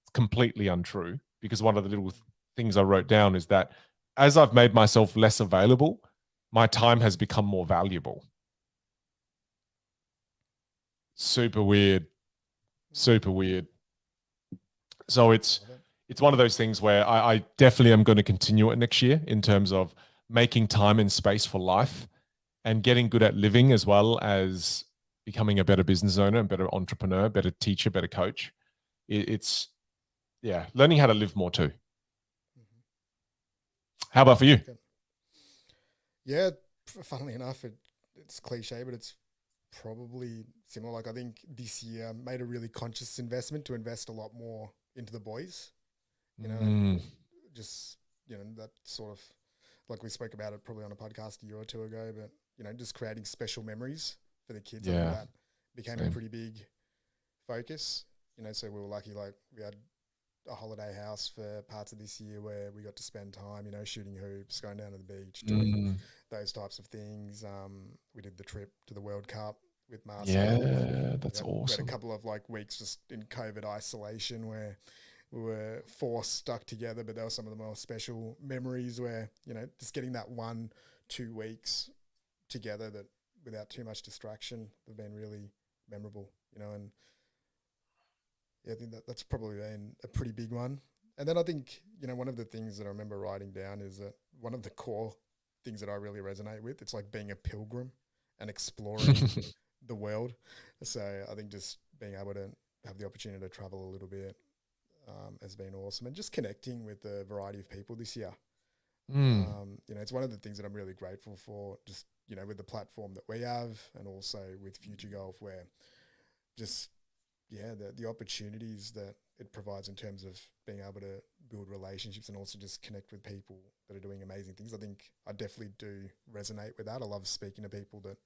It's completely untrue, because one of the little things I wrote down is that as I've made myself less available, my time has become more valuable. Super weird. Super weird. So it's one of those things where I definitely am going to continue it next year in terms of making time and space for life and getting good at living, as well as becoming a better business owner, a better entrepreneur, better teacher, better coach. It's learning how to live more too. How about for you? Yeah, funnily enough, it's cliche, but it's probably similar. Like I think this year made a really conscious investment to invest a lot more into the boys, and Mm, just that sort of like we spoke about it probably on a podcast a year or two ago, but just creating special memories for the kids. I think yeah, that became a same. pretty big focus. So we were lucky, like we had a holiday house for parts of this year where we got to spend time, shooting hoops, going down to the beach, doing Mm, those types of things. We did the trip to the World Cup with Marcel. yeah, We that's had, we had a awesome. couple of like weeks just in COVID isolation where we were forced stuck together, but there were some of the more special memories where, just getting that 1-2 weeks together that without too much distraction have been really memorable, and yeah, I think that's probably been a pretty big one. And then I think, one of the things that I remember writing down is that one of the core things that I really resonate with, it's like being a pilgrim and exploring the world. So I think just being able to have the opportunity to travel a little bit has been awesome, and just connecting with a variety of people this year. Mm, It's one of the things that I'm really grateful for, just, with the platform that we have and also with Future Golf, where just yeah, the opportunities that it provides in terms of being able to build relationships and also just connect with people that are doing amazing things. I think I definitely do resonate with that. I love speaking to people that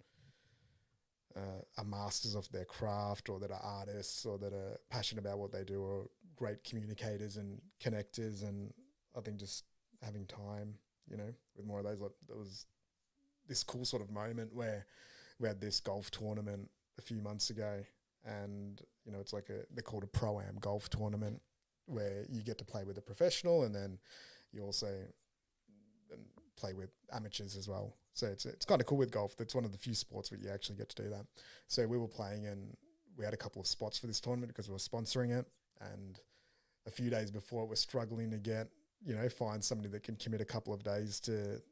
are masters of their craft, or that are artists, or that are passionate about what they do, or great communicators and connectors. And I think just having time, with more of those, like, there was this cool sort of moment where we had this golf tournament a few months ago, and it's like they're called a pro-am golf tournament, where you get to play with a professional, and then you also play with amateurs as well. So it's kind of cool with golf. That's one of the few sports where you actually get to do that. So we were playing, and we had a couple of spots for this tournament because we were sponsoring it. And a few days before, we're struggling to get, find somebody that can commit a couple of days to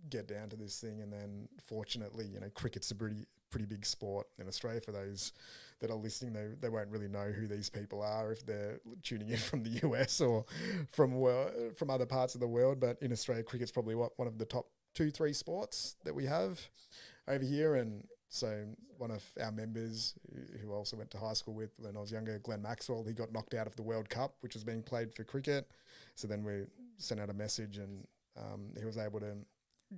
get down to this thing. And then fortunately, cricket's a pretty big sport in Australia. For those that are listening, they won't really know who these people are if they're tuning in from the US or from other parts of the world. But in Australia, cricket's probably one of the top 2-3 sports that we have over here. And so one of our members, who I also went to high school with when I was younger, Glenn Maxwell, he got knocked out of the World Cup, which was being played for cricket. So then we sent out a message, and he was able to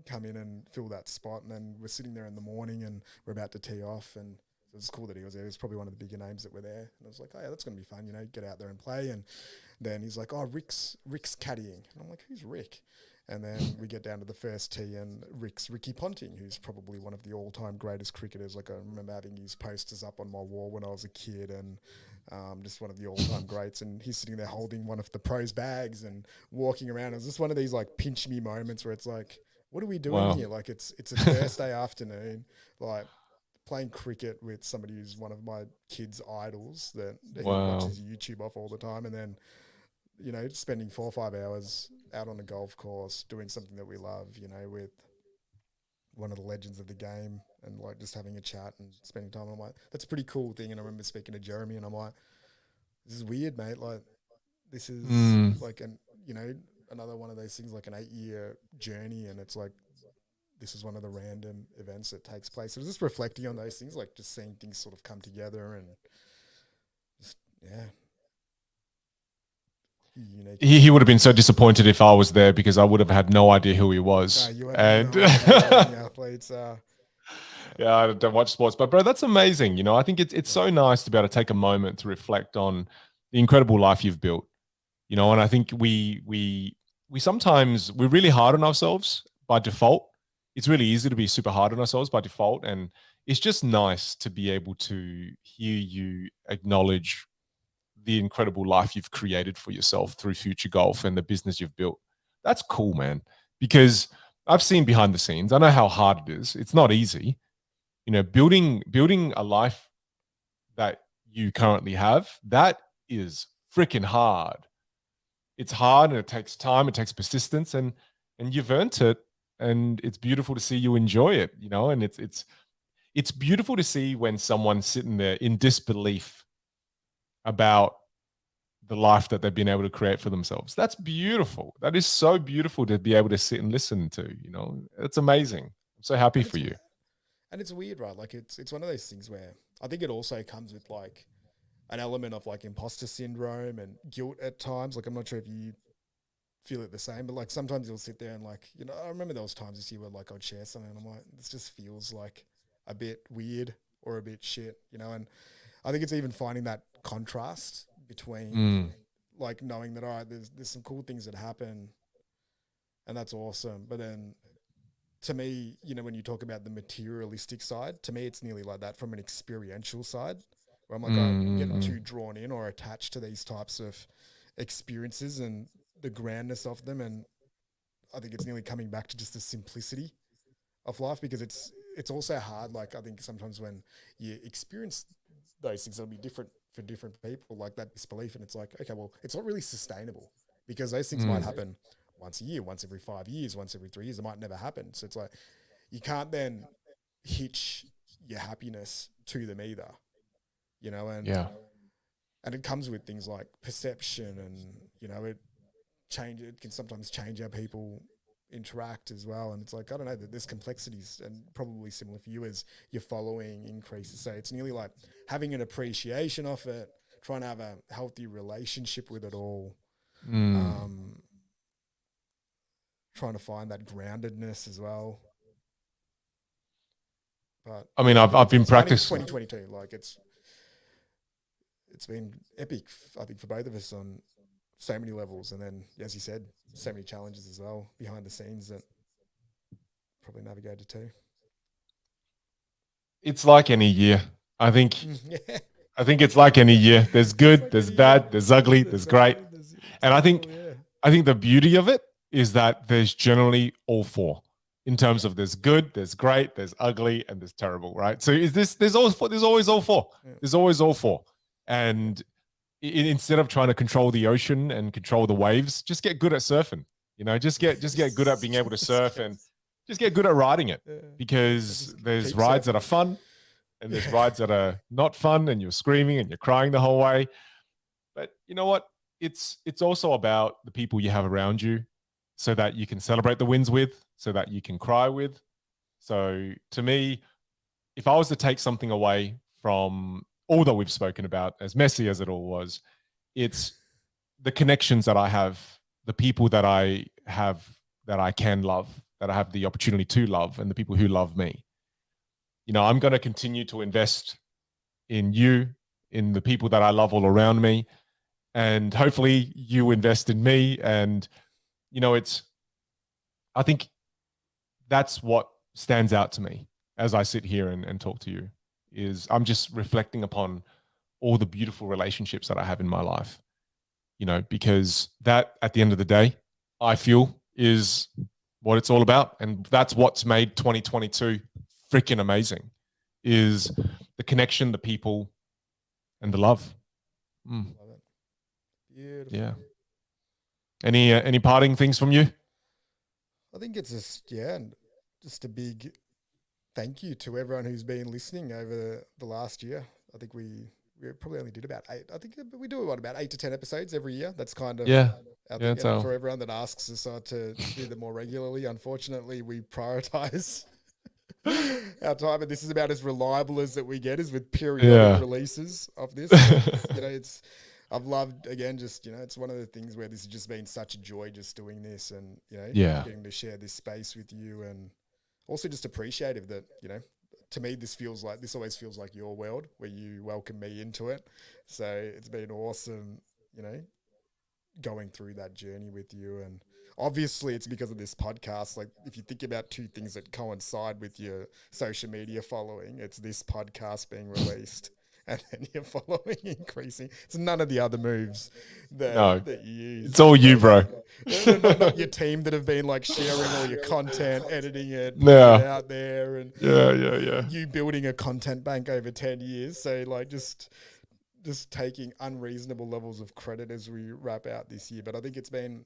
come in and fill that spot. And then we're sitting there in the morning, and we're about to tee off, and it was cool that he was there. He was probably one of the bigger names that were there. And I was like, oh yeah, that's going to be fun, get out there and play. And then he's like, oh, Rick's caddying. And I'm like, who's Rick? And then we get down to the first tee, and Rick's Ricky Ponting, who's probably one of the all-time greatest cricketers. Like, I remember having his posters up on my wall when I was a kid, and just one of the all-time greats. And he's sitting there holding one of the pros bags and walking around. It was just one of these like pinch me moments where it's like, what are we doing wow. here? Like, it's a Thursday afternoon, like playing cricket with somebody who's one of my kids' idols that he Wow. watches YouTube off all the time, and then spending 4 or 5 hours out on a golf course doing something that we love, with one of the legends of the game, and like just having a chat and spending time. I'm like, that's a pretty cool thing. And I remember speaking to Jeremy, and I'm like, this is weird, mate. Like, this is Mm. like another one of those things, like an 8-year journey, and it's like this is one of the random events that takes place. So just reflecting on those things, like just seeing things sort of come together, and just yeah, unique He would have been experience. so disappointed if I was there, because I would have had no idea who he was. You have And no idea what the athletes are. yeah, I don't watch sports, but bro, that's amazing. I think it's Yeah. so nice to be able to take a moment to reflect on the incredible life you've built. And I think we sometimes we're really hard on ourselves by default. It's really easy to be super hard on ourselves by default, and it's just nice to be able to hear you acknowledge the incredible life you've created for yourself through Future Golf and the business you've built. That's cool, man. Because I've seen behind the scenes. I know how hard it is. It's not easy. Building a life that you currently have, that is freaking hard. It's hard, and it takes time, it takes persistence, and you've earned it. And it's beautiful to see you enjoy it, and it's beautiful to see when someone's sitting there in disbelief about the life that they've been able to create for themselves. That's beautiful. That is so beautiful to be able to sit and listen to. It's amazing. I'm so happy And for it's you. and it's weird, right? Like it's one of those things where I think it also comes with like an element of like imposter syndrome and guilt at times. Like I'm not sure if you feel it the same, but like sometimes you'll sit there and like, I remember there was times this year where like I'd share something and I'm like, this just feels like a bit weird or a bit shit, and I think it's even finding that contrast between Mm, like knowing that, all right, there's some cool things that happen and that's awesome. But then to me, when you talk about the materialistic side, to me, it's nearly like that from an experiential side, where I'm like, all right, we get too drawn in or attached to these types of experiences and the grandness of them. And I think it's nearly coming back to just the simplicity of life, because it's also hard. Like I think sometimes when you experience those things, it'll be different for different people, like that disbelief. And it's like, okay, well, it's not really sustainable, because those things might happen once a year, once every 5 years, once every 3 years. It might never happen. So it's like, you can't then hitch your happiness to them either, yeah. and it comes with things like perception, and, it can sometimes change how people interact as well. And it's like, I don't know, that there's complexities, and probably similar for you as your following increases. So it's nearly like having an appreciation of it, trying to have a healthy relationship with it all, trying to find that groundedness as well. But I mean, yeah, I think I've been it's funny, practicing. 2022. Like it's been epic, I think, for both of us on so many levels. And then, as you said, so many challenges as well behind the scenes that probably navigated too. It's like any year. I think Yeah. I think it's like any year. There's It's good, like there's any year. bad, there's ugly, There's there's great. ugly, there's And terrible, yeah. I think the beauty of it is that there's generally all four in terms Yeah. of there's good, there's great, there's ugly, and there's terrible, right? So there's always all four. Yeah. There's always all four. And instead of trying to control the ocean and control the waves, just get good at surfing. Just get good at being able to surf, and just get good at riding it, Yeah. because Just there's keep rides that surfing are it. fun and there's Yeah. rides that are not fun, and you're screaming and you're crying the whole way. But you know what? It's also about the people you have around you, so that you can celebrate the wins with, so that you can cry with. So to me, if I was to take something away from all that we've spoken about, as messy as it all was, it's the connections that I have, the people that I have, that I can love, that I have the opportunity to love, and the people who love me. I'm going to continue to invest in you, in the people that I love all around me, and hopefully you invest in me. And it's I think that's what stands out to me as I sit here and talk to you, is I'm just reflecting upon all the beautiful relationships that I have in my life, because that, at the end of the day, I feel is what it's all about. And that's what's made 2022 freaking amazing, is the connection, the people, and the love. Love it. Beautiful. Yeah. Any parting things from you? I think it's just, yeah, and just a big thank you to everyone who's been listening over the last year. I think we probably only did about 8. I think we do about 8 to 10 episodes every year. That's kind of Yeah. our Yeah. thing. And for everyone that asks us to do them more regularly, unfortunately, we prioritize our time, and this is about as reliable as that we get, is with periodic Yeah. releases of this. But, it's I've loved, again, just, it's one of the things where this has just been such a joy just doing this, and, Yeah. getting to share this space with you, and also just appreciative that, to me, this always feels like your world where you welcome me into it. So it's been awesome, going through that journey with you. And obviously it's because of this podcast. Like, if you think about two things that coincide with your social media following, it's this podcast being released and then your following increasing. It's none of the other moves No, that you use. it's all you, bro. Not your team that have been like sharing all your content, editing it, putting Yeah. it out there, and Yeah. you building a content bank over 10 years. So like just taking unreasonable levels of credit as we wrap out this year. But I think it's been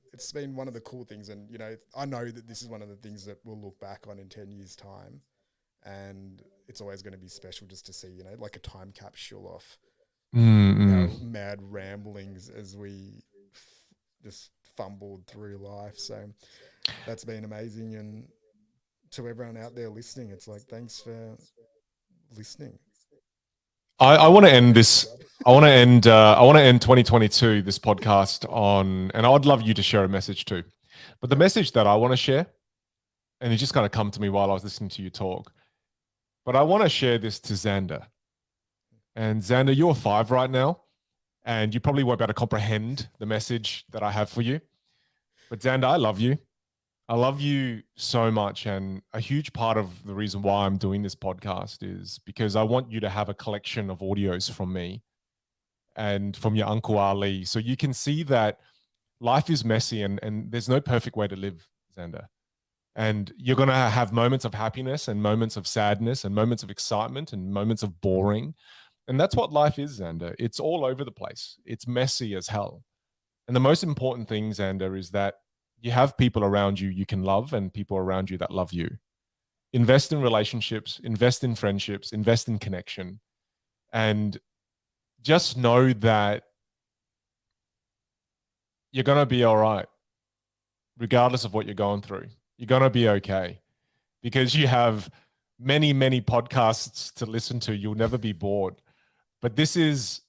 one of the cool things. And, I know that this is one of the things that we'll look back on in 10 years time. And it's always going to be special just to see, like a time capsule of our mad ramblings as we just fumbled through life. So that's been amazing. And to everyone out there listening, it's like, thanks for listening. I want to end this. I want to end. I want to end 2022 this podcast on, and I'd love you to share a message too. But the message that I want to share, and it just kind of come to me while I was listening to you talk. But I want to share this to Xander. And Xander, you're 5 right now, and you probably won't be able to comprehend the message that I have for you. But Xander, I love you. I love you so much. And a huge part of the reason why I'm doing this podcast is because I want you to have a collection of audios from me and from your Uncle Ali. So you can see that life is messy and there's no perfect way to live, Xander. And you're going to have moments of happiness and moments of sadness and moments of excitement and moments of boring. And that's what life is, Xander. It's all over the place. It's messy as hell. And the most important thing, Xander, is that you have people around you you can love and people around you that love you. Invest in relationships, invest in friendships, invest in connection. And just know that you're going to be all right, regardless of what you're going through. You're going to be okay because you have many, many podcasts to listen to. You'll never be bored. But this is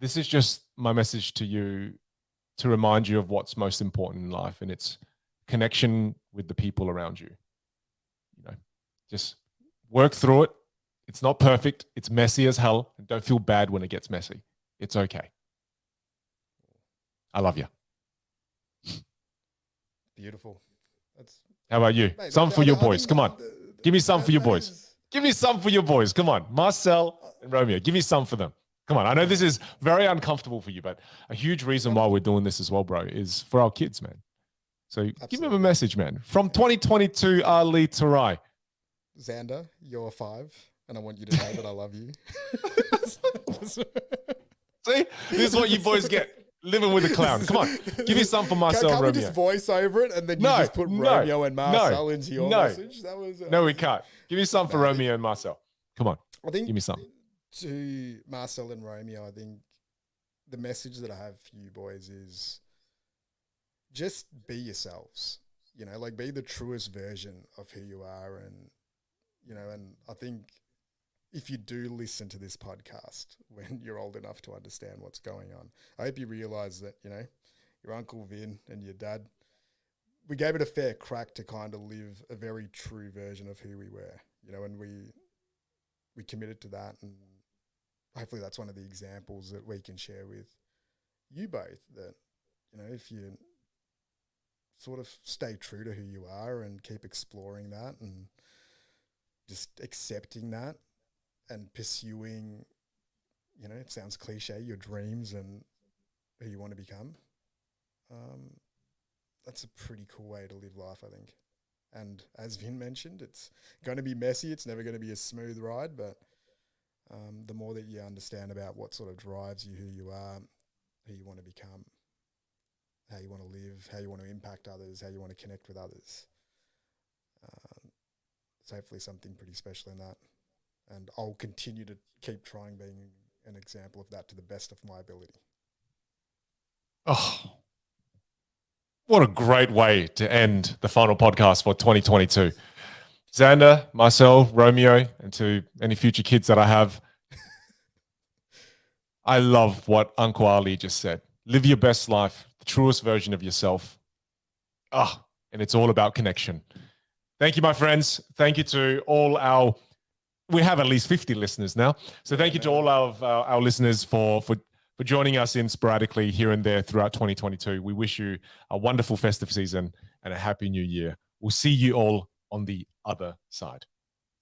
just my message to you to remind you of what's most important in life, and it's connection with the people around you. You know, just work through it. It's not perfect. It's messy as hell. And don't feel bad when it gets messy. It's okay. I love you. Beautiful. How about you? Mate, some for your boys. Come on. Give me some for your boys. Give me some for your boys. Come on. Marcel and Romeo. Give me some for them. Come on. I know this is very uncomfortable for you, but a huge reason why we're doing this as well, bro, is for our kids, man. So give them a message, man. From 2022, Ali Tarai. Xander, you're 5, and I want you to know that I love you. See? This is what you boys get. Living with a clown. Come on. Give me some for Marcel and Romeo. Can we just voice over it and then you just put Romeo and Marcel into your message? That was no, we can't. Give me some for Romeo and Marcel. Come on. I think give me some. To Marcel and Romeo, I think the message that I have for you boys is just be yourselves. You know, like be the truest version of who you are. And, you know, and I think if you do listen to this podcast when you're old enough to understand what's going on, I hope you realize that, you know, your Uncle Vin and your dad, we gave it a fair crack to kind of live a very true version of who we were, you know, and we committed to that. And hopefully that's one of the examples that we can share with you both, that, you know, if you sort of stay true to who you are and keep exploring that and just accepting that, and pursuing, you know, it sounds cliche, your dreams and who you want to become. That's a pretty cool way to live life, I think. And as Vin mentioned, it's going to be messy. It's never going to be a smooth ride, but the more that you understand about what sort of drives you, who you are, who you want to become, how you want to live, how you want to impact others, how you want to connect with others, it's hopefully something pretty special in that. And I'll continue to keep trying being an example of that to the best of my ability. Oh, what a great way to end the final podcast for 2022. Xander, Marcel, Romeo, and to any future kids that I have, I love what Uncle Ali just said. Live your best life, the truest version of yourself. And it's all about connection. Thank you, my friends. Thank you to all our... We have at least 50 listeners now. So thank you to all of our listeners for joining us in sporadically here and there throughout 2022. We wish you a wonderful festive season and a happy new year. We'll see you all on the other side.